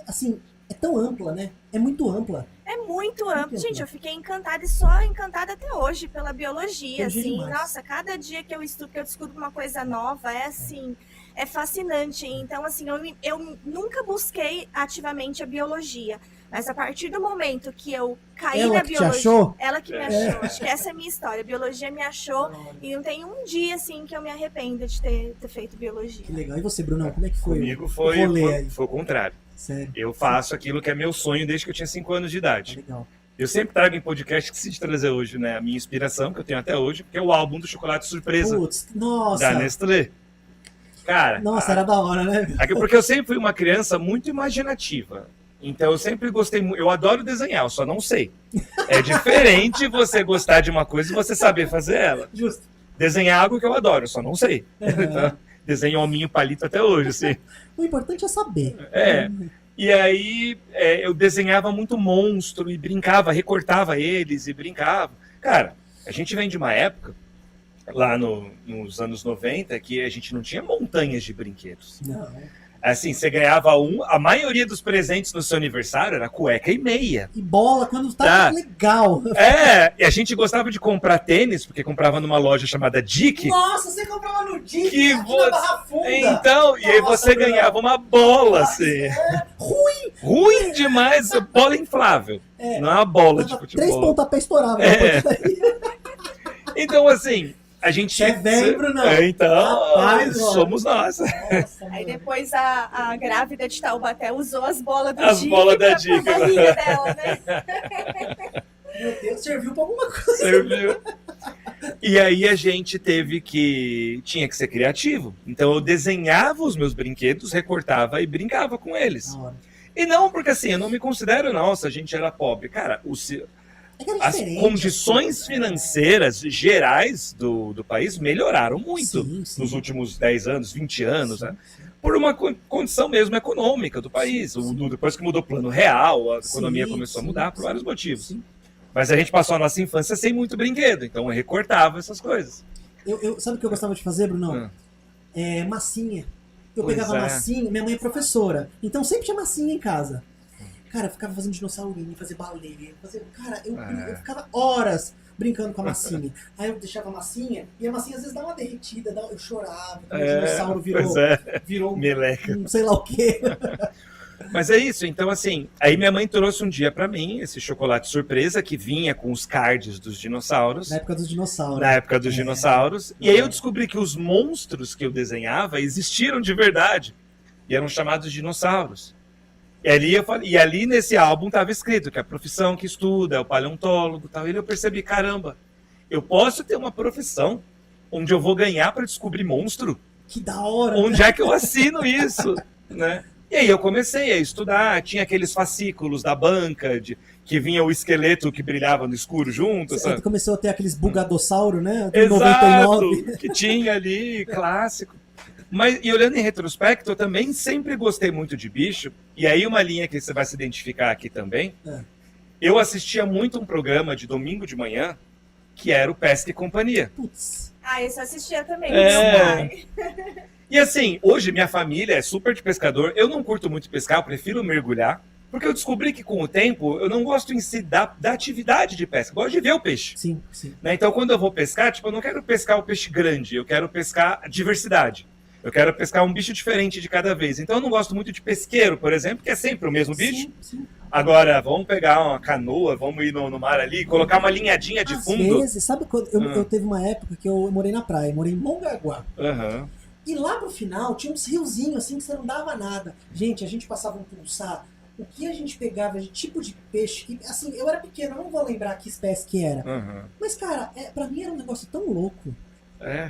assim, é tão ampla, né? É muito ampla. É muito amplo. amplo. Gente, eu fiquei encantada e só encantada até hoje pela biologia, Biologia assim. demais. Nossa, cada dia que eu estudo, que eu descubro uma coisa nova, é assim, é fascinante. Então, assim, eu nunca busquei ativamente a biologia. Mas a partir do momento que eu caí Ela na que te biologia, achou? ela que me achou. Acho que essa é a minha história. A biologia me achou e não tem um dia, assim, que eu me arrependa de ter feito biologia. Que legal. E você, Brunão, como é que foi? Comigo o foi rolê aí? o contrário. Sério. Eu faço aquilo que é meu sonho desde que eu tinha 5 anos de idade. Legal. Eu sempre trago em podcast que se trazer hoje, né? A minha inspiração, que eu tenho até hoje, que é o álbum do Chocolate Surpresa Putz, nossa. da Nestlé. Cara, Nossa, era da hora, né? porque eu sempre fui uma criança muito imaginativa. Então eu sempre gostei muito. Eu adoro desenhar, eu só não sei. É diferente você gostar de uma coisa e você saber fazer ela. Justo. Desenhar é algo que eu adoro, eu só não sei. Uhum. Então, desenho hominho palito até hoje, assim. O importante é saber. É. E aí eu desenhava muito monstro e brincava, recortava eles e brincava. Cara, a gente vem de uma época, lá nos anos 90, que a gente não tinha montanhas de brinquedos. Não. Assim, você ganhava a maioria dos presentes no seu aniversário era cueca e meia. E bola, quando tá Tá. legal. E a gente gostava de comprar tênis, porque comprava numa loja chamada Dick. Nossa, você comprava no Dick, Que aqui você- na Barra Funda. Então, e aí Nossa, você Bruno. ganhava uma bola, assim. Ruim. Ruim demais, bola inflável. É. Não é uma bola de Dava 3 futebol. pontapés estouravam. É. depois daí. Então, assim, a gente... É velho, Brunão. Então, Rapaz, ó. somos nós. Nossa, Aí mano. depois a grávida de Taubaté usou as bolas do As Dick bolas da pra Dick, barriga dela, né? Meu Deus, serviu pra alguma coisa. Serviu. E aí a gente tinha que ser criativo. Então eu desenhava os meus brinquedos, recortava e brincava com eles. Da hora. E não porque assim, eu não me considero, nossa, a gente era pobre. Cara, É que era as diferente, condições assim, financeiras gerais do país melhoraram muito Sim, sim. nos últimos 10 anos, 20 anos, Sim, né? Por uma condição mesmo econômica do país. Depois que mudou o plano real, a economia Sim, começou a sim, mudar por sim, vários motivos. sim. Mas a gente passou a nossa infância sem muito brinquedo, então eu recortava essas coisas. Sabe o que eu gostava de fazer, Brunão? Ah. Massinha. Eu Pois pegava é. massinha, minha mãe é professora, então sempre tinha massinha em casa. Cara, eu ficava fazendo dinossaurinho, fazer baleia. Cara, eu ficava horas brincando com a massinha. Aí eu deixava a massinha, e a massinha às vezes dava uma derretida, eu chorava. O dinossauro virou meleca. Sei lá o quê. Mas é isso, então assim, aí minha mãe trouxe um dia pra mim esse chocolate surpresa que vinha com os cards dos dinossauros. Na época dos dinossauros. Na época dos dinossauros. E aí eu descobri que os monstros que eu desenhava existiram de verdade. E eram chamados dinossauros. E ali nesse álbum estava escrito que a profissão que estuda é o paleontólogo e tal. E eu percebi, caramba, eu posso ter uma profissão onde eu vou ganhar para descobrir monstro? Que da hora! Onde é que eu assino isso? Né? E aí eu comecei a estudar, tinha aqueles fascículos da banca, que vinha o esqueleto que brilhava no escuro junto. Você começou a ter aqueles bugadossauros, né? Exato, 99. Que tinha ali, clássico. Mas, e olhando em retrospecto, eu também sempre gostei muito de bicho. E aí uma linha que você vai se identificar aqui também. Eu assistia muito um programa de domingo de manhã, que era o Pesca e Companhia. Putz. Isso eu assistia também, meu pai. E assim, hoje minha família é super de pescador. Eu não curto muito pescar, eu prefiro mergulhar. Porque eu descobri que com o tempo, eu não gosto em si da atividade de pesca. Eu gosto de ver o peixe. Sim, sim. Né? Então quando eu vou pescar, eu não quero pescar o peixe grande, eu quero pescar a diversidade. Eu quero pescar um bicho diferente de cada vez. Então eu não gosto muito de pesqueiro, por exemplo, que é sempre o mesmo bicho. Sim. Agora, vamos pegar uma canoa, vamos ir no mar ali, colocar uma linhadinha de fundo. Às vezes, sabe quando eu teve uma época que eu morei na praia, morei em Mongaguá. E lá pro final tinha uns riozinhos assim que você não dava nada. Gente, a gente passava um pulsar. O que a gente pegava de tipo de peixe, que, assim, eu era pequeno, eu não vou lembrar que espécie que era. Mas, cara, pra mim era um negócio tão louco.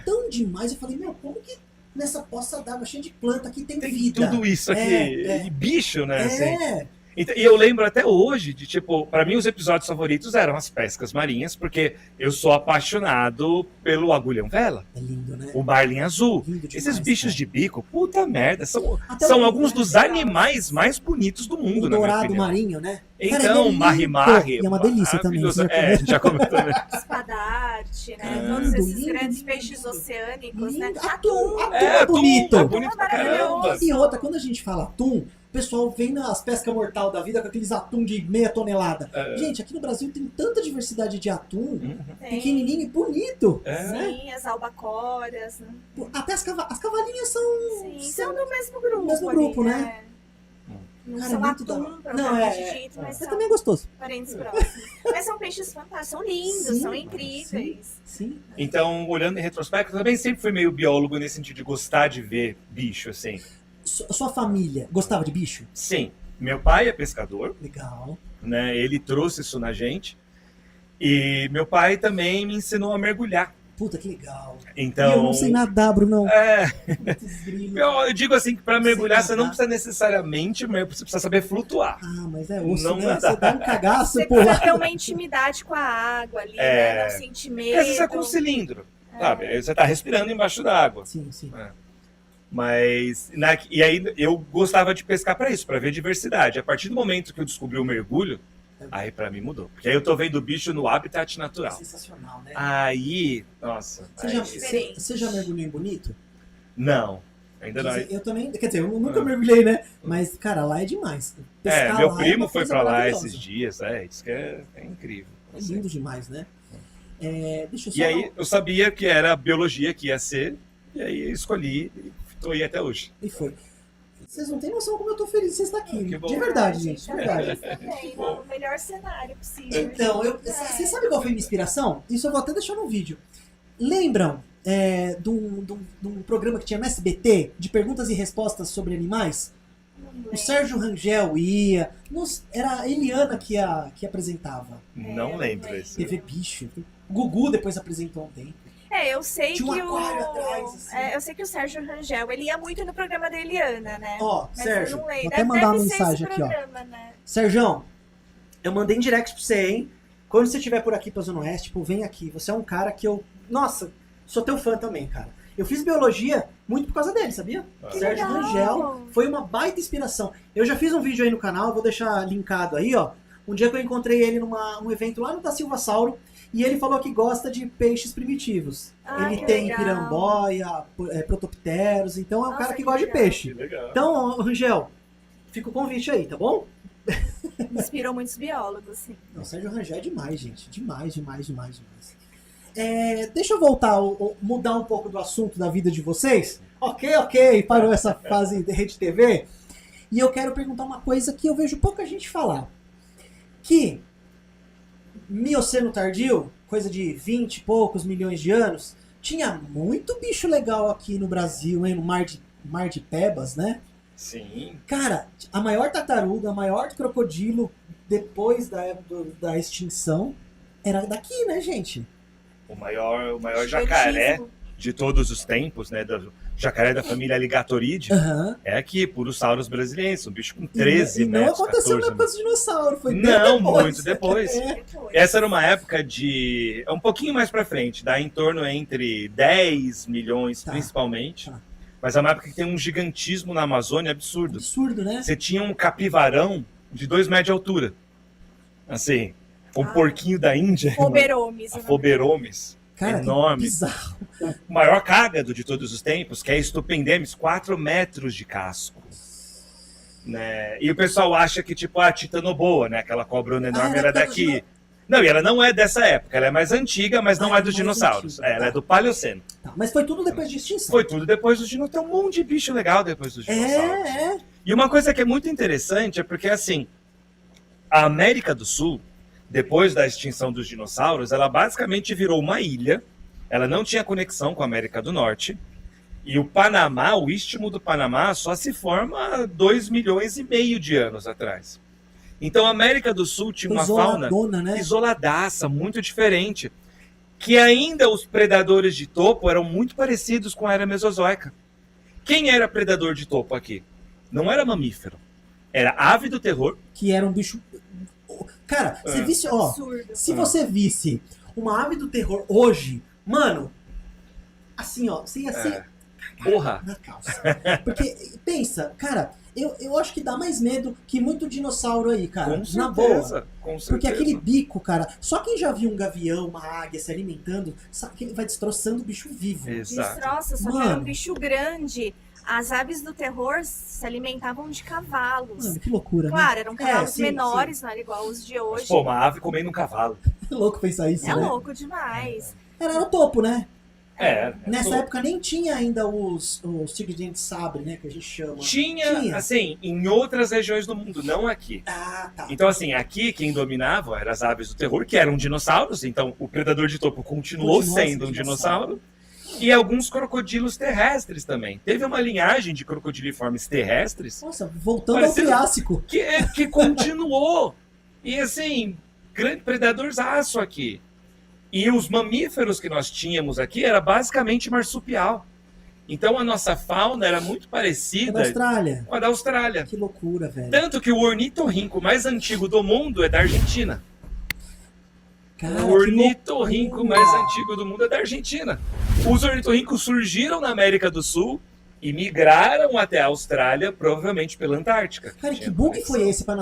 Tão demais. Eu falei, como que nessa poça d'água cheia de planta aqui tem vida? Tudo isso aqui. E bicho, né? Assim. E eu lembro até hoje de, tipo, para mim os episódios favoritos eram as pescas marinhas, porque eu sou apaixonado pelo agulhão-vela. É lindo, né? O marlin azul. Lindo demais, esses bichos cara. de bico, puta merda, são o alguns dos animais mais bonitos do mundo, o na minha dourado opinião. marinho, né? Então, marri-marri. E é uma delícia também. A gente já comentou, né? Espadarte, né? Todos esses grandes peixes oceânicos, né? Atum é bonito. É bonito pra caramba. E outra, quando a gente fala atum, o pessoal vem nas pescas mortal da vida com aqueles atum de meia tonelada. Gente, aqui no Brasil tem tanta diversidade de atum, pequenininho e bonito. Sim, as albacoras. Né? Até as cavalinhas são... Sim, são do mesmo grupo. Mesmo grupo, ali, né? Não Cara, são muito atum, não, dito, mas também é gostoso. parentes próximos. Mas são peixes fantásticos, são lindos, são incríveis. Sim. Então, olhando em retrospecto, eu também sempre fui meio biólogo nesse sentido de gostar de ver bicho, assim. Sua família gostava de bicho? Sim. Meu pai é pescador. Legal. Né? Ele trouxe isso na gente. E meu pai também me ensinou a mergulhar. Puta, que legal. Então, e eu não sei nadar, Brunão. Eu digo assim que para mergulhar você não precisa necessariamente, você precisa saber flutuar. Mas é osso, não né? Você dá um cagaço, Você pô. precisa ter uma intimidade com a água ali, né? Não sentir medo. Porque às vezes é com um cilindro, sabe? Aí você tá respirando embaixo da água. Sim. Mas, e aí eu gostava de pescar para isso, para ver diversidade. A partir do momento que eu descobri o mergulho, aí pra mim mudou. Porque aí eu tô vendo o bicho no habitat natural. Sensacional, né? Aí, nossa. Você já mergulhou em Bonito? Não, ainda não. Eu também, quer dizer, eu nunca mergulhei, né? Mas, cara, lá é demais. Pescar meu lá primo é foi pra lá maravilhosa. esses dias, isso que é incrível. É lindo demais, né? Deixa eu só... E aí eu sabia que era a biologia que ia ser, e aí eu escolhi e tô aí até hoje. E foi. Vocês não têm noção como eu tô feliz de você estar aqui. Que bom. De verdade, gente, de verdade. Também, no melhor cenário possível. Então, você sabe qual foi a minha inspiração? Isso eu vou até deixar no vídeo. Lembram de um programa que tinha no SBT, de perguntas e respostas sobre animais? O Sérgio Rangel ia. Era a Eliana que apresentava. Não lembro esse. TV Bicho. O Gugu depois apresentou um tempo. Eu sei Tinha um que aquário atrás, assim. eu sei que o Sérgio Rangel, ele ia muito no programa da Eliana, né? Ó, Mas Sérgio, eu não lembro. vou até mandar uma Deve ser mensagem esse aqui, ó. programa, né? Sérgio, eu mandei em direct pra você, hein? Quando você estiver por aqui pra Zona Oeste, vem aqui. Você é um cara que eu... Nossa, sou teu fã também, cara. Eu fiz biologia muito por causa dele, sabia? Sérgio legal. Rangel foi uma baita inspiração. Eu já fiz um vídeo aí no canal, vou deixar linkado aí, ó. Um dia que eu encontrei ele num evento lá no Da Silva Sauro, e ele falou que gosta de peixes primitivos. Ele que tem legal. piramboia, protopteros, então é um Nossa, cara que que gosta de legal. peixe. Que legal. Então, Rangel, fica o convite aí, tá bom? Inspirou muitos biólogos, sim. Não, o Sérgio Rangel é demais, gente. Demais. Deixa eu voltar, mudar um pouco do assunto da vida de vocês. Ok, parou essa fase de Rede TV. E eu quero perguntar uma coisa que eu vejo pouca gente falar. Que Mioceno tardio, coisa de 20 e poucos milhões de anos, tinha muito bicho legal aqui no Brasil, hein? No Mar de Pebas, né? Sim. Cara, a maior tartaruga, o maior crocodilo, depois da extinção, era daqui, né, gente? O maior jacaré de todos os tempos, né? Do jacaré da família Alligatoridae, é aqui, Purosaurus brasiliensis, um bicho com 13 metros. Não aconteceu 14 na época dos dinossauros, foi não, depois. muito depois. Essa era uma época de... um pouquinho mais pra frente, dá em torno entre 10 milhões, principalmente. Tá. Mas é uma época que tem um gigantismo na Amazônia absurdo. Absurdo, né? Você tinha um capivarão de 2 metros de altura. Assim, o porquinho da Índia. Foberomes. A Foberomes. Cara, enorme. Bizarro. O maior cágado de todos os tempos, que é Stupendemis, 4 metros de casco. Né? E o pessoal acha que, tipo, a Titanoboa, né? Aquela cobrona enorme, era daqui. Não, e ela não é dessa época. Ela é mais antiga, mas não é dos dinossauros. Antiga, ela é do Paleoceno. Tá, mas foi tudo depois de extinção. Foi tudo depois dos dinossauros. Tem um monte de bicho legal depois dos dinossauros. E uma coisa que é muito interessante é porque, assim, a América do Sul, depois da extinção dos dinossauros, ela basicamente virou uma ilha. Ela não tinha conexão com a América do Norte. E o Panamá, o istmo do Panamá, só se forma há 2,5 milhões de anos atrás. Então a América do Sul tinha uma fauna isoladaça, muito diferente. Que ainda os predadores de topo eram muito parecidos com a era mesozoica. Quem era predador de topo aqui? Não era mamífero. Era ave do terror. Que era um bicho... Cara, você visse, ó, se você visse uma ave do terror hoje, mano, assim, ó, você ia ser porra na calça. Porque, pensa, cara, eu acho que dá mais medo que muito dinossauro aí, cara. Com certeza, na boa. Com certeza. Porque aquele bico, cara, só quem já viu um gavião, uma águia se alimentando, sabe que ele vai destroçando o bicho vivo. Exato. Destroça, só que era um bicho grande. As aves do terror se alimentavam de cavalos. Mano, que loucura, claro, né? eram cavalos menores, não era igual os de hoje. Mas, pô, uma ave comendo um cavalo. É louco pensar isso, né? É louco demais. Era no topo, né? Nessa topo. época nem tinha ainda os tigres de dente sabre, né? Que a gente chama. Tinha, assim, em outras regiões do mundo, não aqui. Ah, tá. Então, assim, aqui quem dominava eram as aves do terror, que eram dinossauros. Então, o predador de topo continuou sendo um dinossauro. E alguns crocodilos terrestres também. Teve uma linhagem de crocodiliformes terrestres. Nossa, voltando ao Triássico. Que continuou. E assim, grande predadorzaço aqui. E os mamíferos que nós tínhamos aqui era basicamente marsupial. Então a nossa fauna era muito parecida com a da Austrália. Que loucura, velho. Tanto que o ornitorrinco mais antigo do mundo é da Argentina. Cara, o ornitorrinco mais antigo do mundo é da Argentina. Os ornitorrincos surgiram na América do Sul e migraram até a Austrália, provavelmente pela Antártica. Cara, que bug foi esse pra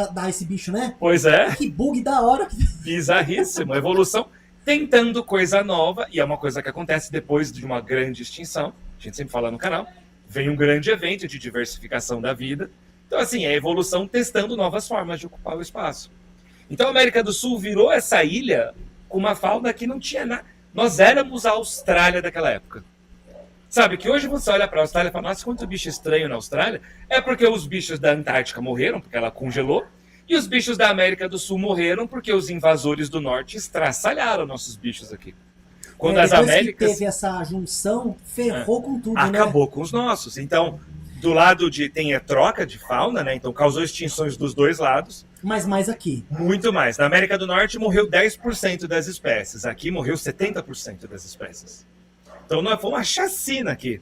dar esse bicho, né? Pois é. Que bug da hora. Bizarríssimo. Evolução tentando coisa nova, e é uma coisa que acontece depois de uma grande extinção. A gente sempre fala no canal. Vem um grande evento de diversificação da vida. Então, assim, é a evolução testando novas formas de ocupar o espaço. Então a América do Sul virou essa ilha com uma fauna que não tinha nada. Nós éramos a Austrália daquela época. Sabe, que hoje você olha para a Austrália e fala, nossa, quanto bicho estranho na Austrália. É porque os bichos da Antártica morreram, porque ela congelou. E os bichos da América do Sul morreram porque os invasores do norte estraçalharam nossos bichos aqui. Quando as Américas... que teve essa junção, ferrou com tudo, acabou com os nossos. Então, do lado de... tem a troca de fauna, né? Então causou extinções dos dois lados. Mas mais aqui. Muito mais. Na América do Norte morreu 10% das espécies. Aqui morreu 70% das espécies. Então não foi uma chacina aqui.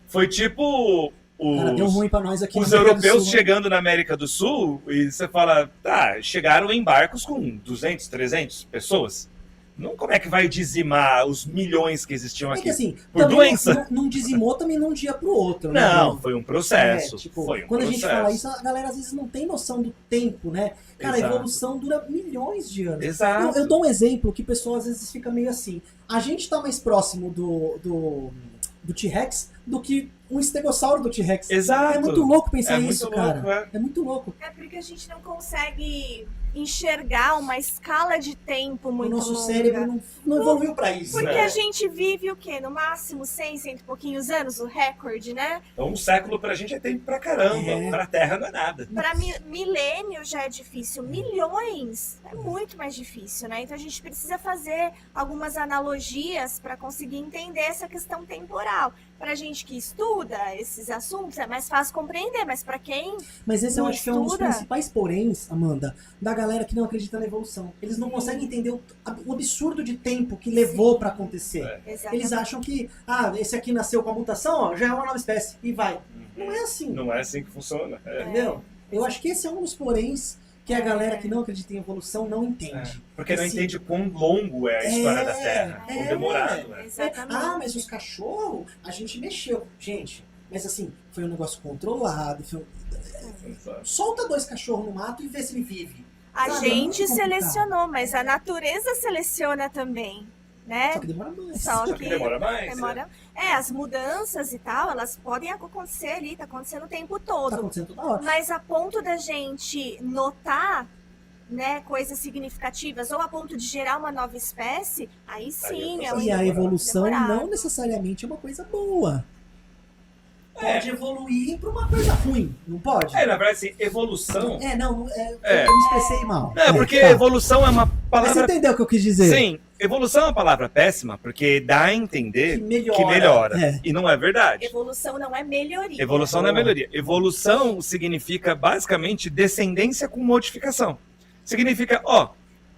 Foi tipo Cara, deu ruim pra nós aqui os europeus chegando na América do Sul e você fala, tá, chegaram em barcos com 200, 300 pessoas. Não, como é que vai dizimar os milhões que existiam aqui? Que, assim, por doença? Não dizimou também de um dia pro outro, né? Não, foi um processo. Quando a gente fala isso, a galera às vezes não tem noção do tempo, né? Cara, a evolução dura milhões de anos. Exato. Eu dou um exemplo que o pessoal às vezes fica meio assim. A gente tá mais próximo do T-Rex do que um estegossauro do T-Rex. Exato. É muito louco pensar É muito isso, louco, cara. É muito louco. É porque a gente não consegue enxergar uma escala de tempo muito O nosso longa. cérebro não evoluiu pra isso. Porque né? a gente vive o quê? No máximo 100, cento e pouquinhos anos, o recorde, né? Então, um século pra gente é tempo pra caramba. É. Pra Terra não é nada. Para milênio já é difícil, milhões é muito mais difícil, né? Então a gente precisa fazer algumas analogias para conseguir entender essa questão temporal. Para gente que estuda esses assuntos é mais fácil compreender, mas para quem Mas esse eu não acho que é um dos estuda. principais poréns, Amanda, da galera que não acredita na evolução. Eles não conseguem entender o absurdo de tempo que levou pra acontecer. É. Eles acham que, esse aqui nasceu com a mutação, ó, já é uma nova espécie, e vai. Não é assim, Não é assim que funciona. É. entendeu? Eu acho que esse é um dos poréns que a galera que não acredita em evolução não entende. Porque não Esse- entende quão longo é a história da Terra. Quão é. demorado é. Exatamente. Mas os cachorros, a gente mexeu. Gente, mas assim, foi um negócio controlado. Solta 2 cachorros no mato e vê se ele vive. A Sabe, é muito gente complicado. selecionou, mas a natureza seleciona também, né? Só que demora mais. Só Só que demora mais. demora. As mudanças e tal, elas podem acontecer ali, tá acontecendo o tempo Tá todo. acontecendo toda hora. Mas a ponto da gente notar, né, coisas significativas, ou a ponto de gerar uma nova espécie, aí sim é um E a evolução demorado. não necessariamente é uma coisa boa. É. Pode evoluir pra uma coisa ruim, não pode? Na verdade, assim, evolução. Eu me expressei mal. Não, porque tá. evolução é uma Mas você palavra. entendeu o que eu quis dizer? Sim, evolução é uma palavra péssima, porque dá a entender Que melhora. que melhora. É. E não é verdade. Evolução não é melhoria. Evolução não é melhoria. Evolução significa basicamente descendência com modificação. Significa,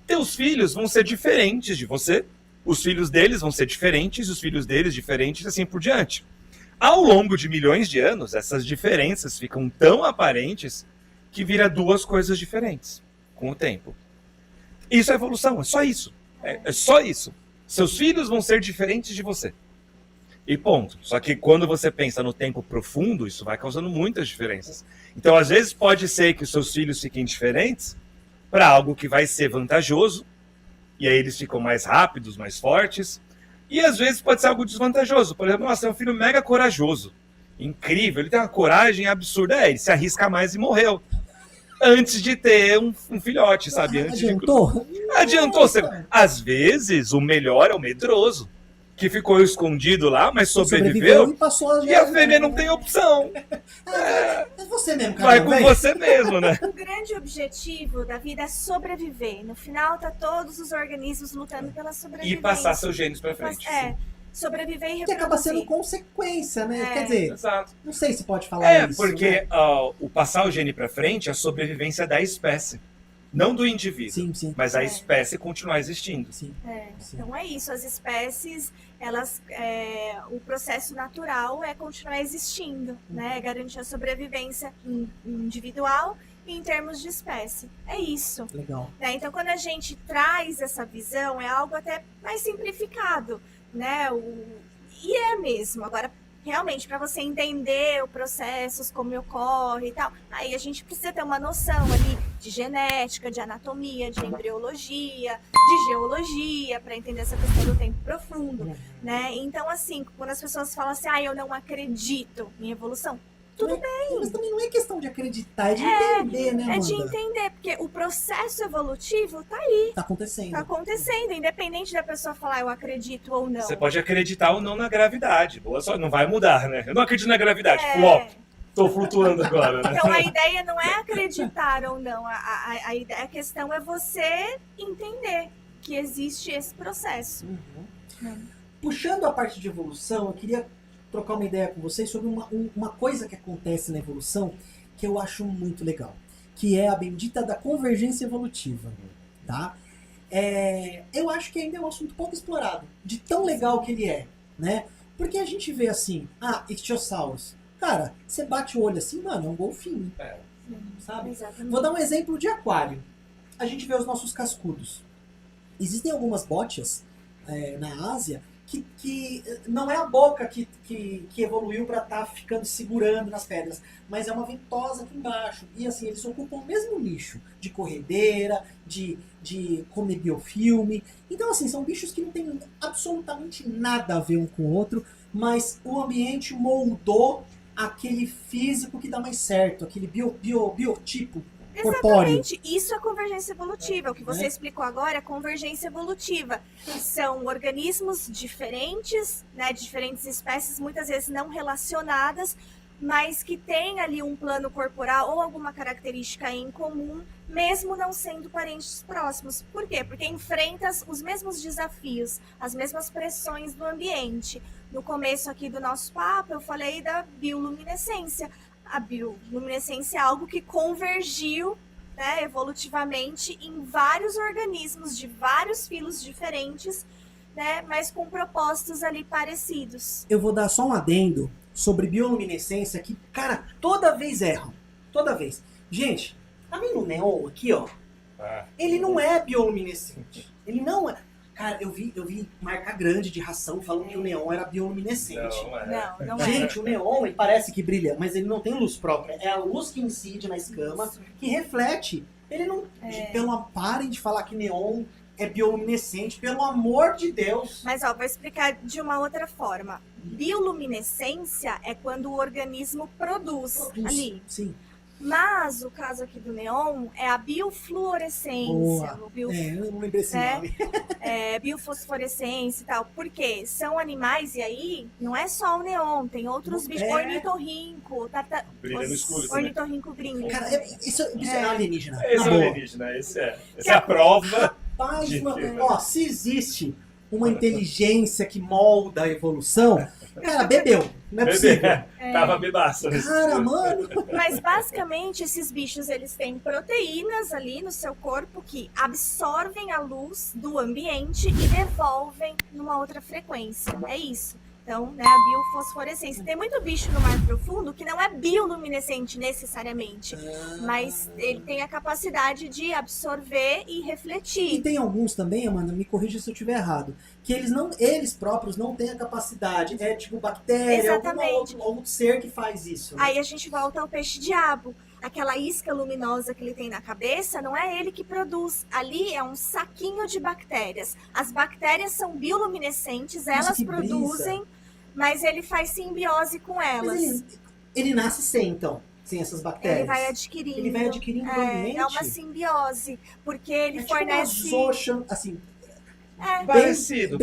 teus filhos vão ser diferentes de você, os filhos deles vão ser diferentes, os filhos deles diferentes, assim por diante. Ao longo de milhões de anos, essas diferenças ficam tão aparentes que vira 2 coisas diferentes com o tempo. Isso é evolução, é só isso. É só isso. Seus filhos vão ser diferentes de você. E ponto. Só que quando você pensa no tempo profundo, isso vai causando muitas diferenças. Então, às vezes, pode ser que os seus filhos fiquem diferentes para algo que vai ser vantajoso, e aí eles ficam mais rápidos, mais fortes. E às vezes pode ser algo desvantajoso. Por exemplo, nossa, é um filho mega corajoso. Incrível, ele tem uma coragem absurda. Ele se arrisca mais e morreu. Antes de ter um filhote, sabe? Antes Adiantou? Adiantou. Às vezes, o melhor é o medroso, que ficou escondido lá, mas sobreviveu. E passou E a fêmea não tem opção. É você mesmo, cara. Vai com você mesmo, né? O grande objetivo da vida é sobreviver. No final, tá todos os organismos lutando pela E sobrevivência. passar seus genes pra frente. Sobreviver e Que acaba sendo reproduzir. consequência, né? É. Quer dizer, Exato. não sei se pode falar isso. Porque né? o passar o gene pra frente é a sobrevivência da espécie, não do indivíduo. Sim, sim. Mas a espécie continuar existindo. Sim. Sim. Então é isso, as espécies, o processo natural é continuar existindo, né? Garantir a sobrevivência individual e em termos de espécie. É isso. Legal. Né? Então, quando a gente traz essa visão, é algo até mais simplificado, né? E é mesmo. Agora, realmente, para você entender os processos, como ocorre e tal, aí a gente precisa ter uma noção ali de genética, de anatomia, de embriologia, de geologia, para entender essa questão do tempo profundo, né? Então, assim, quando as pessoas falam assim, eu não acredito em evolução, tudo bem. Mas também não é questão de acreditar, é de entender, né, Amanda? É de entender, porque o processo evolutivo tá aí, Tá acontecendo. tá acontecendo, independente da pessoa falar eu acredito ou não. Você pode acreditar ou não na gravidade. Boa só, não vai mudar, né? Eu não acredito na gravidade. Tô flutuando agora, né? Então a ideia não é acreditar ou não, a questão é você entender que existe esse processo. Puxando a parte de evolução, eu queria trocar uma ideia com vocês sobre uma coisa que acontece na evolução que eu acho muito legal, que é a bendita da convergência evolutiva, tá? Eu acho que ainda é um assunto pouco explorado, de tão legal que ele é, né? Porque a gente vê assim, Ichthyosaurus. Cara, você bate o olho assim, mano, é um golfinho, sabe? Exatamente. Vou dar um exemplo de aquário. A gente vê os nossos cascudos. Existem algumas botias na Ásia que não é a boca que evoluiu para estar ficando segurando nas pedras, mas é uma ventosa aqui embaixo. E assim, eles ocupam o mesmo nicho de corredeira, de comer biofilme. Então assim, são bichos que não tem absolutamente nada a ver um com o outro, mas o ambiente moldou aquele físico que dá mais certo, aquele biotipo corpóreo. Exatamente, isso é convergência evolutiva. O que você explicou agora é convergência evolutiva. São organismos diferentes, né, de diferentes espécies, muitas vezes não relacionadas, mas que têm ali um plano corporal ou alguma característica em comum, mesmo não sendo parentes próximos. Por quê? Porque enfrentam os mesmos desafios, as mesmas pressões do ambiente. No começo aqui do nosso papo, eu falei da bioluminescência. A bioluminescência é algo que convergiu, né, evolutivamente em vários organismos de vários filos diferentes, né, mas com propósitos ali parecidos. Eu vou dar só um adendo sobre bioluminescência que, cara, toda vez erram. Toda vez. Gente, tá vendo o neon aqui, ó? Ele não é bioluminescente. Ele não é. Cara, eu vi marca grande de ração falando que o neon era bioluminescente. Não é. Gente, o neon, ele parece que brilha, mas ele não tem luz própria. É a luz que incide na escama, Isso. que reflete. Ele não... Parem de falar que neon é bioluminescente, pelo amor de Deus. Mas, ó, vou explicar de uma outra forma. Bioluminescência é quando o organismo produz ali. Sim. Mas o caso aqui do neon é a biofluorescência. Boa. O Eu não lembrei esse nome. biofosforescência e tal. Porque são animais, e aí não é só o neon, tem outros bichos. Ornitorrinco, Brilha no escuro também. ornitorrinco brilha. Cara, isso é alienígena. Esse Na é boa. alienígena, essa é a prova. Rapaz, De mano, que? ó, se existe uma inteligência que molda a evolução, cara, bebeu. Não é possível. Tava bebaço. Cara, mano. Mas basicamente esses bichos eles têm proteínas ali no seu corpo que absorvem a luz do ambiente e devolvem numa outra frequência. É isso. Então, né, a biofosforescência. Tem muito bicho no mar profundo que não é bioluminescente necessariamente, mas ele tem a capacidade de absorver e E refletir. tem alguns também, Amanda, me corrija se eu estiver errado, que eles próprios não têm a capacidade, tipo bactéria, Exatamente. algum ser que faz isso. Né? Aí a gente volta ao peixe-diabo. Aquela isca luminosa que ele tem na cabeça, não é ele que produz. Ali é um saquinho de bactérias. As bactérias são bioluminescentes, Nossa, elas que produzem, mas ele faz simbiose com elas. Mas ele nasce sem, então, sem essas bactérias. Ele vai adquirindo. Ele vai adquirindo no ambiente. É uma simbiose, porque ele tipo fornece... uma Zocan, assim, Parecido.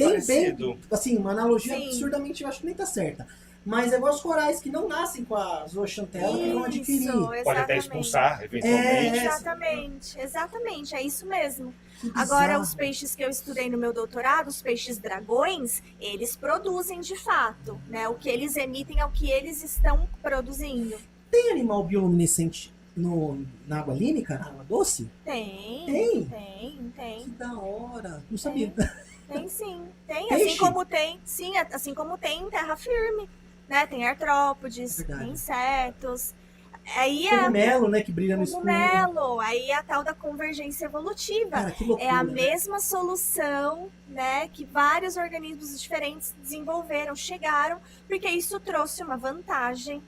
assim, uma analogia Sim. absurdamente, eu acho que nem tá certa. Mas é igual os corais que não nascem com a zooxantela, que vão adquirir. Pode até expulsar, eventualmente. Exatamente, é isso mesmo. Que Agora, bizarro. os peixes que eu estudei no meu doutorado, os peixes dragões, eles produzem de fato, né? O que eles emitem é o que eles estão produzindo. Tem animal bioluminescente na água límpica, na água doce? Tem. Que da hora. Não sabia. Tem sim. Tem, Peixe? assim como tem em terra firme, né? Tem artrópodes, Verdade. tem insetos. Aí é Cogumelo, né, que brilha no escuro. cogumelo, aí é a tal da convergência evolutiva. Cara, que loucura. É a né? mesma solução, né, que vários organismos diferentes desenvolveram, chegaram, porque isso trouxe uma vantagem,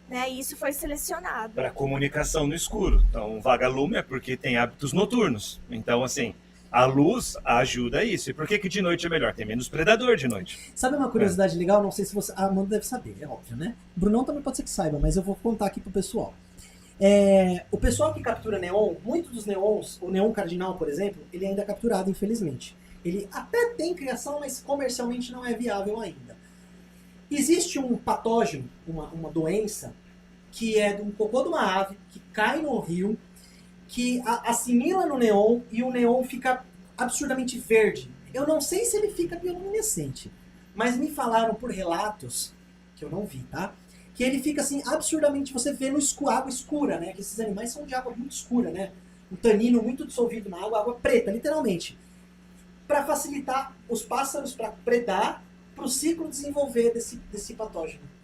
né, e isso foi selecionado. Para comunicação no escuro. Então, vagalume é porque tem hábitos noturnos. Então, assim, a luz ajuda isso. E por que de noite é melhor? Tem menos predador de noite. Sabe uma curiosidade legal? Não sei se você... A Amanda deve saber, é óbvio, né? O Brunão também pode ser que saiba, mas eu vou contar aqui pro pessoal. O pessoal que captura neon, muitos dos neons, o neon cardinal, por exemplo, ele ainda é capturado, infelizmente. Ele até tem criação, mas comercialmente não é viável ainda. Existe um patógeno, uma doença, que é de um cocô de uma ave, que cai no rio, que assimila no neon e o neon fica absurdamente verde. Eu não sei se ele fica bioluminescente, mas me falaram por relatos, que eu não vi, tá? Que ele fica assim, absurdamente, você vê no água escura, né? Que esses animais são de água muito escura, né? Um tanino muito dissolvido na água preta, literalmente. Para facilitar os pássaros para predar, para o ciclo desenvolver desse patógeno.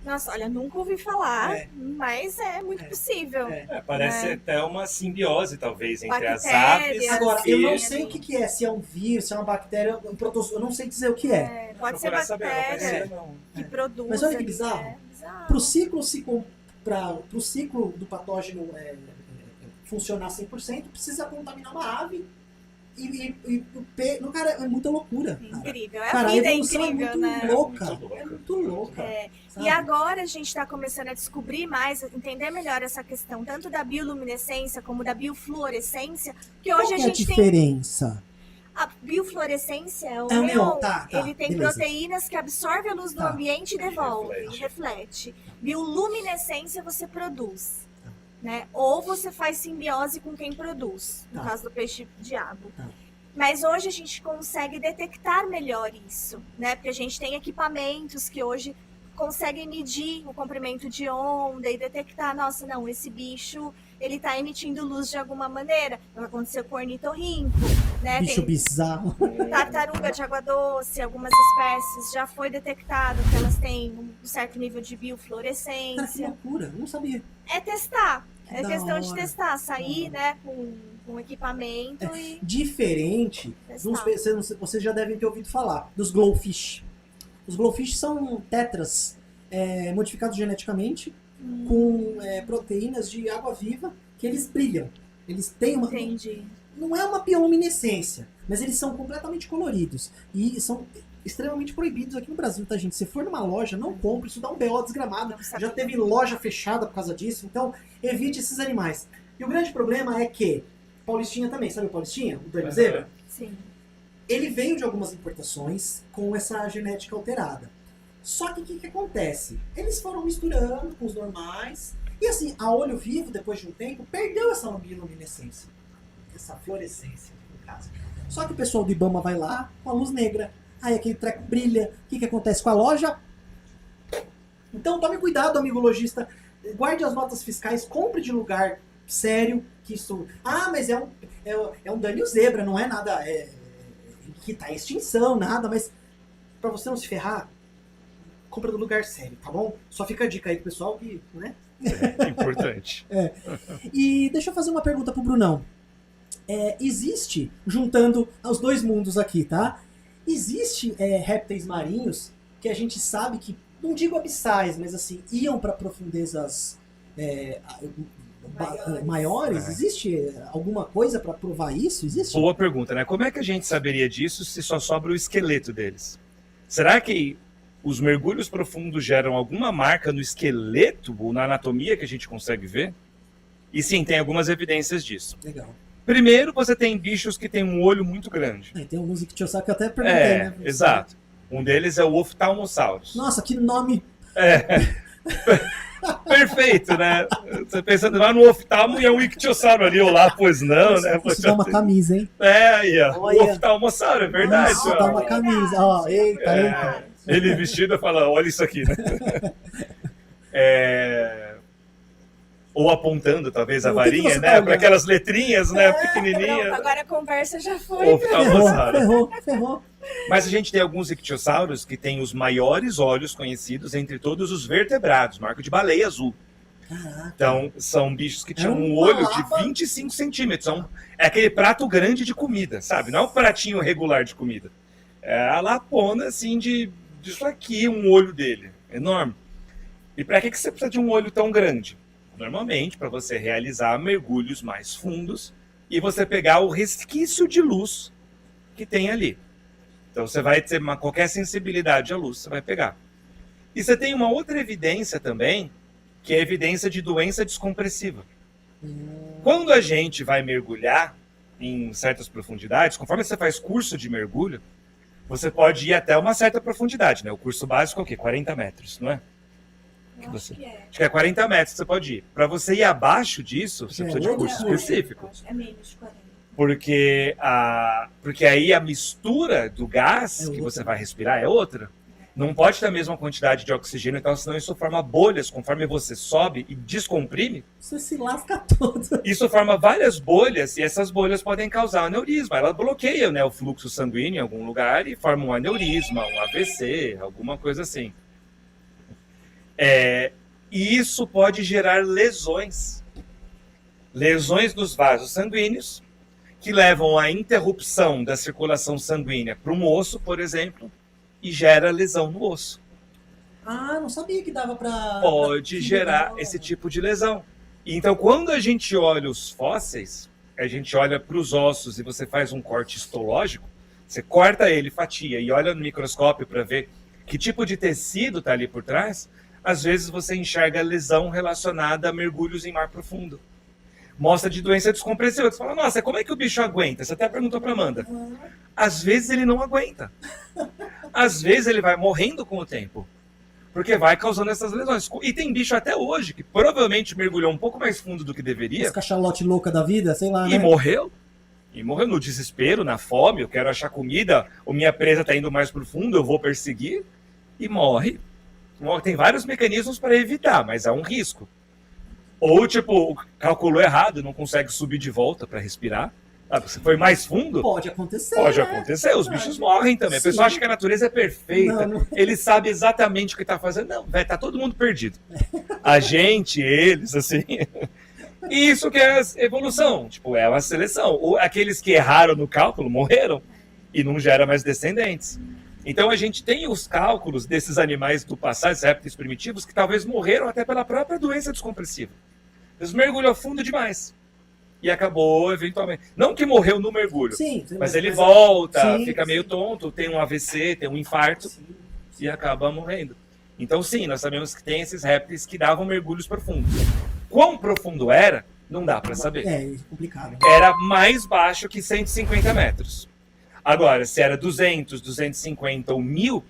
Nossa, olha, nunca ouvi falar, mas é muito possível. Parece até uma simbiose, talvez, entre as Bactérias, aves. Agora, sim, eu não ali. sei o que é, se é um vírus, se é uma bactéria, um protozoo, eu não sei dizer o que é. Pode ser Procurar saber, não bactéria conhecia, não. que produz. Mas olha que ali, bizarro. né? Bizarro. Pro ciclo do patógeno funcionar 100%, precisa contaminar uma ave No cara, é muita loucura. Cara. Incrível. Cara, A vida é evolução incrível, muito né? louca. É muito louca. É muito louca. Sabe? E agora a gente está começando a descobrir mais, entender melhor essa questão, tanto da bioluminescência como da biofluorescência, que Qual hoje que a é a gente tem. diferença? A biofluorescência é o É o neon. neon, tá, Ele tem beleza. proteínas que absorvem a luz do Tá. ambiente e devolve, reflete. reflete. Bioluminescência você produz, né? Ou você faz simbiose com quem produz, no Tá. caso do peixe diabo. Tá. Mas hoje a gente consegue detectar melhor isso, né? Porque a gente tem equipamentos que hoje conseguem medir o comprimento de onda e detectar, nossa, não, esse bicho, ele tá emitindo luz de alguma maneira. Aconteceu com o ornitorrinco, né? Bicho Tem bizarro. tartaruga de água doce, algumas espécies já foi detectado que elas têm um certo nível de Cara, que biofluorescência. loucura. Eu não sabia. É testar, Que é da questão de hora. testar, sair, né, com equipamento e Diferente dos... testar. Vocês já devem ter ouvido falar dos glowfish. Os glowfish são tetras modificados geneticamente com proteínas de água viva que eles brilham. Eles têm uma... Entendi. Não é uma bioluminescência, mas eles são completamente coloridos. E são extremamente proibidos aqui no Brasil, tá, gente? Se for numa loja, não compre, isso dá um BO desgramado. Não sabia. Já teve loja fechada por causa disso, então evite esses animais. E o grande problema é que, Paulistinha também, sabe o Paulistinha? O Dani Zebra? Sim. Ele veio de algumas importações com essa genética alterada. Só que o que acontece? Eles foram misturando com os normais, e assim, a olho vivo, depois de um tempo, perdeu essa bioluminescência. Essa fluorescência, no caso. Só que o pessoal do Ibama vai lá com a luz negra. Aí aquele treco brilha. O que acontece com a loja? Então tome cuidado, amigo lojista. Guarde as notas fiscais, compre de lugar sério. Que isso... Ah, mas é um Dânio Zebra, não é nada que tá em extinção, nada. Mas pra você não se ferrar, compra do lugar sério, tá bom? Só fica a dica aí pro pessoal que, né? Importante. E deixa eu fazer uma pergunta pro Brunão. Existe, juntando os dois mundos aqui, tá? Existe répteis marinhos que a gente sabe que, não digo abissais, mas assim, iam para profundezas maiores? É. Existe alguma coisa para provar isso? Existe? Boa pergunta, né? Como é que a gente saberia disso se só sobra o esqueleto deles? Será que os mergulhos profundos geram alguma marca no esqueleto ou na anatomia que a gente consegue ver? E sim, tem algumas evidências disso. Legal. Primeiro, você tem bichos que têm um olho muito grande. Tem um músico que eu que eu até perguntei, né? Exato. Um deles é o Ophthalmosaurus. Nossa, que nome... Perfeito, né? Você pensando lá no oftalmo e é um ictiosauro ali, ou lá, pois não, né? Isso dá uma camisa, hein? Aí, ó. Olha. O oftalmossauro, é verdade. Isso ó. dá uma camisa. Ó, eita, eita. Ele vestido fala, olha isso aqui, né? Ou apontando, talvez, a O que que varinha, você né? tá Para olhando? aquelas letrinhas, né? Pronto, Pequenininhas. agora a conversa já foi. Oftalmossauro. Ferrou. Mas a gente tem alguns ictiossauros que têm os maiores olhos conhecidos entre todos os vertebrados, marca de baleia azul. Caraca. Então, são bichos que tinham um uma olho lapa. de 25 centímetros. É aquele prato grande de comida, sabe? Não é um pratinho regular de comida. É a lapona, assim, disso aqui, um olho dele. Enorme. E para que você precisa de um olho tão grande? Normalmente, para você realizar mergulhos mais fundos e você pegar o resquício de luz que tem ali. Então, você vai ter qualquer sensibilidade à luz, você vai pegar. E você tem uma outra evidência também, que é a evidência de doença descompressiva. Quando a gente vai mergulhar em certas profundidades, conforme você faz curso de mergulho, você pode ir até uma certa profundidade, né? O curso básico é o quê? 40 metros, não é? Eu acho que é. Acho que é 40 metros você pode ir. Para você ir abaixo disso, você É precisa de outra curso coisa. específico. É menos de 40. Porque aí a mistura do gás É que outra. você vai respirar é outra. Não pode ter a mesma quantidade de oxigênio, então senão isso forma bolhas. Conforme você sobe e descomprime, Você se lasca todo. isso forma várias bolhas e essas bolhas podem causar aneurisma. Ela bloqueia, né, o fluxo sanguíneo em algum lugar e forma um aneurisma, um AVC, alguma coisa assim. E isso pode gerar lesões. Lesões dos vasos sanguíneos, que levam à interrupção da circulação sanguínea para um osso, por exemplo, e gera lesão no osso. Ah, não sabia que dava pra... Pode Que gerar legal. esse tipo de lesão. Então, quando a gente olha os fósseis, a gente olha para os ossos e você faz um corte histológico, você corta ele, fatia, e olha no microscópio para ver que tipo de tecido está ali por trás, às vezes você enxerga lesão relacionada a mergulhos em mar profundo. Mostra de doença descompressiva. Você fala, nossa, como é que o bicho aguenta? Você até perguntou para Amanda. Às vezes ele não aguenta. Às vezes ele vai morrendo com o tempo. Porque vai causando essas lesões. E tem bicho até hoje que provavelmente mergulhou um pouco mais fundo do que deveria. Esse cachalote louca da vida, sei lá, né? E morreu. E morreu no desespero, na fome. Eu quero achar comida. Ou minha presa está indo mais profundo, eu vou perseguir. E morre. Tem vários mecanismos para evitar, mas há um risco. Ou, tipo, calculou errado, não consegue subir de volta para respirar. Você foi mais fundo? Pode acontecer. Pode né? acontecer, os bichos morrem também. A pessoa acha que a natureza é perfeita, Não. ele sabe exatamente o que está fazendo. Não, velho, tá todo mundo perdido. A gente, eles, assim. E isso que é a evolução, tipo, é uma seleção. Aqueles que erraram no cálculo morreram e não gera mais descendentes. Então a gente tem os cálculos desses animais do passado, esses répteis primitivos, que talvez morreram até pela própria doença descompressiva. Eles mergulham fundo demais. E acabou, eventualmente. Não que morreu no mergulho, Sim, mas ele volta, sim, fica meio sim. tonto, tem um AVC, tem um infarto Sim. e acaba morrendo. Então, sim, nós sabemos que tem esses répteis que davam mergulhos profundos. Quão profundo era, não dá para saber. É complicado. Era mais baixo que 150 metros. Agora, se era 200, 250 ou 1000,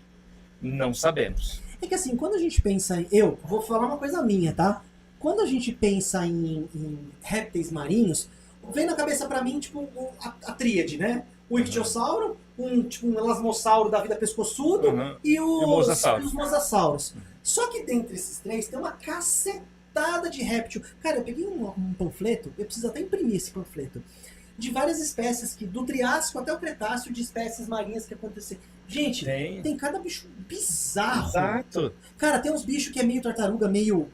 não sabemos. É que assim, quando a gente pensa em... Eu vou falar uma coisa minha, tá? Quando a gente pensa em répteis marinhos, vem na cabeça pra mim, tipo, a tríade, né? O ictiosauro, tipo, um elasmossauro da vida pescoçudo e os mosassauros. Só que dentre esses três tem uma cacetada de réptil. Cara, eu peguei um panfleto, eu preciso até imprimir esse panfleto, de várias espécies, do Triássico até o Cretáceo, de espécies marinhas que aconteceram. Gente, tem cada bicho bizarro. Exato. Cara, tem uns bichos que é meio tartaruga, meio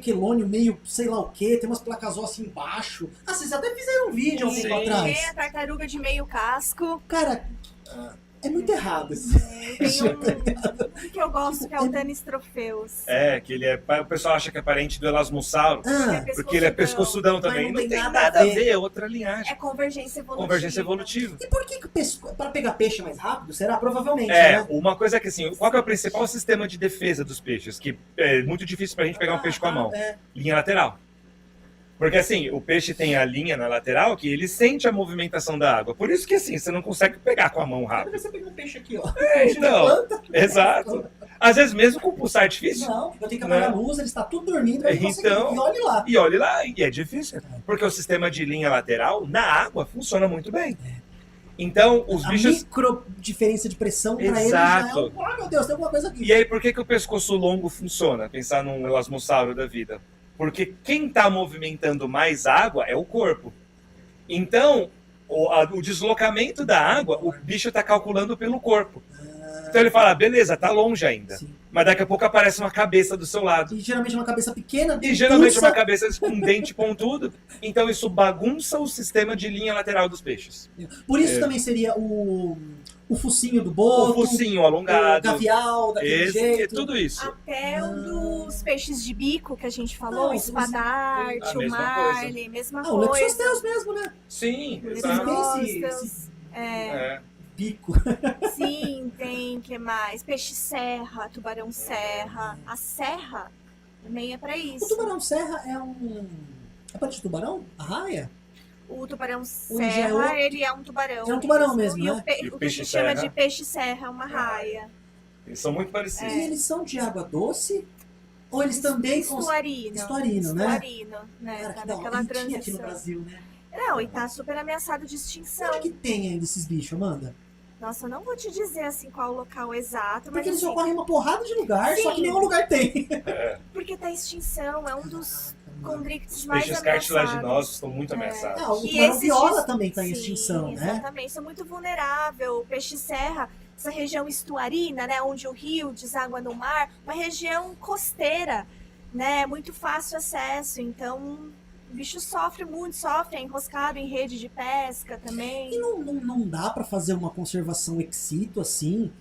quelônio, meio sei lá o que, tem umas placas ósseas embaixo. Ah, vocês até fizeram um vídeo há um tempo atrás. Tem a tartaruga de meio casco. Cara, é muito errado isso. Tem um que eu gosto, que é o Tanis Trofeus. Que ele o pessoal acha que é parente do elasmossauro, porque ele é pescoçudão também. Mas Não tem nada a ver, é outra linhagem. É convergência evolutiva. Convergência evolutiva. E por que para pegar peixe mais rápido? Será? Provavelmente, né? Uma coisa é que assim, qual que é o principal sistema de defesa dos peixes? Que é muito difícil pra gente pegar um peixe com a mão. Linha lateral. Porque assim, o peixe tem a linha na lateral que ele sente a movimentação da água. Por isso que assim, você não consegue pegar com a mão rápido. Você pega um peixe aqui, ó. Então, exato. Às vezes mesmo com pulsar artifício. Não, eu tenho que apagar a luz, ele está tudo dormindo, mas então, e olhe lá. E olhe lá, e é difícil. Porque o sistema de linha lateral na água funciona muito bem. Então, os bichos... micro diferença de pressão para eles já é oh, meu Deus, tem alguma coisa aqui. E aí, por que o pescoço longo funciona? Pensar num elasmossauro da vida. Porque quem está movimentando mais água é o corpo. Então, o deslocamento da água, o bicho está calculando pelo corpo. Então ele fala, beleza, tá longe ainda. Sim. Mas daqui a pouco aparece uma cabeça do seu lado. E geralmente uma cabeça pequena. E geralmente uma cabeça com um dente pontudo. Então isso bagunça o sistema de linha lateral dos peixes. Por isso também seria o focinho do boto. O focinho alongado. O gavial, daquele jeito. Tudo isso. Até o dos peixes de bico que a gente falou, o espadarte, o marlin, mesma coisa. O leptosteus mesmo, né? Sim, exato. Bico. Sim, tem, que mais? Peixe-serra, tubarão-serra. A serra também é pra isso. O tubarão-serra é parte de tubarão? A raia? O tubarão-serra, ele é um tubarão. É um tubarão mesmo, né? O que a gente chama de peixe-serra é uma raia. Eles são muito parecidos. E eles são de água doce? Ou eles também... Estuarino. Estuarino, né? Estuarino, né? Cara, tá naquela transição. aqui no Brasil, né? Não, e tá super ameaçado de extinção. Onde que tem ainda esses bichos, Amanda? Nossa, eu não vou te dizer assim qual o local exato, porque mas eles assim, ocorrem em uma porrada de lugar, só que nenhum lugar tem. Porque tá em extinção, é um dos condrictes os mais peixes ameaçados. cartilaginosos estão muito ameaçados. O tubarão viola também tá em extinção, né? Exatamente, isso é muito vulnerável. O peixe-serra, essa região estuarina, né, onde o rio deságua no mar, uma região costeira, né, muito fácil acesso, então... O bicho sofre muito, é enroscado em rede de pesca também. E não dá pra fazer uma conservação ex situ assim?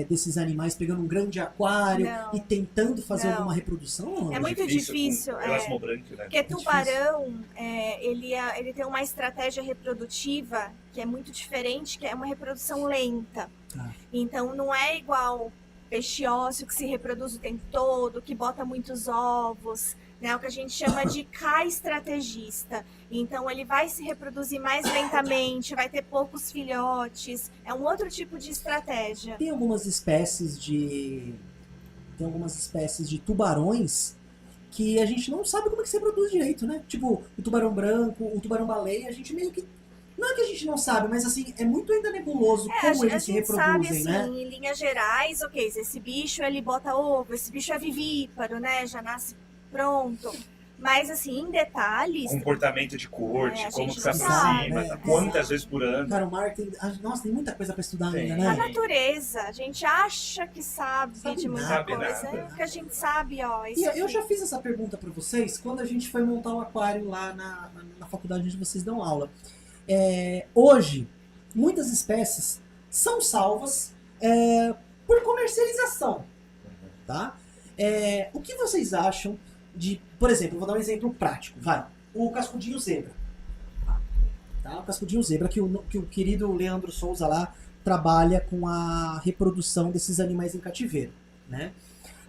desses animais, pegando um grande aquário Não. e tentando fazer Não. alguma reprodução? É muito difícil, Com Erasmo Branco, né? Porque tubarão, ele tem uma estratégia reprodutiva que é muito diferente, que é uma reprodução lenta. Tá. Então, não é igual peixe ósseo que se reproduz o tempo todo, que bota muitos ovos, né? O que a gente chama de K-estrategista. Então, ele vai se reproduzir mais lentamente, vai ter poucos filhotes. É um outro tipo de estratégia. Tem algumas espécies de tubarões que a gente não sabe como é que se reproduz direito, né? Tipo, o tubarão branco, o tubarão-baleia, a gente meio que... Não é que a gente não sabe, mas assim, é muito ainda nebuloso como eles se reproduzem, sabe, né? assim, em linhas gerais, ok, esse bicho ele bota ovo, esse bicho é vivíparo, né? Já nasce pronto. Mas assim, em detalhes... Comportamento de corte, a como gente que se não sabe, aproxima, né? quantas vezes por ano. Cara, o mar tem... Nossa, tem muita coisa pra estudar ainda, Tem. A né? natureza, a gente acha que sabe Sabe de muita nada. coisa. Sabe É o que a gente sabe, ó. E Isso eu aqui. já fiz essa pergunta pra vocês quando a gente foi montar o aquário lá na faculdade onde vocês dão aula. Hoje, muitas espécies são salvas por comercialização, tá? O que vocês acham de, por exemplo, vou dar um exemplo prático, o cascudinho zebra. Tá? O cascudinho zebra, que o querido Leandro Souza lá trabalha com a reprodução desses animais em cativeiro, né?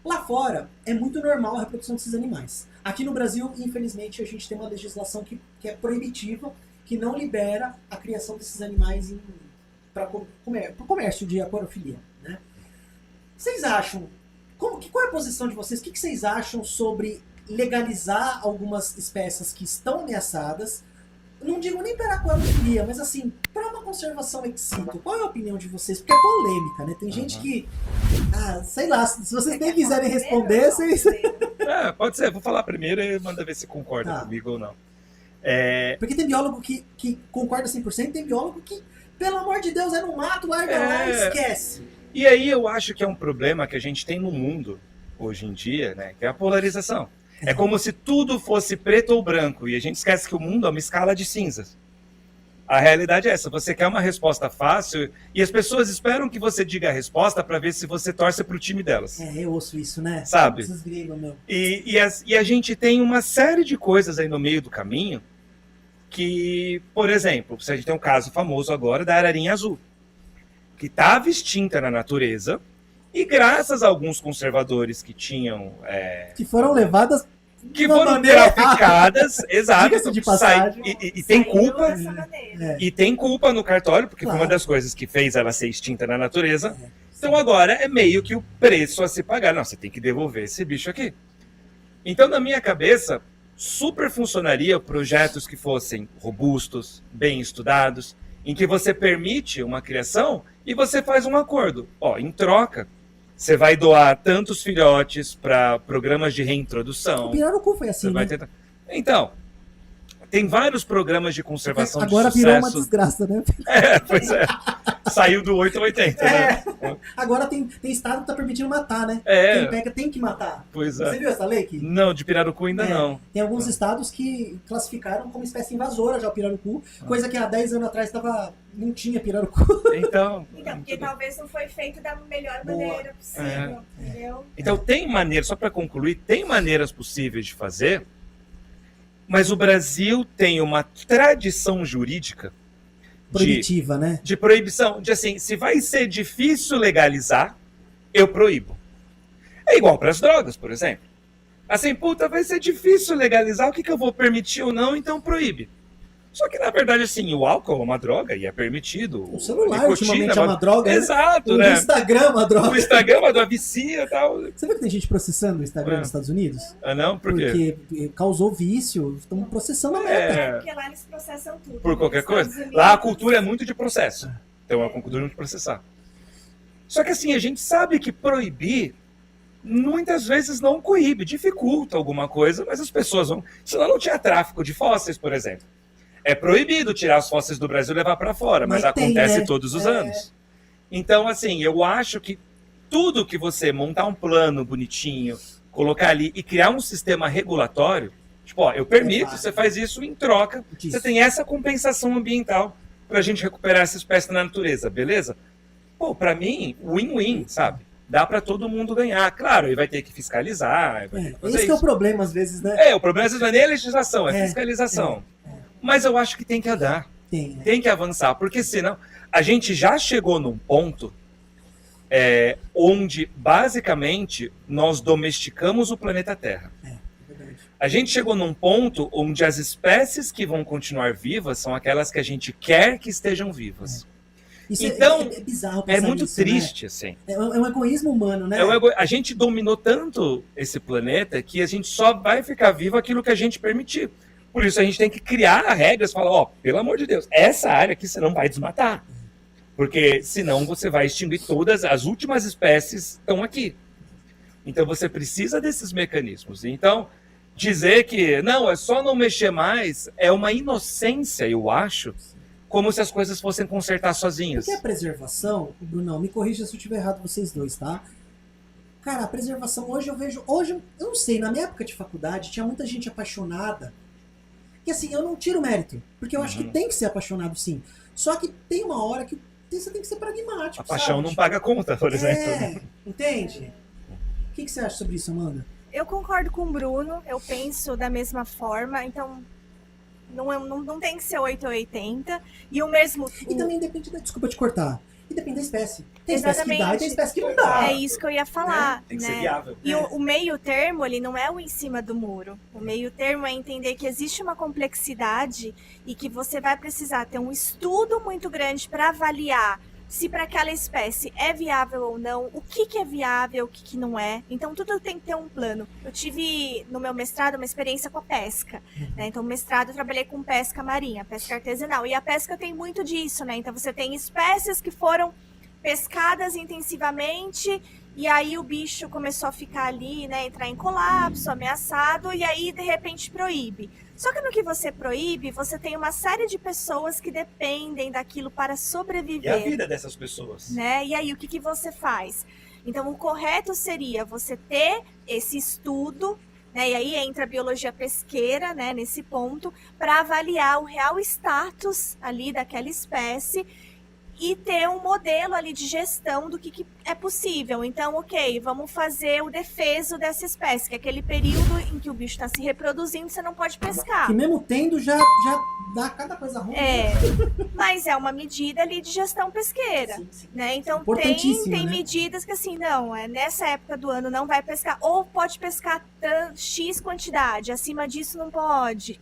Lá fora, é muito normal a reprodução desses animais. Aqui no Brasil, infelizmente, a gente tem uma legislação que é proibitiva, que não libera a criação desses animais para o comércio de aquariofilia, né? Vocês acham... qual é a posição de vocês? O que vocês acham sobre legalizar algumas espécies que estão ameaçadas? Não digo nem para aquariofilia, mas assim, para uma conservação ex situ. Qual é a opinião de vocês? Porque é polêmica, né? Tem gente que... sei lá, se vocês nem quiserem responder, vocês... Pode ser, vou falar primeiro e manda ver se concorda Tá. comigo ou não. Porque tem biólogo que concorda 100%, tem biólogo que, pelo amor de Deus, é no mato, larga lá e esquece. E aí eu acho que é um problema que a gente tem no mundo hoje em dia, né? Que é a polarização. É como se tudo fosse preto ou branco e a gente esquece que o mundo é uma escala de cinzas. A realidade é essa, você quer uma resposta fácil e as pessoas esperam que você diga a resposta para ver se você torce pro time delas. Eu ouço isso, né? Sabe? Esses gringos, meu. E a gente tem uma série de coisas aí no meio do caminho que, por exemplo, a gente tem um caso famoso agora da ararinha azul, que estava extinta na natureza e graças a alguns conservadores que tinham... que foram levadas que de uma foram maneira traficadas, exato. Diga-se de passagem. E tem Saiu culpa... dessa maneira. E tem culpa no cartório, porque Claro. foi uma das coisas que fez ela ser extinta na natureza. Então agora é meio que o preço a se pagar. Não, você tem que devolver esse bicho aqui. Então, na minha cabeça, super funcionaria projetos que fossem robustos, bem estudados, em que você permite uma criação e você faz um acordo. Em troca, você vai doar tantos filhotes para programas de reintrodução. O pirarucu foi assim, Você vai né? tentar... Então, tem vários programas de conservação Agora de virou uma sucesso. desgraça, né? Pois é. Saiu do 8 ao 80, né? Agora tem estado que tá permitindo matar, né? É. Quem pega tem que matar. Pois Você é. viu essa lei? Que Não, de pirarucu ainda não. Tem alguns estados que classificaram como espécie invasora já o pirarucu, coisa que há 10 anos atrás não tinha pirarucu. Então, Porque talvez não foi feito da melhor maneira possível, entendeu? então tem maneiras, só para concluir, tem maneiras possíveis de fazer, mas o Brasil tem uma tradição jurídica Proibitiva, né? de proibição, de assim, se vai ser difícil legalizar, eu proíbo. É igual para as drogas, por exemplo. Assim, puta, vai ser difícil legalizar, o que eu vou permitir ou não, então proíbe. Só que, na verdade, assim, o álcool é uma droga e é permitido. O celular, a ultimamente, é uma droga, né? Exato, O né? Instagram é uma droga. O Instagram é uma droga, vicia e tal. Você viu que tem gente processando o Instagram nos Estados Unidos? Ah, não? Por quê? Porque causou vício, estão processando a meta. Porque lá eles processam tudo. Por qualquer Nos coisa. Estados Lá a Unidos, cultura é muito de processo. Então é uma cultura muito de processar. Só que assim, a gente sabe que proibir muitas vezes não coíbe, dificulta alguma coisa, mas as pessoas vão... Senão não tinha tráfico de fósseis, por exemplo. É proibido tirar os fósseis do Brasil e levar para fora, mas tem, acontece né? todos os anos. Então, assim, eu acho que tudo que você montar um plano bonitinho, colocar ali e criar um sistema regulatório, tipo, eu permito, você faz isso em troca, você tem essa compensação ambiental para a gente recuperar essa espécie na natureza, beleza? pô, pra mim, win-win, sabe? Dá pra todo mundo ganhar. Claro, aí vai ter que fiscalizar. Vai ter que fazer Esse que é o problema, às vezes, né? o problema às vezes não é nem a legislação, é a fiscalização. Mas eu acho que tem que andar. Tem que avançar, porque senão a gente já chegou num ponto onde, basicamente, nós domesticamos o planeta Terra. A gente chegou num ponto onde as espécies que vão continuar vivas são aquelas que a gente quer que estejam vivas. Isso então, é bizarro é muito nisso, triste, né? assim. É um egoísmo humano, né? A gente dominou tanto esse planeta que a gente só vai ficar vivo aquilo que a gente permitir. Por isso a gente tem que criar regras, falar, ó, pelo amor de Deus, essa área aqui você não vai desmatar. Porque senão você vai extinguir todas, as últimas espécies estão aqui. Então você precisa desses mecanismos. Então, dizer que não, é só não mexer mais, é uma inocência, eu acho, como se as coisas fossem consertar sozinhas. Porque a preservação, Brunão, me corrija se eu estiver errado vocês dois, tá? Cara, a preservação hoje eu vejo... Hoje, eu não sei, na minha época de faculdade tinha muita gente apaixonada. E assim, eu não tiro mérito, porque eu acho que tem que ser apaixonado sim. Só que tem uma hora que você tem que ser pragmático, a paixão sabe? não paga conta, por exemplo. Entende? O que você acha sobre isso, Amanda? Eu concordo com o Bruno, eu penso da mesma forma, então não tem que ser 8 ou 80. E o mesmo... E também depende da... Desculpa te cortar. E depende da espécie. Tem Exatamente. espécie que dá e tem espécie que não dá. É isso que eu ia falar. Tem que né? ser viável. E o meio termo, ele não é o em cima do muro. O meio termo é entender que existe uma complexidade e que você vai precisar ter um estudo muito grande para avaliar se para aquela espécie é viável ou não, o que é viável, o que não é. Então, tudo tem que ter um plano. Eu tive, no meu mestrado, uma experiência com a pesca. Né? Então, no mestrado, eu trabalhei com pesca marinha, pesca artesanal. E a pesca tem muito disso, né? Então, você tem espécies que foram pescadas intensivamente e aí o bicho começou a ficar ali, né? Entrar em colapso, ameaçado, e aí, de repente, proíbe. Só que no que você proíbe, você tem uma série de pessoas que dependem daquilo para sobreviver. E a vida dessas pessoas. Né? E aí, o que você faz? Então, o correto seria você ter esse estudo, né? E aí entra a biologia pesqueira, né? Nesse ponto, para avaliar o real status ali daquela espécie e ter um modelo ali de gestão do que é possível. Então, ok, vamos fazer o defeso dessa espécie, que é aquele período em que o bicho está se reproduzindo, você não pode pescar. Que mesmo tendo, já dá cada coisa ruim. Mas é uma medida ali de gestão pesqueira. Sim. Né? Então, tem né? medidas que assim, não, nessa época do ano não vai pescar, ou pode pescar X quantidade, acima disso não pode.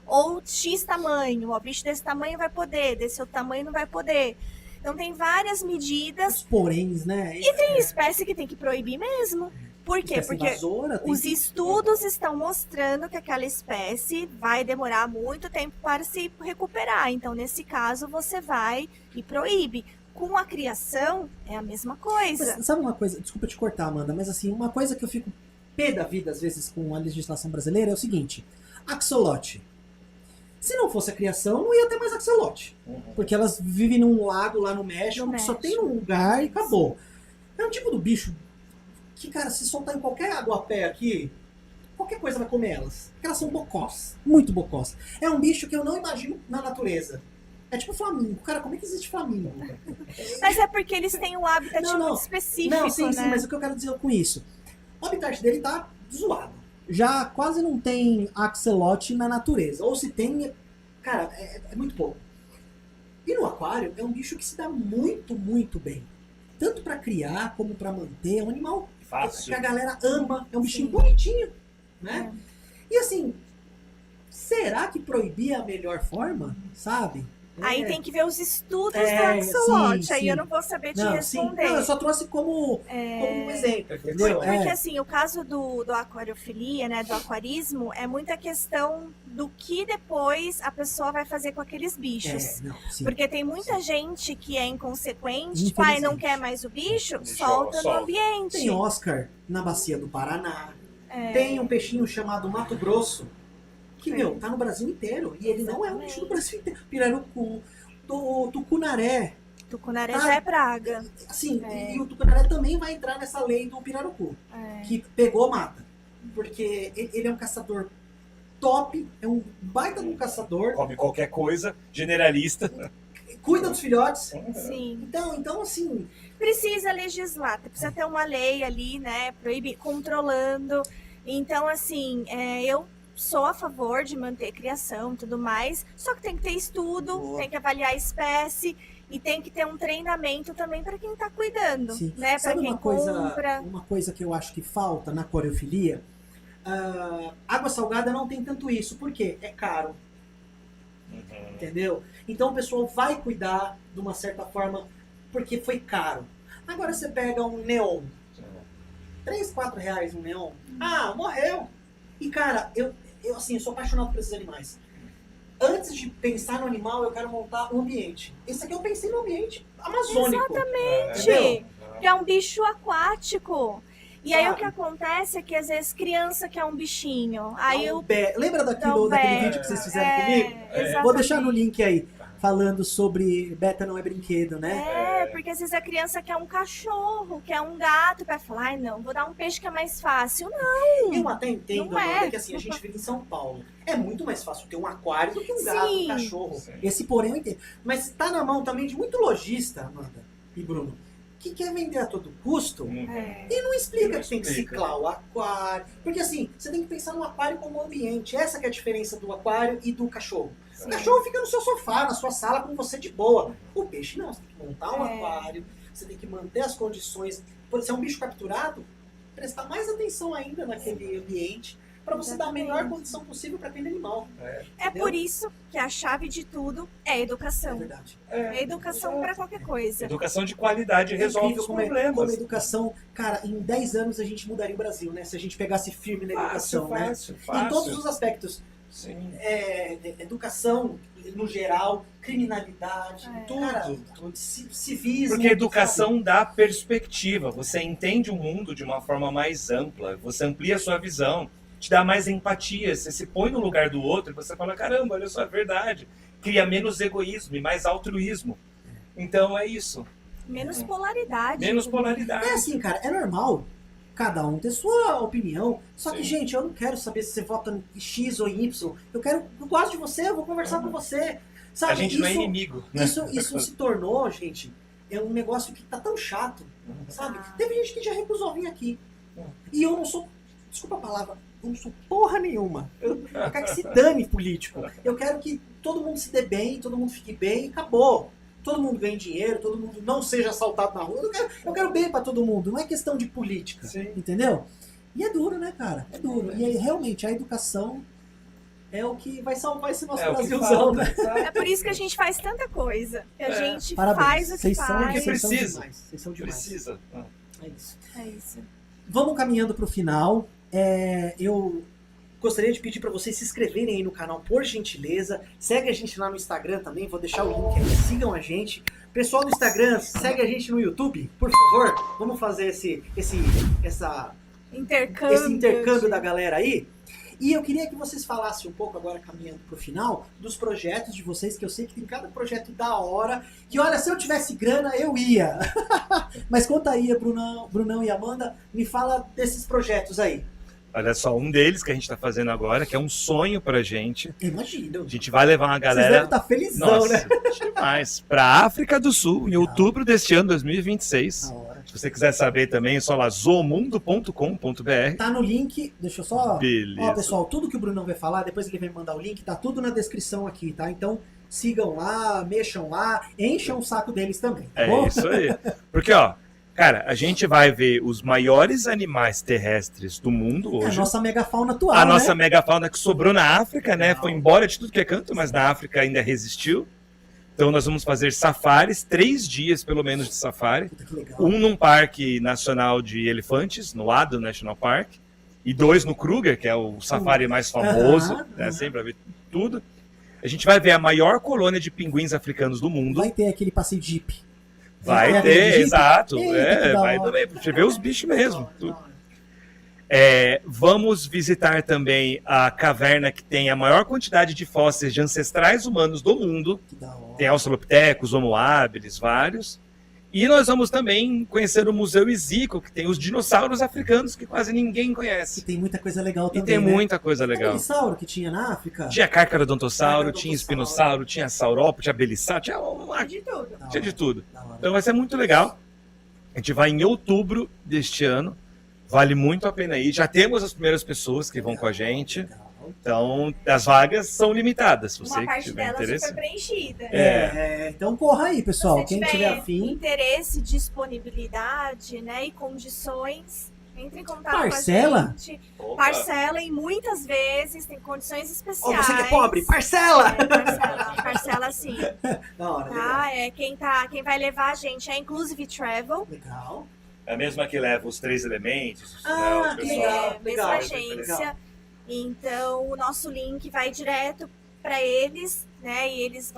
Ou X tamanho, o bicho desse tamanho vai poder, desse outro tamanho não vai poder. Então tem várias medidas. Os poréns, né? E tem espécie que tem que proibir mesmo. Por quê? Porque os estudos estão mostrando que aquela espécie vai demorar muito tempo para se recuperar. Então, nesse caso, você vai e proíbe. Com a criação, é a mesma coisa. Mas, sabe uma coisa? Desculpa te cortar, Amanda, mas assim, uma coisa que eu fico pé da vida, às vezes, com a legislação brasileira é o seguinte. Axolote. Se não fosse a criação, não ia ter mais axolote. Porque elas vivem num lago lá no México, que só tem um lugar e acabou. É um tipo do bicho que, cara, se soltar em qualquer aguapé aqui, qualquer coisa vai comer elas. Porque elas são bocós, muito bocós. É um bicho que eu não imagino na natureza. É tipo flamingo. Cara, como é que existe flamingo? Mas é porque eles têm um habitat muito específico, não, sim, né? Sim, mas o que eu quero dizer com isso? O habitat dele tá zoado. Já quase não tem axolote na natureza. Ou se tem, cara, é muito pouco. E no aquário é um bicho que se dá muito, muito bem. Tanto para criar como para manter. É um animal que a galera ama. É um bichinho bonitinho, né? E assim, será que proibir é a melhor forma? Sabe? Aí tem que ver os estudos do axolote. Sim, aí sim. eu não vou saber te responder. Não, eu só trouxe como um exemplo. Porque assim, o caso do aquariofilia, né, do aquarismo, é muita questão do que depois a pessoa vai fazer com aqueles bichos. Porque tem muita gente que é inconsequente, pai, não quer mais o bicho, solta no ambiente. Tem Oscar na bacia do Paraná. Tem um peixinho chamado Mato Grosso, que, tá no Brasil inteiro. E ele não é um bicho do Brasil inteiro. Pirarucu, tucunaré. Tucunaré já é praga. Assim, e o tucunaré também vai entrar nessa lei do pirarucu. Que pegou, mata. Porque ele é um caçador top, é um baita de um caçador. Come qualquer coisa, generalista. cuida dos filhotes. Sim. Então assim, Precisa legislar, precisa ter uma lei ali, né, proibir, controlando. Então, assim, eu sou a favor de manter criação e tudo mais, só que tem que ter estudo, Boa. tem que avaliar a espécie e tem que ter um treinamento também para quem está cuidando, sim. né, para Sabe quem compra. uma coisa que eu acho que falta na coreofilia? Água salgada não tem tanto isso. Por quê? É caro. Entendeu? Então o pessoal vai cuidar de uma certa forma porque foi caro. Agora você pega um neon, 3, 4 reais um neon. Ah, morreu. E cara, eu sou apaixonado por esses animais. Antes de pensar no animal, eu quero montar um ambiente. Esse aqui eu pensei no ambiente amazônico. Exatamente. Entendeu? Que é um bicho aquático. E aí Sabe? o que acontece é que às vezes criança quer um bichinho. Aí o Lembra daquele vídeo que vocês fizeram comigo? Vou deixar no link aí, falando sobre beta não é brinquedo, né? Porque às vezes a criança quer um cachorro, quer um gato, vai falar, ai não, vou dar um peixe que é mais fácil. Não. Eu até entendo, Não é. Amanda, que assim, a gente vive em São Paulo. É muito mais fácil ter um aquário do que um gato, Sim. um cachorro. Sim. Esse porém eu entendo. Mas tá na mão também de muito lojista, Amanda e Bruno, que quer vender a todo custo e não explica que tem que ciclar o aquário. Porque assim, você tem que pensar no aquário como ambiente. Essa que é a diferença do aquário e do cachorro. O cachorro fica no seu sofá, na sua sala, com você de boa. O peixe não, você tem que montar um aquário, você tem que manter as condições. Por ser um bicho capturado, prestar mais atenção ainda naquele ambiente para você dar a melhor condição possível para aquele animal. É por isso que a chave de tudo é a É educação. verdade. É educação para qualquer coisa. Educação de qualidade resolve Incrível os como problemas. educação, cara, em 10 anos a gente mudaria o Brasil, né? Se a gente pegasse firme na educação, né? Fácil. Em todos os aspectos. Sim. Educação no geral, criminalidade, cara, civismo. Porque a educação dá perspectiva. Você entende o mundo de uma forma mais ampla. Você amplia a sua visão. Te dá mais empatia. Você se põe no lugar do outro e você fala, caramba, olha só, é verdade. Cria menos egoísmo e mais altruísmo. Então é isso. Menos polaridade. Menos polaridade. É assim, cara, é normal cada um ter sua opinião. Só que, Sim. gente, eu não quero saber se você vota em X ou em Y. Eu gosto de você, eu vou conversar com você. Sabe? A gente não é inimigo. Né? Isso se tornou, gente, é um negócio que tá tão chato, sabe? Teve gente que já recusou vir aqui. E eu não sou, desculpa a palavra, eu não sou porra nenhuma. Eu quero que se dane político. Eu quero que todo mundo se dê bem, todo mundo fique bem e acabou. Todo mundo ganhe dinheiro, todo mundo não seja assaltado na rua. Eu quero bem pra todo mundo, não é questão de política. Sim. Entendeu? E é duro, né, cara? É duro. E aí, realmente, a educação é o que vai salvar esse nosso Brasilzão, né? É por isso que a gente faz tanta coisa. Que a gente Parabéns. faz o que Vocês são, faz. Porque vocês são precisa. demais. Vocês são demais. Precisa. É isso. É isso. Vamos caminhando pro final. Eu gostaria de pedir para vocês se inscreverem aí no canal, por gentileza. Segue a gente lá no Instagram também, vou deixar o link aí. Sigam a gente. Pessoal do Instagram, segue a gente no YouTube, por favor. Vamos fazer esse intercâmbio da galera aí. E eu queria que vocês falassem um pouco, agora caminhando pro final, dos projetos de vocês, que eu sei que tem cada projeto da hora, que olha, se eu tivesse grana, eu ia. Mas conta aí, Brunão e Amanda, me fala desses projetos aí. Olha só, um deles que a gente está fazendo agora, que é um sonho pra gente. Imagina. A gente vai levar uma Vocês devem galera... estar felizão, Nossa, né? demais. Pra África do Sul, em outubro deste ano, 2026. Da hora. Se você quiser saber também, é só lá zoomundo.com.br. Tá no link, deixa eu só... Beleza. Ó, pessoal, tudo que o Brunão vai falar, depois ele vai mandar o link, tá tudo na descrição aqui, tá? Então, sigam lá, mexam lá, encham o saco deles também, tá bom? É isso aí. Porque, ó, cara, a gente vai ver os maiores animais terrestres do mundo É a hoje. nossa megafauna atual, A né? nossa megafauna que sobrou na África, né? Legal. Foi embora de tudo que é canto, mas na África ainda resistiu. Então nós vamos fazer safaris, 3 dias pelo menos de safari. Puta, que legal. Um num parque nacional de elefantes, no Ado National Park. E 2 no Kruger, que é o safari mais famoso, Aham, né? aham. Sempre vai ver tudo. A gente vai ver a maior colônia de pinguins africanos do mundo. Vai ter aquele passeio de Jeep. Vai Vai ter, ter exato. Eita, que da Vai hora. também, pra você ver os bichos mesmo. Da tudo. hora. Vamos visitar também a caverna que tem a maior quantidade de fósseis de ancestrais humanos do mundo. Que da hora. Tem Australopithecus, Homo habilis, vários. E nós vamos também conhecer o Museu Isico, que tem os dinossauros africanos que quase ninguém E conhece. tem muita coisa legal E também, tem né? muita coisa Aquele legal. dinossauro que tinha na África? Tinha Carcharodontossauro, Carcharodontossauro. tinha espinossauro, tinha saurópodo, tinha belissauro, tinha, De tudo. Da tinha de hora, tudo. da hora. Então vai ser muito legal. A gente vai em outubro deste ano. Vale muito a pena ir. Já temos as primeiras pessoas que vão com a gente. Legal. Então, as vagas são limitadas. Se Uma você parte tiver dela interesse. super preenchida. Então corra aí, pessoal. Se Quem tiver tiver afim, interesse, disponibilidade, né, e condições, entre em contato Parcela? com a gente. Opa, Parcela e muitas vezes tem condições Ó, especiais. você que é pobre, parcela! Parcela sim. Da hora, legal. Tá? Quem vai levar a gente é Inclusive Travel. Legal. é a mesma que leva os 3 elementos. Ah, o que pessoal. legal. É, mesma legal, agência. legal. Então, o nosso link vai direto para eles, né? E eles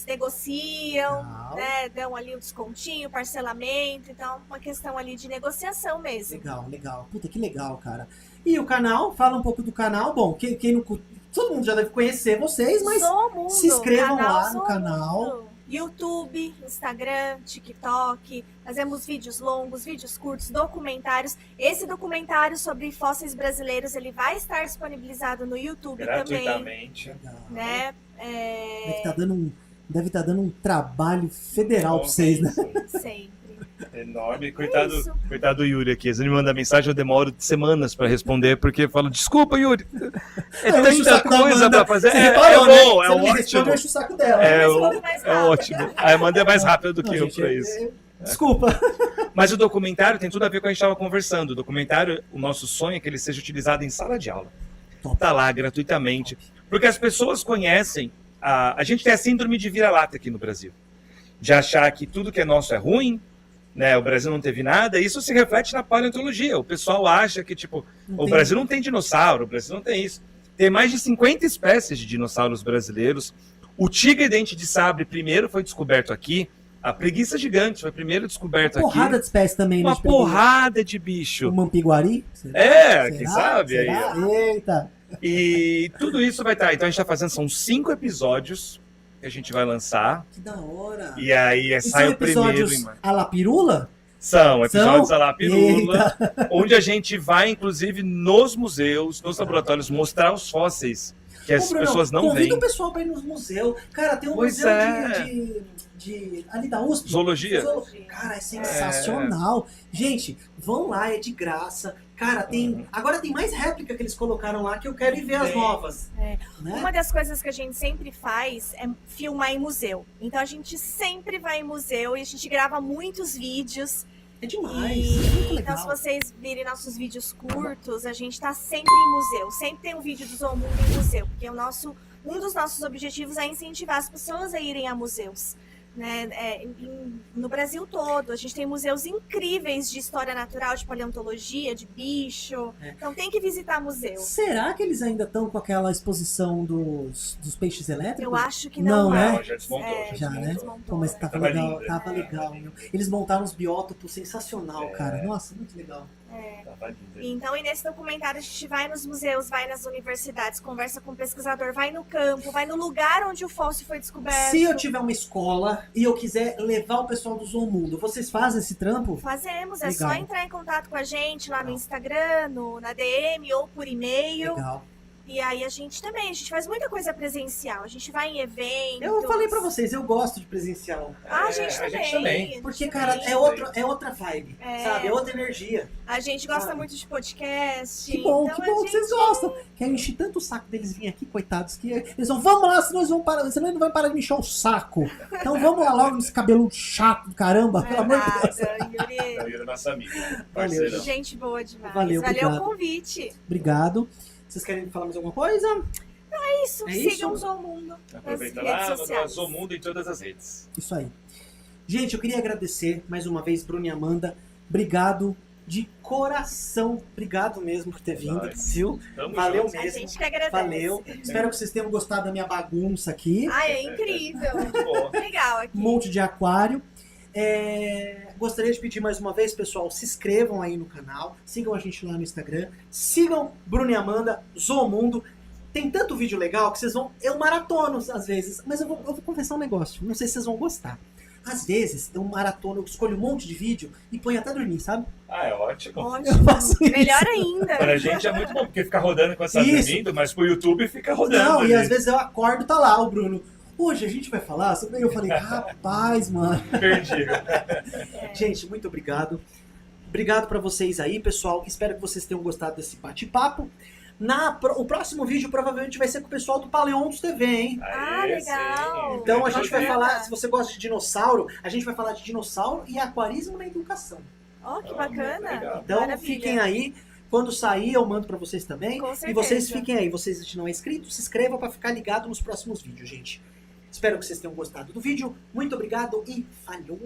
negociam, Legal. né? Dão ali o descontinho, parcelamento. Então, uma questão ali de negociação mesmo. Legal, legal. Puta, que legal, cara. E o canal, fala um pouco do canal. Bom, quem não... Todo mundo já deve conhecer vocês, mas Zomundo, se inscrevam canal lá no Zomundo. canal. YouTube, Instagram, TikTok, fazemos vídeos longos, vídeos curtos, documentários. Esse documentário sobre fósseis brasileiros, ele vai estar disponibilizado no YouTube também, Gratuitamente. Legal. né? Deve estar dando um trabalho federal pra vocês, né? Sempre. Enorme. isso. Coitado do Yuri aqui. Ele me manda mensagem, eu demoro semanas para responder, porque eu falo, desculpa, Yuri. É Eu encho o tanta saco da coisa Amanda. para fazer. Você É reparou, bom, né? é Você não me responde, ótimo. eu encho o saco dela. É, Responde mais rápido. ótimo. A Amanda é mais rápida do que Não, eu gente, para isso. Desculpa. Mas o documentário tem tudo a ver com o que a gente estava conversando. O documentário, o nosso sonho é que ele seja utilizado em sala de aula. Top. Tá lá gratuitamente. Porque as pessoas conhecem. A gente tem a síndrome de vira-lata aqui no Brasil. De achar que tudo que é nosso é ruim, né? O Brasil não teve nada. Isso se reflete na paleontologia. O pessoal acha que, tipo, o Brasil não tem dinossauro, o Brasil não tem isso. Tem mais de 50 espécies de dinossauros brasileiros. O tigre-dente de sabre primeiro foi descoberto aqui. A preguiça gigante foi primeiro descoberto aqui. Porrada de espécie também, né? Uma De pegar porrada de bicho. O Mampiguari? Será? É, Será? quem sabe aí, Será? ó. Eita. E tudo isso vai estar. Então a gente está fazendo, são 5 episódios que a gente vai lançar. Que da hora. E aí E sai são o primeiro episódios em março. à la pirula? São episódios São? a la pirula, onde a gente vai, inclusive, nos museus, nos laboratórios, mostrar os fósseis que as Ô, Bruno, pessoas não convida veem. o pessoal para ir nos museus. Cara, tem um Pois museu é. de ali da USP. Zoologia. Cara, é sensacional. Gente, vão lá, é de graça. Cara, tem. Agora tem mais réplica que eles colocaram lá que eu quero ir ver as Tem. novas. É. Né? Uma das coisas que a gente sempre faz é filmar em museu. Então a gente sempre vai em museu e a gente grava muitos vídeos. É demais. É muito legal. Então, se vocês virem nossos vídeos curtos, a gente tá sempre em museu. Sempre tem um vídeo do Zoomundo em museu. Porque um dos nossos objetivos é incentivar as pessoas a irem a museus. Né? No Brasil todo, a gente tem museus incríveis de história natural, de paleontologia, de bicho. Então tem que visitar museu. Será que eles ainda estão com aquela exposição dos peixes elétricos? Eu acho que Não, não, né? mais. Já desmontou. Já, né? desmontou. Pô, mas tava Tava legal, lindo, tava legal. Meu. Eles montaram uns biótopos sensacional, É. cara. Nossa, muito legal. Tava lindo. Então, e nesse documentário a gente vai nos museus, vai nas universidades, conversa com o pesquisador, vai no campo, vai no lugar onde o fóssil foi descoberto. Se eu tiver uma escola e eu quiser levar o pessoal do Zoomundo, vocês fazem esse trampo? Fazemos, é Legal. só entrar em contato com a gente lá no Legal. Instagram, na DM ou por e-mail. Legal. E aí a gente faz muita coisa presencial. A gente vai em eventos. Eu falei pra vocês, eu gosto de presencial. Ah, a gente a também. gente também. a gente Porque, também. cara, é outra vibe, É. sabe? É outra energia. A gente gosta sabe? muito de podcast. Que bom, então que a bom que vocês gente- gostam. Que eu enchi tanto o saco deles virem aqui, coitados, que eles vão, vamos lá, senão eles vão parar, senão eles não vão parar de me encher o saco. Então vamos lá logo nesse cabelo chato do caramba, pelo amor de Deus. Nada, Yuri. Daí era nossa amiga. Valeu, Parceirão. Gente boa demais. Valeu, Valeu obrigado. o convite. Obrigado. Vocês querem falar mais alguma coisa? Isso, É sigam isso? o Zoomundo Aproveita nas redes lá, sociais. no Mundo em todas as redes. Isso aí. Gente, eu queria agradecer mais uma vez, Bruno e Amanda. Obrigado de coração. Obrigado mesmo por ter vindo, Nós. viu? Tamo Valeu junto. A mesmo. gente que agradece. Valeu. Espero que vocês tenham gostado da minha bagunça aqui. Ai, é incrível. Muito bom. Legal aqui. Um monte de aquário. Gostaria de pedir mais uma vez, pessoal, se inscrevam aí no canal, sigam a gente lá no Instagram, sigam Bruno e Amanda, Zoomundo. Tem tanto vídeo legal que vocês vão... Eu maratono às vezes, mas eu vou confessar um negócio, não sei se vocês vão gostar. Às vezes, eu maratona, eu escolho um monte de vídeo e ponho até dormir, sabe? Ah, é ótimo. Ótimo. Eu faço isso. Melhor ainda. Pra gente é muito bom, porque fica rodando quando você tá Isso. dormindo, mas pro YouTube fica rodando. Não, e ali. às vezes eu acordo, tá lá o Bruno. Hoje a gente vai falar sobre... Eu falei, rapaz, mano. Perdi. Gente, muito obrigado. Obrigado pra vocês aí, pessoal. Espero que vocês tenham gostado desse bate-papo. O próximo vídeo provavelmente vai ser com o pessoal do Paleontos TV, hein? Ah, legal. Então a gente vai Bacana. falar, se você gosta de dinossauro, a gente vai falar de dinossauro e aquarismo na educação. Ó, que bacana. Legal. Então Maravilha. fiquem aí. Quando sair, eu mando pra vocês também. Com E certeza. vocês fiquem aí. Vocês que não é inscrito, se inscrevam pra ficar ligado nos próximos vídeos, gente. Espero que vocês tenham gostado do vídeo. Muito obrigado e falhou!